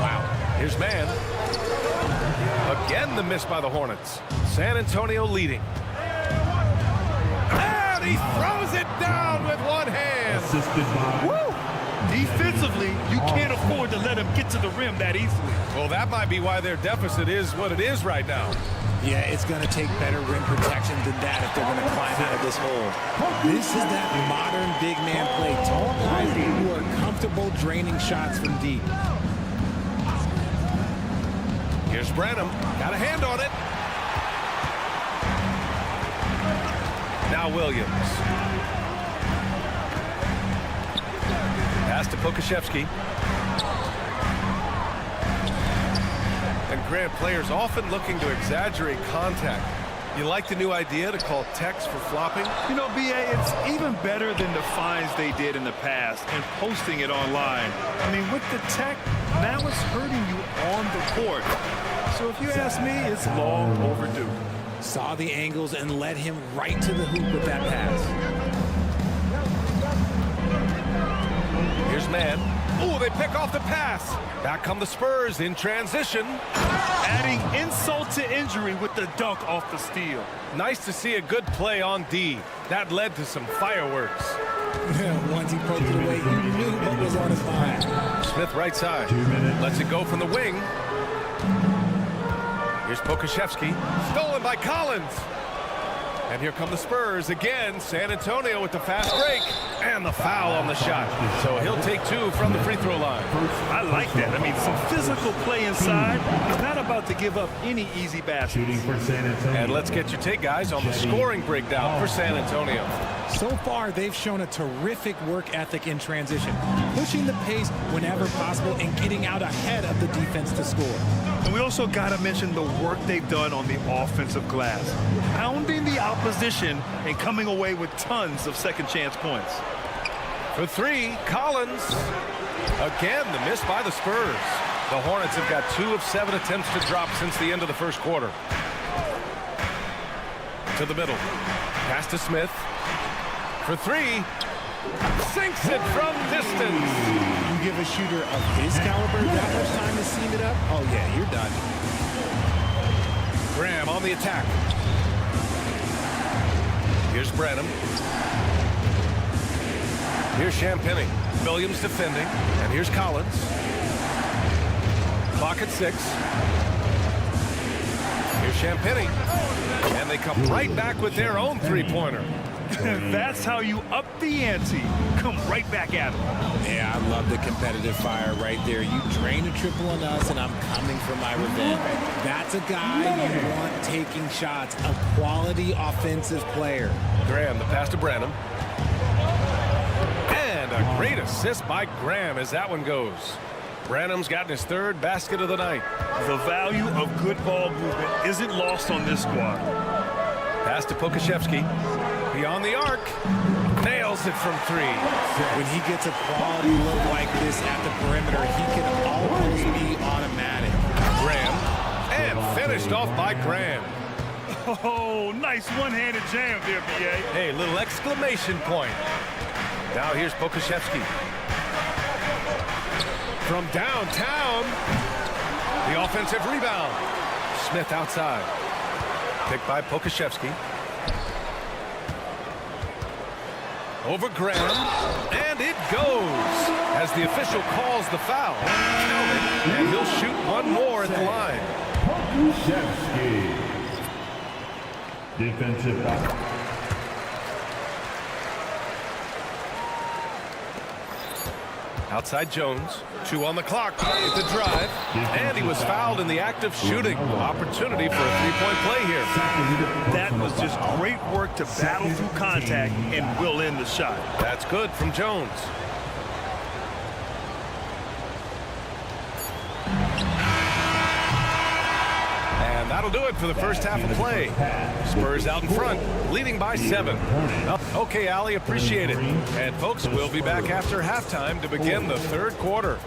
Wow. Here's man. Again, the miss by the Hornets. San Antonio leading. And he throws it down with one hand. Woo! Defensively, you can't afford to let him get to the rim that easily. Well, that might be why their deficit is what it is right now. Yeah, it's going to take better rim protection than that if they're going to climb out of this hole. This is that modern big man play. Tall guys who are comfortable draining shots from deep. Here's Branham. Got a hand on it. Now Williams. Pass to Pokashevsky. And Grant, players often looking to exaggerate contact. You like the new idea to call techs for flopping? You know, B.A., it's even better than the fines they did in the past and posting it online. I mean, with the tech, now it's hurting you on the court. So if you ask me, it's long overdue. Saw the angles and led him right to the hoop with that pass. Here's man. Oh, they pick off the pass. Back come the Spurs in transition. Adding insult to injury with the dunk off the steal. Nice to see a good play on D. That led to some fireworks. Once he poked it away, you knew what was on his mind. Smith right side. Lets it go from the wing. Here's Pokashevsky. Stolen by Collins. And here come the Spurs again. San Antonio with the fast break. And the foul on the shot. So he'll take 2 from the free throw line. I like that. I mean, some physical play inside. He's not about to give up any easy baskets. Shooting for San Antonio. And let's get your take, guys, on the scoring breakdown for San Antonio. So far, they've shown a terrific work ethic in transition, pushing the pace whenever possible and getting out ahead of the defense to score. And we also got to mention the work they've done on the offensive glass, pounding the opposition and coming away with tons of second chance points. For 3, Collins. Again, the miss by the Spurs. The Hornets have got 2 of 7 attempts to drop since the end of the first quarter. To the middle. Pass to Smith. For 3. Sinks it from distance. You give a shooter of his caliber that much time to seam it up? Oh, yeah, you're done. Graham on the attack. Here's Branham. Here's Champagny. Williams defending. And here's Collins. Clock at 6. Here's Champagny. And they come right back with their own three-pointer. That's how you up the ante. Come right back at him. Yeah, I love the competitive fire right there. You drain a triple on us, and I'm coming for my revenge. That's a guy you want taking shots, a quality offensive player. Graham, the pass to Branham. And a great assist by Graham as that one goes. Branham's gotten his 3rd basket of the night. The value of good ball movement isn't lost on this squad. Pass to Pokashevsky. Beyond the arc. Nails it from 3. When he gets a quality look like this at the perimeter, he can almost be automatic. Graham. And finished off by Graham. Oh, nice one-handed jam there, B.A. Hey, little exclamation point. Now here's Pokashevsky. From downtown. The offensive rebound. Smith outside. Picked by Pokashevsky. Over Graham. And it goes. As the official calls the foul. And he'll shoot one more at the line. Pokashevsky. Defensive foul. Outside Jones. 2 on the clock. It's a drive. And he was fouled in the act of shooting. Opportunity for a 3-point play here. That was just great work to battle through contact and will end the shot. That's good from Jones. And that'll do it for the first half of play. Spurs out in front, leading by 7. Okay, Allie, appreciate it. And folks, we'll be back after halftime to begin the 3rd quarter.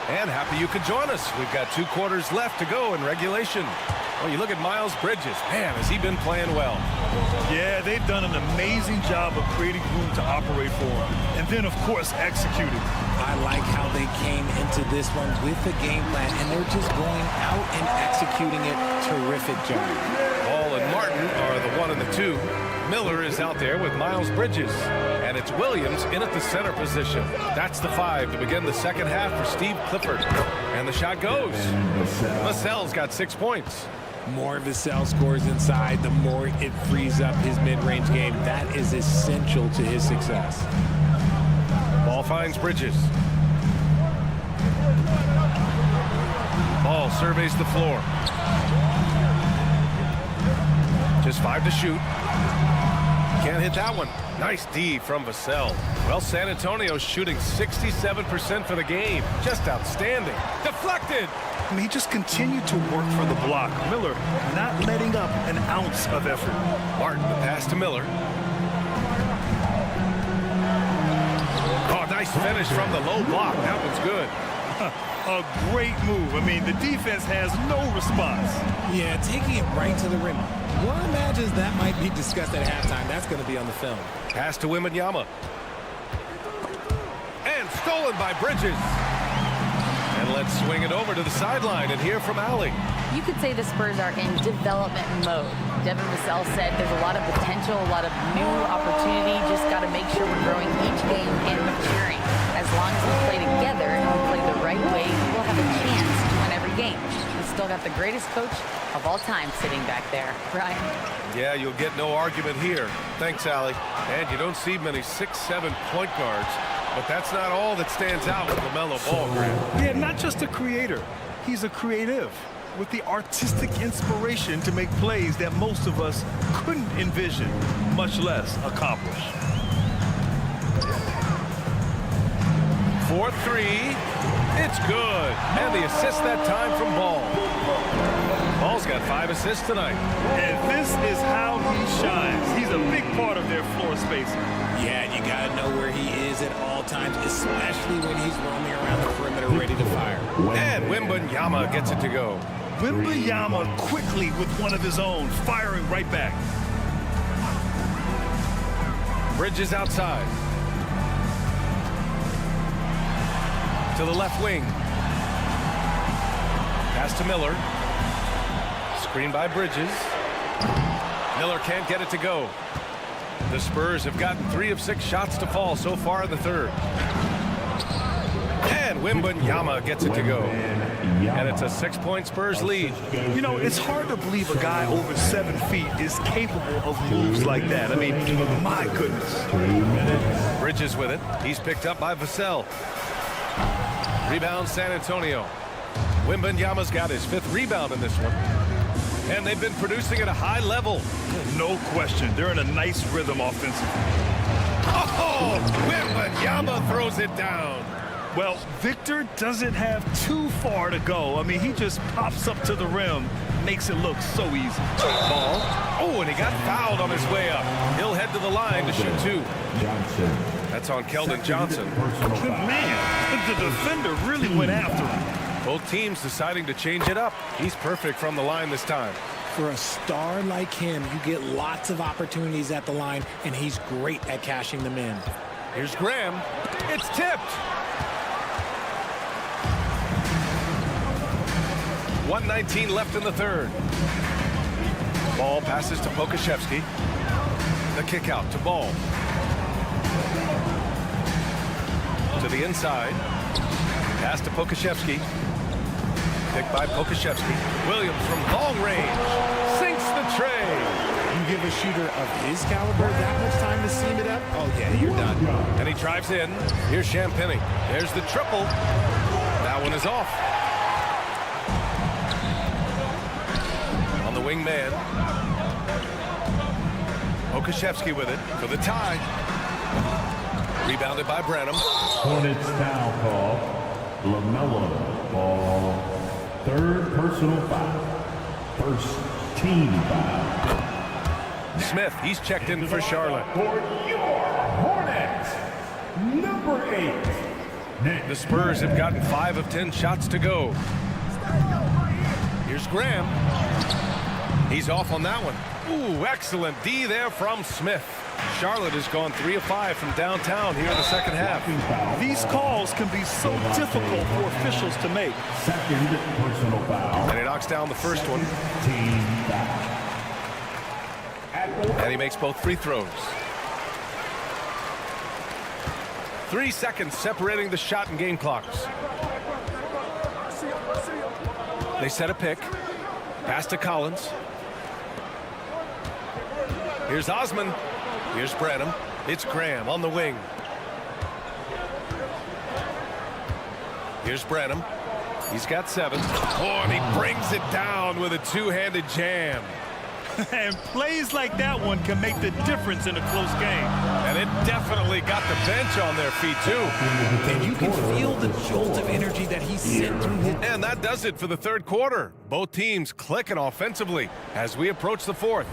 And happy you could join us. We've got 2 quarters left to go in regulation. Well, you look at Miles Bridges. Man, has he been playing well. Yeah, they've done an amazing job of creating room to operate for him. And then, of course, executing. I like how they came into this one with the game plan, and they're just going out and executing it. Terrific job. Ball and Martin are the 1 and the 2. Miller is out there with Miles Bridges. And it's Williams in at the center position. That's the 5 to begin the second half for Steve Clifford. And the shot goes. Vassell's got 6 points. More Vassell scores inside, the more it frees up his mid-range game. That is essential to his success. Ball finds Bridges. Ball surveys the floor. Just 5 to shoot. Can't hit that one. Nice D from Vassell. Well, San Antonio's shooting 67% for the game. Just outstanding. Deflected. I mean, he just continued to work for the block. Miller not letting up an ounce of effort. Martin, the pass to Miller. Oh, nice finish from the low block. That one's good. A great move. I mean, the defense has no response. Yeah, taking it right to the rim. One imagines that might be discussed at halftime. That's going to be on the film. Pass to Wembanyama. And stolen by Bridges. And Let's swing it over to the sideline and hear from Allie. You could say the Spurs are in development mode. Devin Vassell said there's a lot of potential, a lot of new opportunity. Just got to make sure we're growing each game and maturing. As long as we play together and we play the right way, we'll have a chance to win every game. We still got the greatest coach of all time sitting back there. Ryan? Yeah, you'll get no argument here. Thanks, Allie. And you don't see many 6'7" point guards, but that's not all that stands out with LaMelo Ball, Grant. Yeah, not just a creator. He's a creative with the artistic inspiration to make plays that most of us couldn't envision, much less accomplish. 4-3. It's good. And the assist that time from Ball. Ball's got 5 assists tonight. And this is how he shines. He's a big part of their floor spacing. Yeah, you got to know where he is at all times, especially when he's roaming around the perimeter ready to fire. And Wembanyama gets it to go. Wembanyama quickly with one of his own, firing right back. Bridges outside. To the left wing. Pass to Miller. Screen by Bridges. Miller can't get it to go. The Spurs have gotten 3 of 6 shots to fall so far in the third. And Wembanyama gets it to go. And it's a 6-point Spurs lead. You know, it's hard to believe a guy over 7 feet is capable of moves like that. I mean, my goodness. Bridges with it. He's picked up by Vassell. Rebound San Antonio. Wembanyama's got his 5th rebound in this one. And they've been producing at a high level. No question. They're in a nice rhythm offensively. Oh, Wembanyama throws it down. Well, Victor doesn't have too far to go. I mean, he just pops up to the rim, makes it look so easy. Ball. Oh, and he got fouled on his way up. He'll head to the line to shoot 2. That's on Keldon Johnson. Man, the defender really went after him. Both teams deciding to change it up. He's perfect from the line this time. For a star like him, you get lots of opportunities at the line, and he's great at cashing them in. Here's Graham. It's tipped. 1:19 left in the third. Ball passes to Pokashevsky. The kick out to Ball. To the inside. Pass to Pokashevsky. Picked by Pokashevsky. Williams from long range. Sinks the tray. You give a shooter of his caliber that much time to seam it up? Oh, yeah, you're done. And he drives in. Here's Champagny. There's the triple. That one is off. On the wing man. Pokashevsky with it for the tie. Rebounded by Branham. Hornets foul call. LaMelo Ball. 3rd personal foul. 1st team foul. Smith, he's checked in for Charlotte. For your Hornets, number 8. The Spurs have gotten 5 of 10 shots to go. Here's Graham. He's off on that one. Ooh, excellent D there from Smith. Charlotte has gone 3 of 5 from downtown here in the second half. These calls can be so difficult for officials to make. 2nd personal foul. And he knocks down the first one. Team foul. And he makes both free throws. 3 seconds separating the shot and game clocks. They set a pick. Pass to Collins. Here's Osman. Here's Branham. It's Graham on the wing. Here's Branham. He's got 7. Oh, and he brings it down with a 2-handed jam. And plays like that one can make the difference in a close game. And it definitely got the bench on their feet, too. And you can feel the jolt of energy that he sent through his... And that does it for the third quarter. Both teams clicking offensively as we approach the fourth.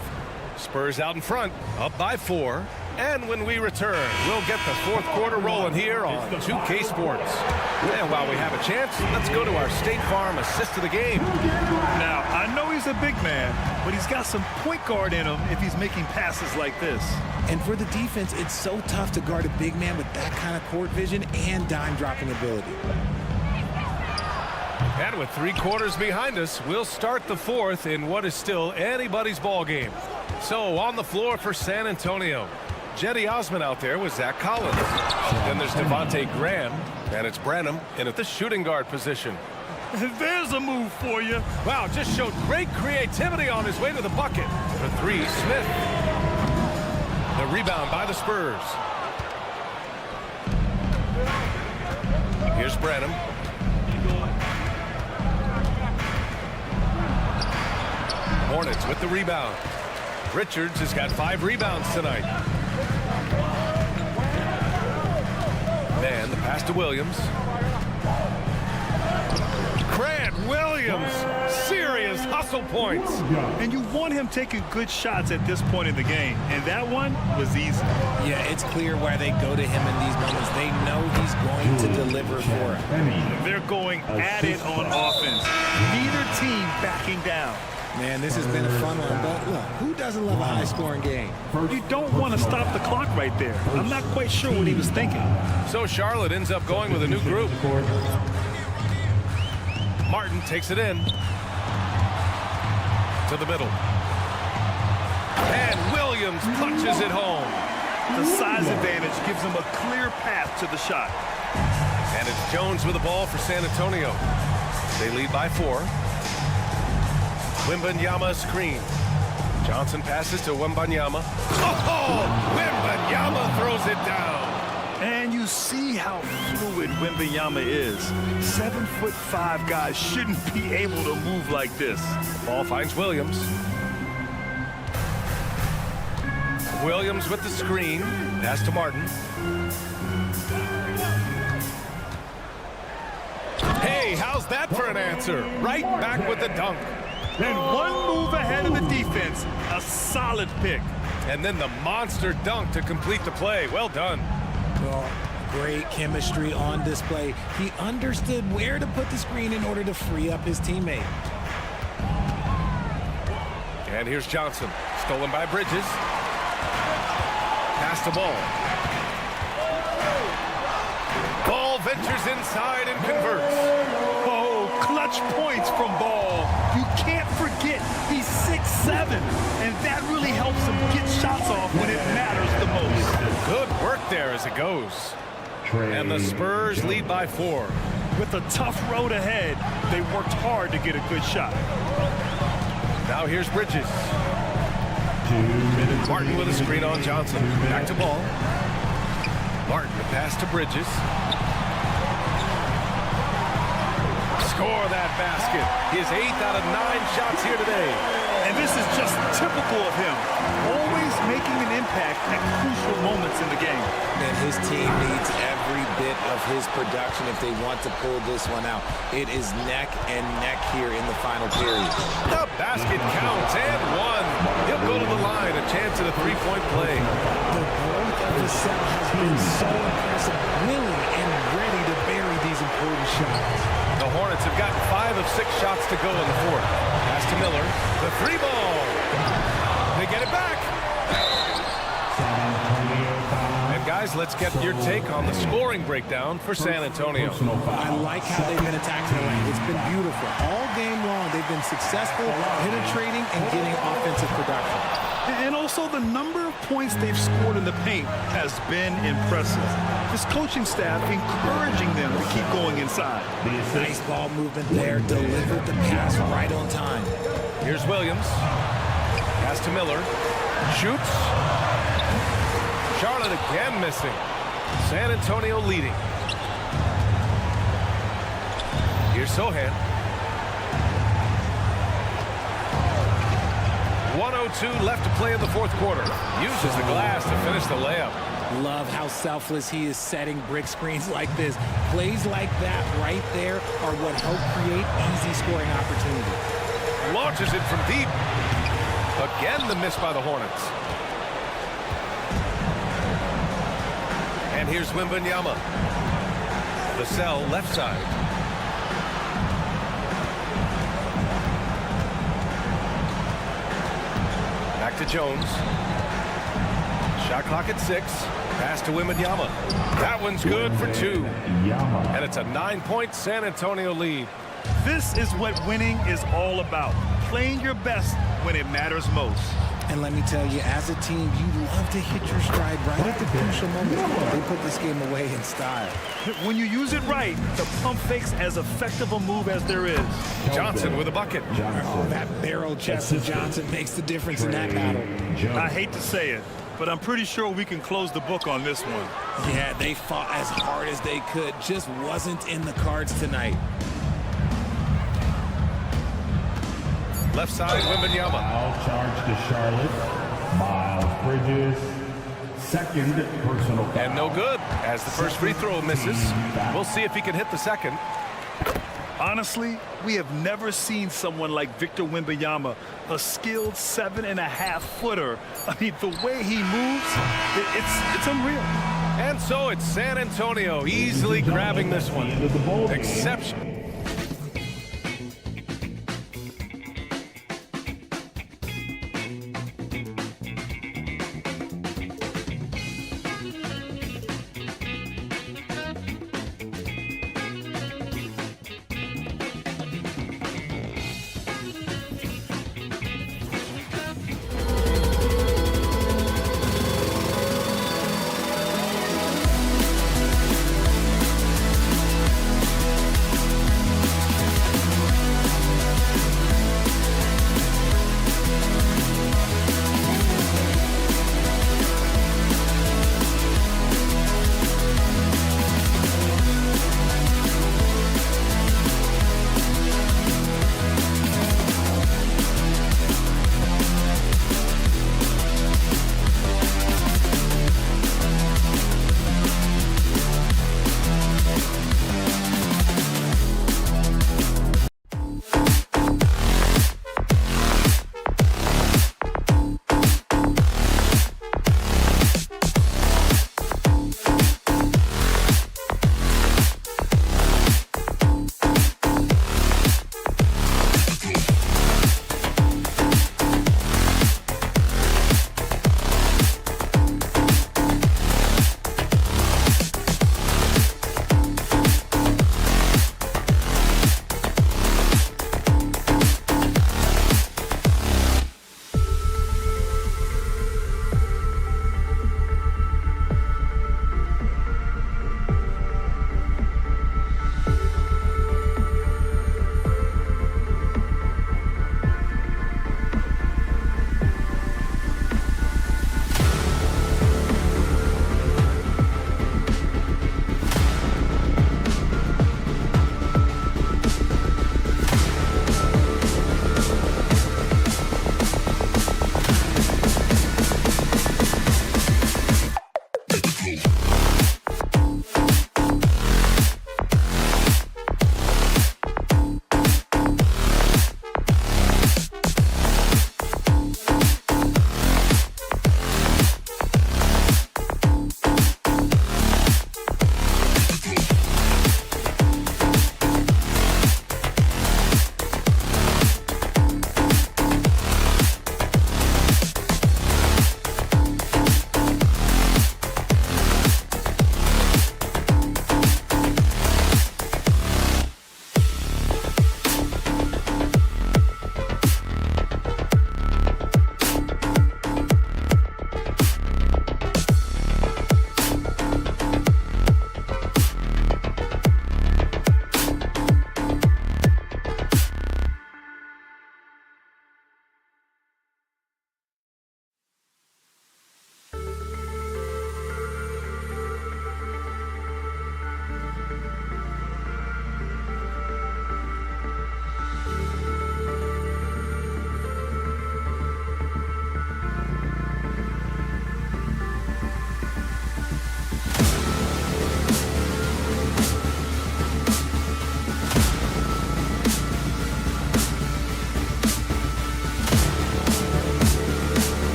Spurs out in front, up by 4. And when we return, we'll get the fourth quarter rolling here on 2K Sports. And while we have a chance, let's go to our State Farm assist of the game. Now, I know he's a big man, but he's got some point guard in him if he's making passes like this. And for the defense, it's so tough to guard a big man with that kind of court vision and dime dropping ability. And with 3 quarters behind us, we'll start the 4th in what is still anybody's ball game. So on the floor for San Antonio, Jetty Osman out there with Zach Collins. Then there's Devontae Graham, and it's Branham in at the shooting guard position. There's a move for you. Wow, just showed great creativity on his way to the bucket. For 3, Smith. The rebound by the Spurs. Here's Branham. Hornets with the rebound. Richards has got 5 rebounds tonight. Man, the pass to Williams. Grant Williams, serious hustle points. And you want him taking good shots at this point in the game, and that one was easy. Yeah, it's clear why they go to him in these moments. They know he's going to deliver for them. They're going at it on offense. Neither team backing down. Man, this has been a fun one, but look, who doesn't love a high-scoring game? You don't want to stop the clock right there. I'm not quite sure what he was thinking. So Charlotte ends up going with a new group. Martin takes it in. To the middle. And Williams punches it home. The size advantage gives him a clear path to the shot. And it's Jones with the ball for San Antonio. They lead by 4. Wembanyama screen. Johnson passes to Wembanyama. Oh! Wembanyama throws it down. And you see how fluid Wembanyama is. 7'5" guys shouldn't be able to move like this. Ball finds Williams. Williams with the screen. Pass to Martin. Hey, how's that for an answer? Right back with the dunk. And one move ahead of the defense. A solid pick. And then the monster dunk to complete the play. Well done. Well, great chemistry on display. He understood where to put the screen in order to free up his teammate. And here's Johnson. Stolen by Bridges. Pass the ball. Ball ventures inside and converts. Oh, clutch points from Ball. You can't forget he's 6'7", and that really helps him get shots off when it matters the most. Good work there as it goes. And the Spurs lead by 4. With a tough road ahead, they worked hard to get a good shot. Now here's Bridges. Martin with a screen on Johnson. Back to Ball. Martin to pass to Bridges. Score that basket. His 8th out of 9 shots here today. And this is just typical of him. Always making an impact at crucial moments in the game. And his team needs every bit of his production if they want to pull this one out. It is neck and neck here in the final period. The basket counts and 1. He'll go to the line. A chance at a 3-point play. The growth of the set has been so impressive. Willing and ready to bury these important shots. The Hornets have gotten 5 of 6 shots to go in the 4th. Pass to Miller. The 3-ball. They get it back. And guys, let's get your take on the scoring breakdown for San Antonio. I like how they've been attacking the lane. It's been beautiful. All game long, they've been successful penetrating and getting offensive production. And also the number of points they've scored in the paint has been impressive. This coaching staff encouraging them to keep going inside. Nice ball movement there. Delivered the pass right on time. Here's Williams. Pass to Miller. Shoots. Charlotte again missing. San Antonio leading. Here's Sohan. 1:02 left to play in the 4th quarter. Uses the glass to finish the layup. Love how selfless he is setting brick screens like this. Plays like that right there are what help create easy scoring opportunities. Launches it from deep. Again, the miss by the Hornets. And here's Wembanyama. The cell left side. Back to Jones. Shot clock at 6. Pass to Wembanyama. That one's good for 2. And it's a 9-point San Antonio lead. This is what winning is all about. Playing your best when it matters most. And let me tell you, as a team, you love to hit your stride right at the crucial moments. They put this game away in style. When you use it right, the pump fake's as effective a move as there is. Johnson with a bucket. Oh, that barrel chest of Johnson makes the difference in that battle. I hate to say it, but I'm pretty sure we can close the book on this one. Yeah, they fought as hard as they could. Just wasn't in the cards tonight. Left side, Wembanyama. Foul charge to Charlotte. Miles Bridges. Second personal foul. And no good, as the first free throw misses. We'll see if he can hit the second. Honestly, we have never seen someone like Victor Wembanyama, a skilled 7.5-footer. I mean, the way he moves, it's unreal. And so it's San Antonio easily grabbing this one. Exception.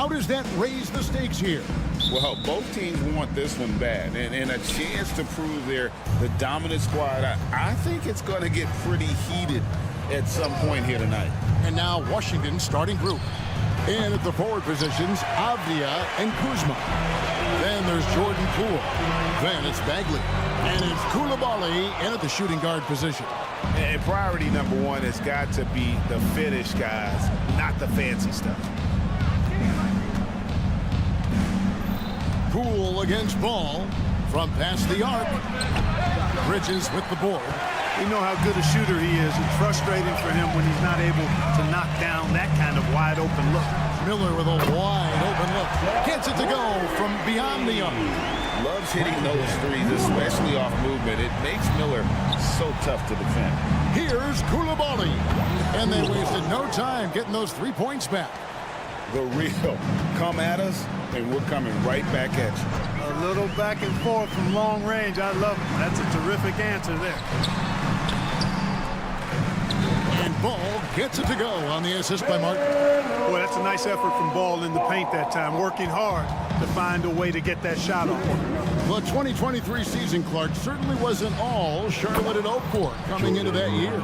How does that raise the stakes here? Well, both teams want this one bad, and a chance to prove they're the dominant squad. I think it's going to get pretty heated at some point here tonight. And now Washington's starting group. And at the forward positions, Avdia and Kuzma. Then there's Jordan Poole. Then it's Bagley. And it's Koulibaly in at the shooting guard position. And priority number one has got to be the finish, guys, not the fancy stuff. Poole against Ball from past the arc. Bridges with the board. We know how good a shooter he is. It's frustrating for him when he's not able to knock down that kind of wide open look. Miller with a wide open look. Gets it to go from beyond the arc. Loves hitting those threes, especially off movement. It makes Miller so tough to defend. Here's Koulibaly. And they wasted no time getting those 3 points back. The real come at us, and we're coming right back at you. A little back and forth from long range. I love it. That's a terrific answer there. And Ball gets it to go on the assist by Martin. Boy, that's a nice effort from Ball in the paint that time, working hard to find a way to get that shot off. The 2023 season, Clark, certainly wasn't all Charlotte had hoped for coming into that year.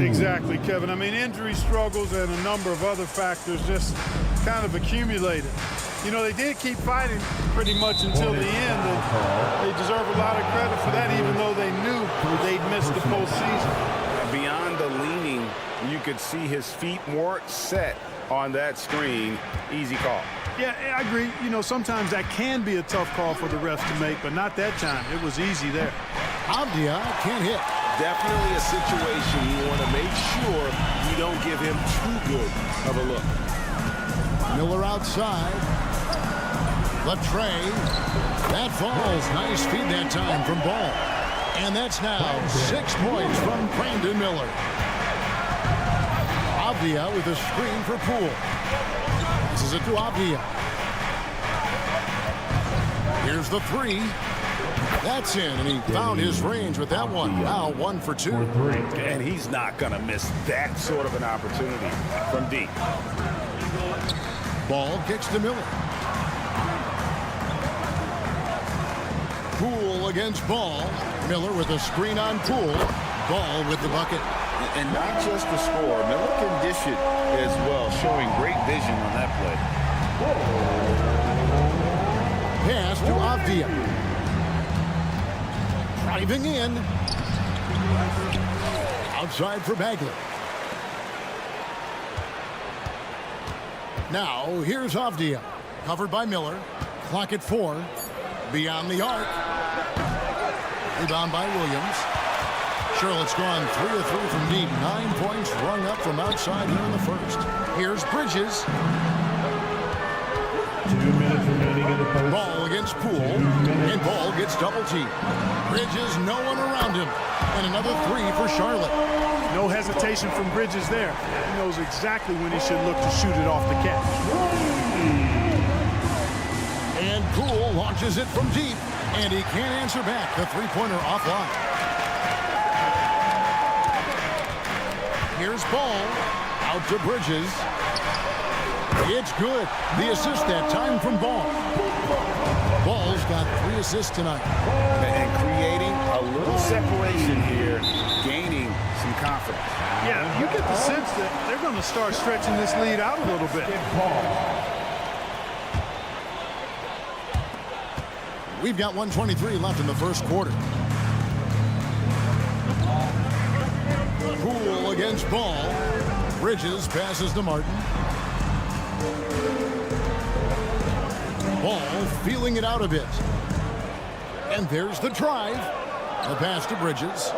Exactly, Kevin. I mean, injury struggles and a number of other factors just kind of accumulated. You know, they did keep fighting pretty much until the end, and they deserve a lot of credit for that, even though they knew they'd missed the postseason. Beyond the leaning, you could see his feet weren't set on that screen. Easy call. Yeah, I agree. You know, sometimes that can be a tough call for the refs to make, but not that time. It was easy there. Avdia can't hit. Definitely a situation you want to make sure you don't give him too good of a look. Miller outside. Latray. That falls. Nice feed that time from Ball. And that's now 6 points from Brandon Miller. Avdia with a screen for Poole. This is it to Avdia. Here's the three. That's in, and he found his range with that one. Now 1 for 2. And he's not going to miss that sort of an opportunity from deep. Ball kicks to Miller. Poole against Ball. Miller with a screen on Poole. Ball with the bucket. And not just the score. Miller can dish it as well, showing great vision on that play. Pass to Avdia. Driving in. Outside for Bagley. Now, here's Avdia. Covered by Miller. Clock at 4. Beyond the arc. Rebound by Williams. Charlotte's gone 3 of 3 from deep. 9 points rung up from outside here in the first. Here's Bridges. 2 minutes remaining in the first. Ball against Poole. And Ball gets double teamed. Bridges, no one around him. And another 3 for Charlotte. No hesitation from Bridges there. He knows exactly when he should look to shoot it off the catch. And Poole launches it from deep. And he can't answer back. The three-pointer offline. Here's Ball. Out to Bridges. It's good. The assist that time from Ball. Ball's got 3 assists tonight. And creating a little separation here, gaining some confidence. Yeah, you get the sense that they're going to start stretching this lead out a little bit. We've got 1:23 left in the first quarter. Poole against Ball. Bridges passes to Martin. Ball feeling it out a bit. And there's the drive. The pass to Bridges.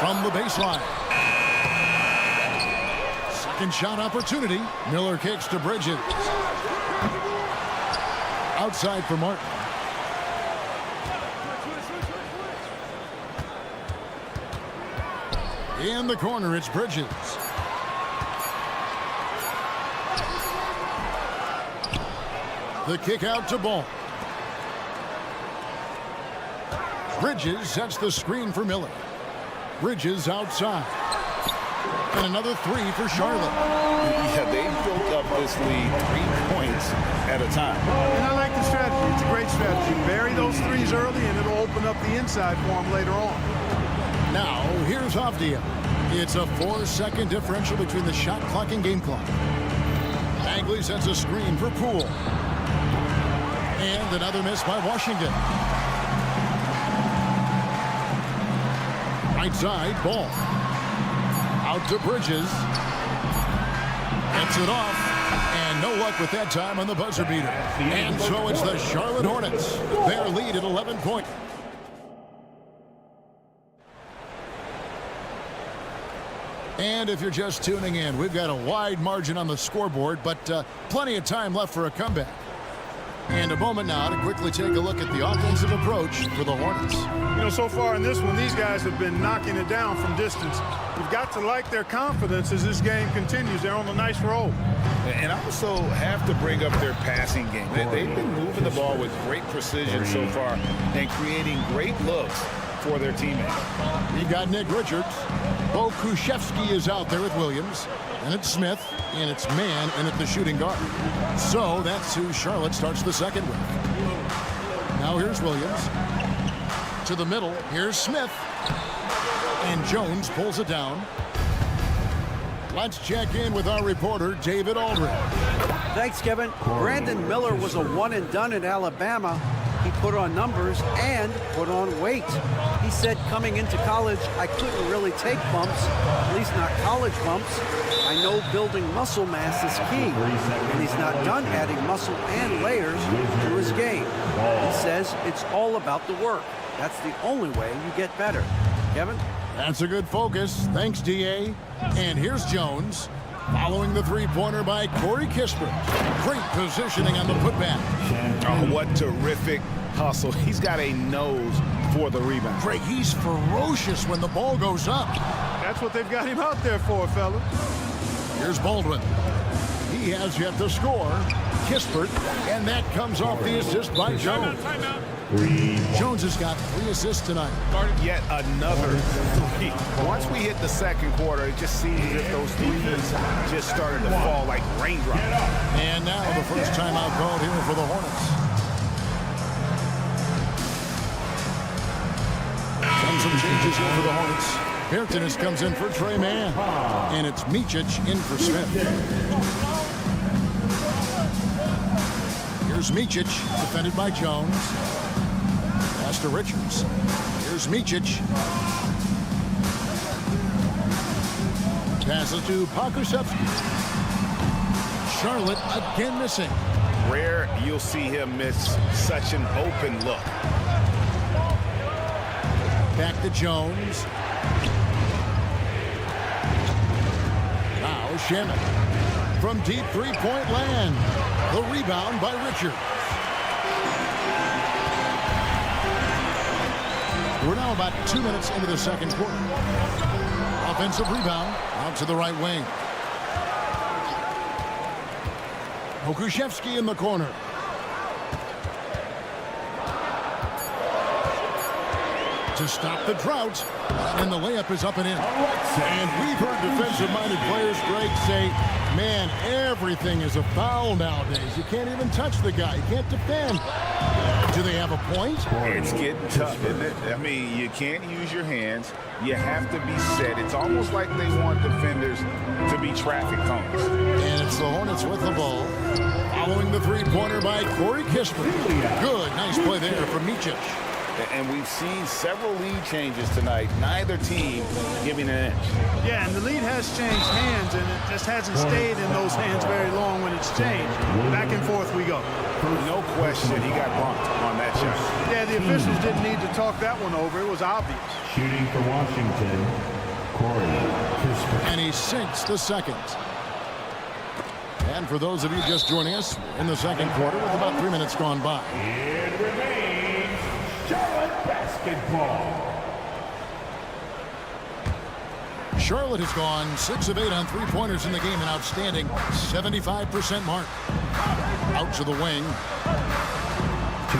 From the baseline. Second shot opportunity. Miller kicks to Bridges. Outside for Martin. In the corner, it's Bridges. The kick out to Ball. Bridges sets the screen for Miller. Bridges outside. And another three for Charlotte. Yeah, they built up this lead 3 points at a time. And I like the strategy. It's a great strategy. Bury those threes early, and it'll open up the inside for them later on. Now, here's Avdia. It's a 4-second differential between the shot clock and game clock. Bagley sets a screen for Poole. And another miss by Washington. Right side, Ball. Out to Bridges. Gets it off. And no luck with that time on the buzzer beater. And so it's the Charlotte Hornets. Their lead at 11 points. And if you're just tuning in, we've got a wide margin on the scoreboard, but plenty of time left for a comeback. And a moment now to quickly take a look at the offensive approach for the Hornets. You know, so far in this one, these guys have been knocking it down from distance. You've got to like their confidence as this game continues. They're on a nice roll. And I also have to bring up their passing game. They've been moving the ball with great precision so far and creating great looks for their teammates. You've got Nick Richards. Bo Kushevsky is out there with Williams. And it's Smith, and it's Mann in at the shooting guard. So that's who Charlotte starts the second with. Now here's Williams. To the middle, here's Smith. And Jones pulls it down. Let's check in with our reporter, David Aldridge. Thanks, Kevin. Brandon Miller was a one-and-done at Alabama. He put on numbers and put on weight. He said coming into college, I couldn't really take bumps, at least not college bumps. I know building muscle mass is key, and he's not done adding muscle and layers to his game. He says it's all about the work. That's the only way you get better. Kevin? That's a good focus. Thanks, D.A. And here's Jones. Following the three-pointer by Corey Kispert. Great positioning on the putback. Oh, what terrific hustle. He's got a nose for the rebound. Greg, he's ferocious when the ball goes up. That's what they've got him out there for, fella. Here's Baldwin. He has yet to score. Kispert, and that comes off the assist by Jones. Jones has got 3 assists tonight. Yet another 3. Once we hit the second quarter, it just seems as if those threes just started to fall like raindrops. And now the first timeout called here for the Hornets. Some changes here for the Hornets. Hairton comes in for Trey Mann. And it's Micic in for Smith. Here's Micic, defended by Jones. Pass to Richards. Here's Micic. Passes to Pokusevski. Charlotte again missing. Rare you'll see him miss such an open look. Back to Jones. Now Shaman. From deep three-point land. The rebound by Richards. We're now about 2 minutes into the second quarter. Offensive rebound out to the right wing. Pokusevski in the corner. To stop the drought, and the layup is up and in. And we've heard defensive-minded players, Greg, say, man, everything is a foul nowadays. You can't even touch the guy. You can't defend. Do they have a point? It's getting tough, isn't it? I mean, you can't use your hands. You have to be set. It's almost like they want defenders to be traffic cones. And it's the Hornets with the ball. Following the three-pointer by Corey Kispert. Good, nice play there from Micic. And we've seen several lead changes tonight. Neither team giving an inch. Yeah, and the lead has changed hands, and it just hasn't stayed in those hands very long when it's changed. Back and forth we go. No question he got bumped on that shot. Yeah, the officials didn't need to talk that one over. It was obvious. Shooting for Washington, Corey Kispert. And he sinks the second. And for those of you just joining us in the second quarter with about 3 minutes gone by. It remains Charlotte basketball. Charlotte has gone 6 of 8 on three-pointers in the game, an outstanding 75% mark. Out to the wing.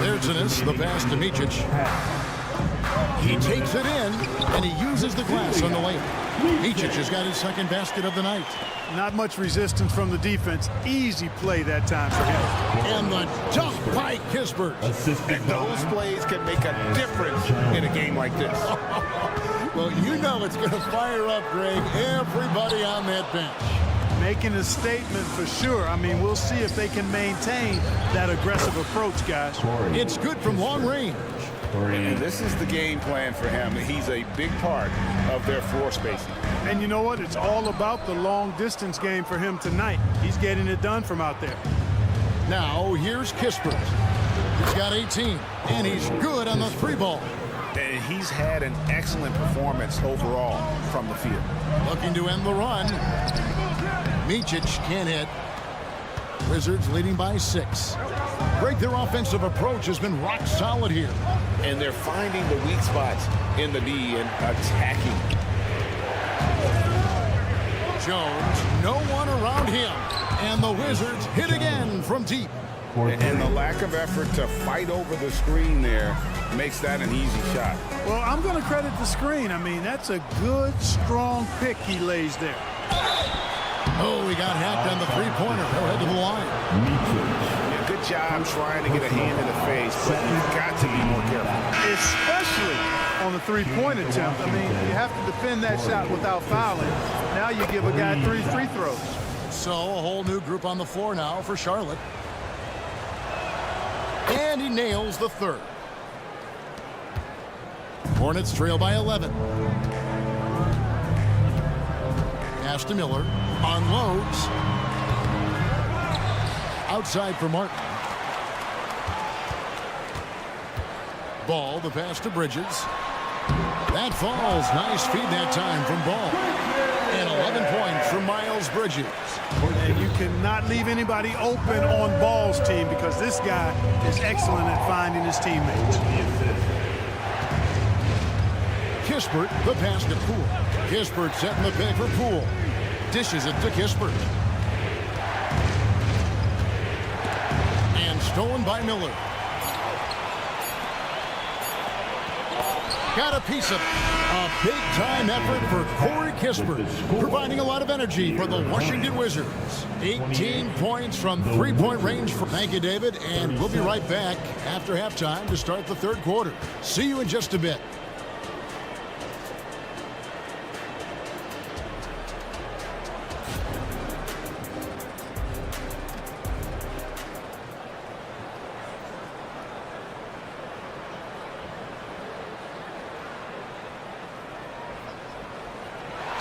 There's the pass to Micic. He takes it in, and he uses the glass on the layup. Micic has got his second basket of the night. Not much resistance from the defense. Easy play that time for him. And the dunk by Kispert. And those plays can make a difference in a game like this. Well, you know it's going to fire up, Greg, everybody on that bench. Making a statement for sure. I mean, we'll see if they can maintain that aggressive approach, guys. It's good from long range. And this is the game plan for him. He's a big part of their floor spacing. And you know what? It's all about the long distance game for him tonight. He's getting it done from out there. Now, here's Kispert. He's got 18, and he's good on the three ball. And he's had an excellent performance overall from the field. Looking to end the run. Micic can't hit. Wizards leading by 6. Greg, their offensive approach has been rock solid here. And they're finding the weak spots in the D and attacking. Jones, no one around him. And the Wizards hit again from deep. And the lack of effort to fight over the screen there makes that an easy shot. Well, I'm going to credit the screen. I mean, that's a good, strong pick he lays there. Oh, he got hacked on the three-pointer. He'll head to the line. Yeah, good job trying to get a hand in the face, but you've got to be more careful. Especially on the three-point attempt. I mean, you have to defend that shot without fouling. Now you give a guy 3 free throws. So a whole new group on the floor now for Charlotte. And he nails the third. Hornets trail by 11. Pass to Miller. Unloads. Outside for Martin. Ball, the pass to Bridges. That falls. Nice feed that time from Ball. And 11 points from Miles Bridges. And you cannot leave anybody open on Ball's team because this guy is excellent at finding his teammates. Kispert, the pass to Poole. Kispert setting the pick for Poole. Dishes it to Kispert. And stolen by Miller. Got a piece of it. A big-time effort for Corey Kispert, providing a lot of energy for the Washington Wizards. 18 points from three-point range. Thank you, David, and we'll be right back after halftime to start the third quarter. See you in just a bit.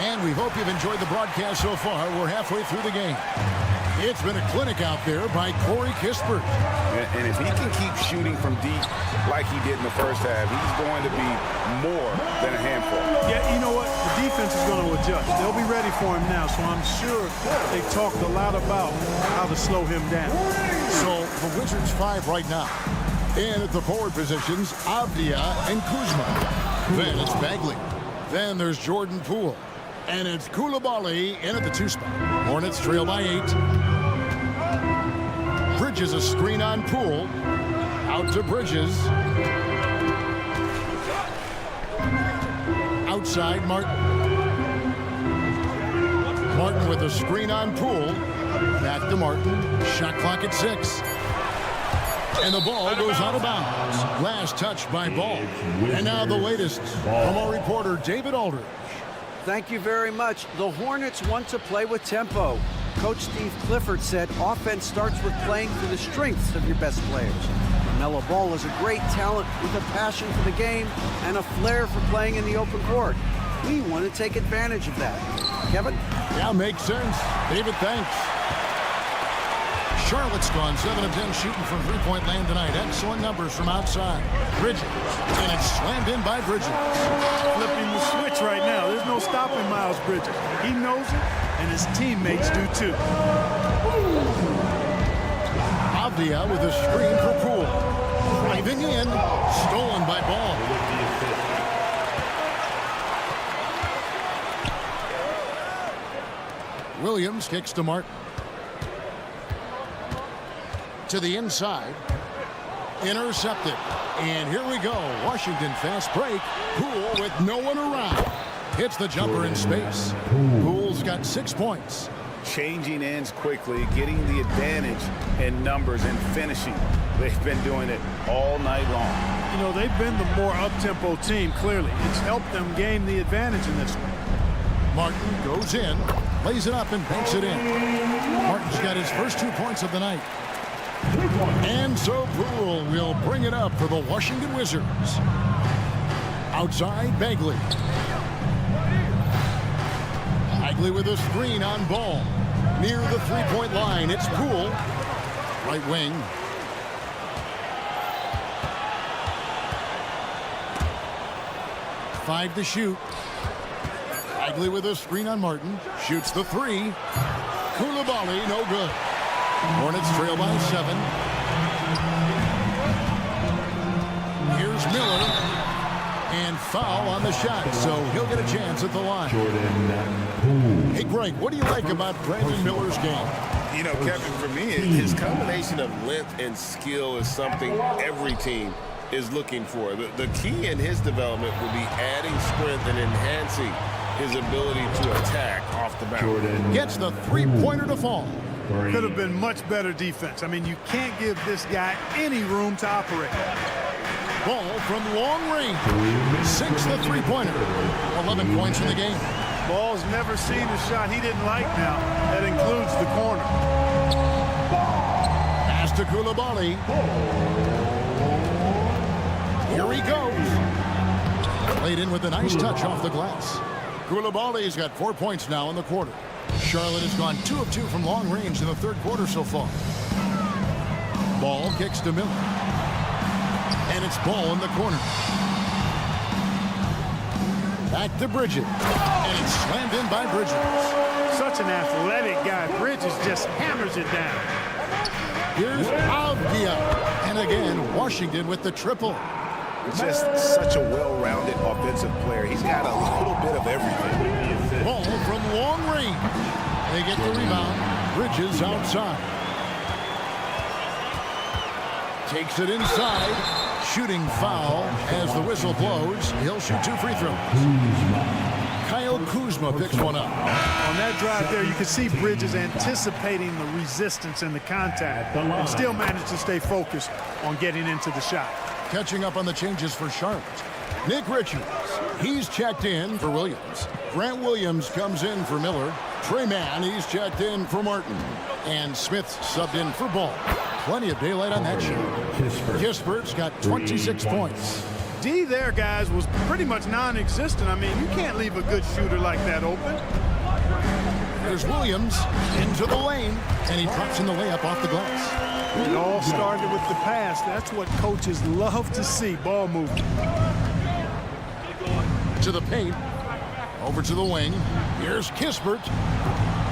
And we hope you've enjoyed the broadcast so far. We're halfway through the game. It's been a clinic out there by Corey Kispert. And if he can keep shooting from deep like he did in the first half, he's going to be more than a handful. Yeah, you know what? The defense is going to adjust. They'll be ready for him now, so I'm sure they talked a lot about how to slow him down. So the Wizards 5 right now. And at the forward positions, Avdia and Kuzma. Then it's Bagley. Then there's Jordan Poole. And it's Coulibaly in at the 2 spot. Hornets trail by 8. Bridges a screen on Poole. Out to Bridges. Outside Martin. Martin with a screen on Poole. Back to Martin. Shot clock at 6. And the ball goes out of bounds. Last touch by Ball. And now the latest from our reporter David Aldridge. Thank you very much. The Hornets want to play with tempo. Coach Steve Clifford said offense starts with playing to the strengths of your best players. Melo Ball is a great talent with a passion for the game and a flair for playing in the open court. We want to take advantage of that. Kevin? Yeah, makes sense. David, thanks. Charlotte's gone 7 of 10 shooting from three-point land tonight. Excellent numbers from outside. Bridges. And it's slammed in by Bridges. Flipping the switch right now. There's no stopping Miles Bridges. He knows it, and his teammates do too. Avdia with a screen for Poole. Driving in. Stolen by Ball. Williams kicks to Martin. To the inside. Intercepted. And here we go. Washington fast break. Poole with no one around. Hits the jumper in space. Poole's got 6 points. Changing ends quickly, getting the advantage in numbers and finishing. They've been doing it all night long. You know, they've been the more up-tempo team, clearly. It's helped them gain the advantage in this one. Martin goes in, lays it up, and banks it in. Martin's got his first 2 points of the night. And so Poole will bring it up for the Washington Wizards. Outside, Bagley. Bagley with a screen on Ball. Near the three-point line, it's Poole. Right wing. Five to shoot. Bagley with a screen on Martin. Shoots the three. Koulibaly, no good. Hornets trail by 7. Here's Miller. And foul on the shot, so he'll get a chance at the line. Hey, Greg, what do you like about Brandon Miller's game? You know, Kevin, for me, his combination of length and skill is something every team is looking for. The key in his development will be adding strength and enhancing his ability to attack off the bounce. Gets the three-pointer to fall. Could have been much better defense. I mean, you can't give this guy any room to operate. Ball from long range. Sinks the three-pointer. 11 points in the game. Ball's never seen a shot he didn't like now. That includes the corner. Pass to Koulibaly. Here he goes. Played in with a nice touch off the glass. Koulibaly's got 4 points now in the quarter. Charlotte has gone 2 of 2 from long range in the third quarter so far. Ball kicks to Miller. And it's Ball in the corner. Back to Bridges. And it's slammed in by Bridges. Such an athletic guy. Bridges just hammers it down. Here's Avdia. And again, Washington with the triple. Just such a well-rounded offensive player. He's got a little bit of everything. Ball from long range. They get the rebound. Bridges outside. Takes it inside. Shooting foul as the whistle blows. He'll shoot 2 free throws. Kyle Kuzma picks one up. On that drive there, you can see Bridges anticipating the resistance and the contact and still managed to stay focused on getting into the shot. Catching up on the changes for Charlotte. Nick Richards. He's checked in for Williams. Grant Williams comes in for Miller. Trey Mann, he's checked in for Martin. And Smith subbed in for Ball. Plenty of daylight on that shot. Kispert's got 26 points. D there, guys, was pretty much non-existent. I mean, you can't leave a good shooter like that open. There's Williams into the lane, and he drops in the layup off the glass. It all started with the pass. That's what coaches love to see, ball movement. To the paint. Over to the wing. Here's Kispert.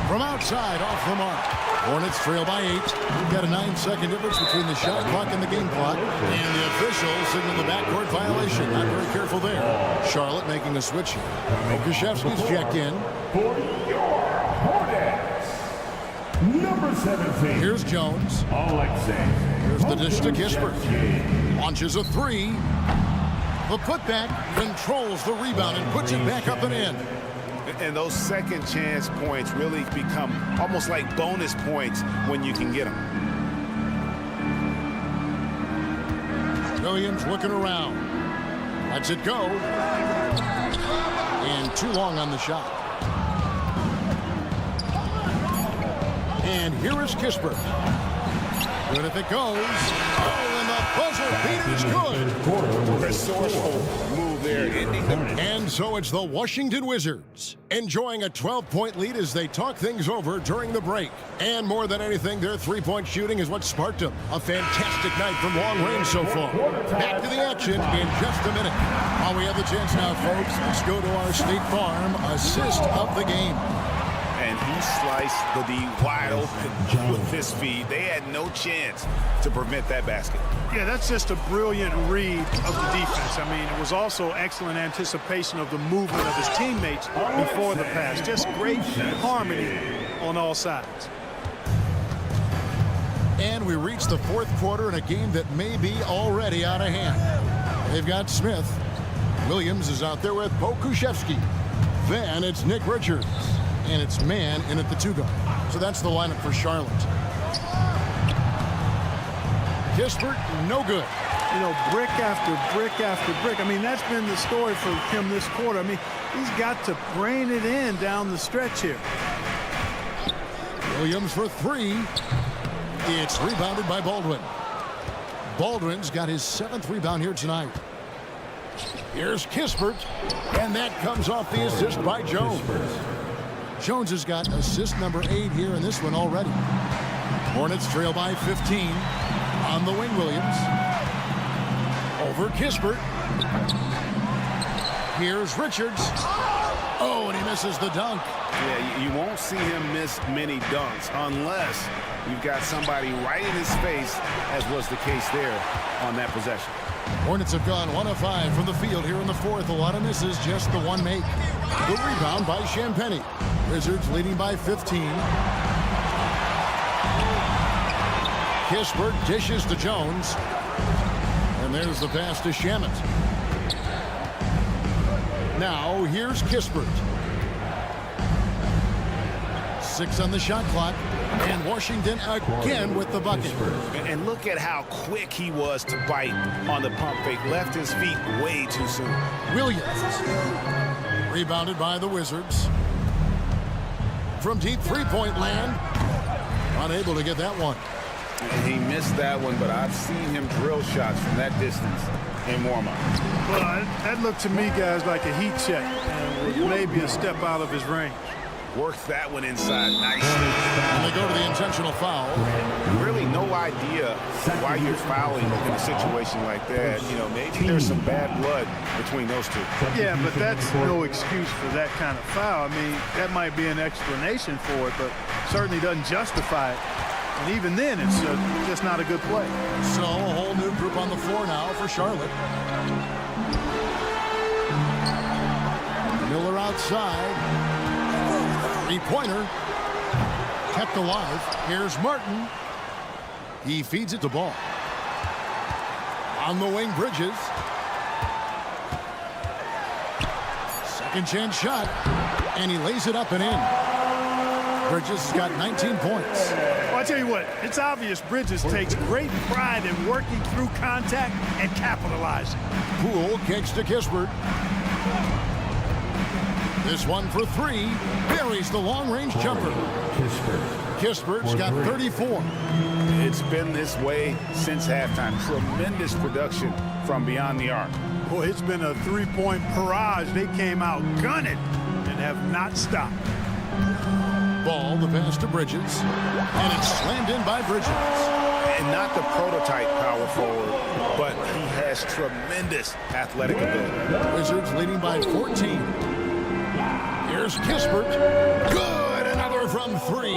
From outside, off the mark. Hornets trail by 8. We've got a 9-second difference between the shot clock and the game clock. And the official signaled the backcourt violation. Not very careful there. Charlotte making a switch here. Krzyzewski's checked in. For your Hornets, number 17. Here's Jones. Alexei. Here's the dish to Kispert. Launches a 3. The putback controls the rebound and puts it back up and in. And those second chance points really become almost like bonus points when you can get them. Williams looking around. Lets it go. And too long on the shot. And here is Kispert. Good if it goes. Oh, and the buzzer beater's good. Resourceful move there. And so it's the Washington Wizards enjoying a 12-point lead as they talk things over during the break. And more than anything, their three-point shooting is what sparked them. A fantastic night from long range so far. Back to the action in just a minute. While we have the chance now, folks, let's go to our State Farm assist of the game. And he sliced the D wide open with his feet. They had no chance to prevent that basket. Yeah, that's just a brilliant read of the defense. I mean, it was also excellent anticipation of the movement of his teammates before the pass. Just great harmony on all sides. And we reach the fourth quarter in a game that may be already out of hand. They've got Smith. Williams is out there with Krzyzewski. Then it's Nick Richards. And it's man in at the 2 guard. So that's the lineup for Charlotte. Kispert, no good. You know, brick after brick after brick. I mean, that's been the story for him this quarter. I mean, he's got to rein it in down the stretch here. Williams for 3. It's rebounded by Baldwin. Baldwin's got his 7th rebound here tonight. Here's Kispert, and that comes off the assist by Jones. Jones has got assist number 8 here in this one already. Hornets trail by 15. On the wing, Williams. Over Kispert. Here's Richards. Oh, and he misses the dunk. Yeah, you won't see him miss many dunks unless you've got somebody right in his face, as was the case there on that possession. Hornets have gone 1 of 5 from the field here in the 4th. A lot of misses, just the 1 make. The rebound by Champagnie. Wizards leading by 15. Kispert dishes to Jones. And there's the pass to Shamet. Now here's Kispert. 6 on the shot clock. And Washington again with the bucket. And look at how quick he was to bite on the pump fake. Left his feet way too soon. Williams. Rebounded by the Wizards. From deep 3-point land. Unable to get that one. And he missed that one, but I've seen him drill shots from that distance in warm-up. Well, that looked to me, guys, like a heat check. And maybe a step out of his range. Worked that one inside nicely. And they go to the intentional foul. Really no idea why you're fouling in a situation like that. You know, maybe there's some bad blood between those two. Yeah, but that's no excuse for that kind of foul. I mean, that might be an explanation for it, but certainly doesn't justify it. And even then, it's just not a good play. So a whole new group on the floor now for Charlotte. Miller outside. 3-pointer. Kept alive. Here's Martin. He feeds it to Ball. On the wing, Bridges. Second chance shot. And he lays it up and in. Bridges has got 19 points. Well, I tell you what, it's obvious Bridges takes great pride in working through contact and capitalizing. Poole kicks to Kispert. This one for 3. Buries the long-range jumper. Kispert's got 34. It's been this way since halftime. Tremendous production from beyond the arc. Boy, it's been a 3-point barrage. They came out gunning and have not stopped. Ball, the pass to Bridges. And it's slammed in by Bridges. And not the prototype power forward, but he has tremendous athletic ability. Wizards leading by 14. Here's Kispert. Good! Another from 3.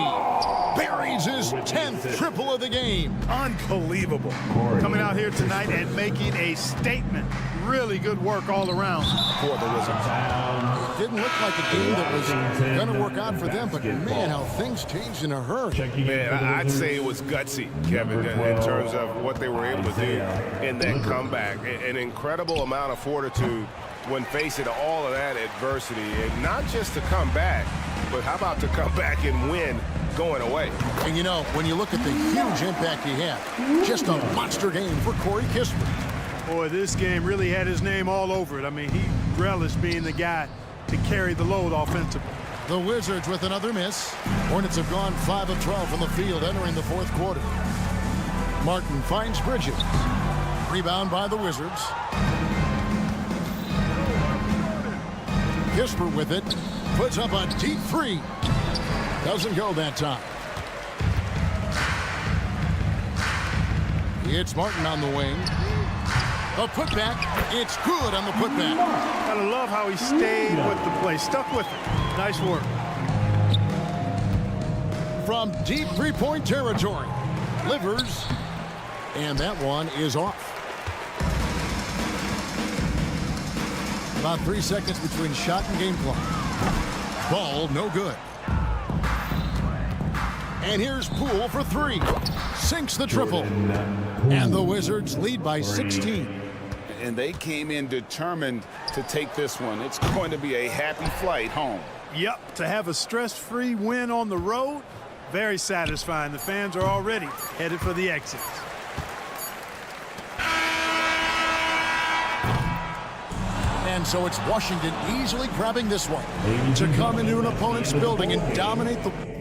Buries his 10th triple of the game. Unbelievable. Coming out here tonight and making a statement. Really good work all around for the Wizards. Didn't look like a game that was going to work out for them, but man, how things changed in a hurry. Man, I'd say it was gutsy, Kevin, in terms of what they were able to do in that comeback. An incredible amount of fortitude when facing all of that adversity, and not just to come back, but how about to come back and win going away. And you know, when you look at the huge impact he had, just a monster game for Corey Kispert. Boy, this game really had his name all over it. I mean, he relished being the guy to carry the load offensively. The Wizards with another miss. Hornets have gone 5 of 12 from the field entering the 4th quarter. Martin finds Bridges. Rebound by the Wizards. Kispert with it. Puts up a deep 3. Doesn't go that time. It's Martin on the wing. A putback. It's good on the putback. Gotta love how he stayed with the play. Stuck with it. Nice work. From deep 3-point territory. Livers. And that one is off. About 3 seconds between shot and game clock. Ball, no good. And here's Poole for 3. Sinks the triple. And the Wizards lead by 16. and they came in determined to take this one. It's going to be a happy flight home. Yep, to have a stress-free win on the road, very satisfying. The fans are already headed for the exits. And so it's Washington easily grabbing this one to come into an opponent's building and dominate the...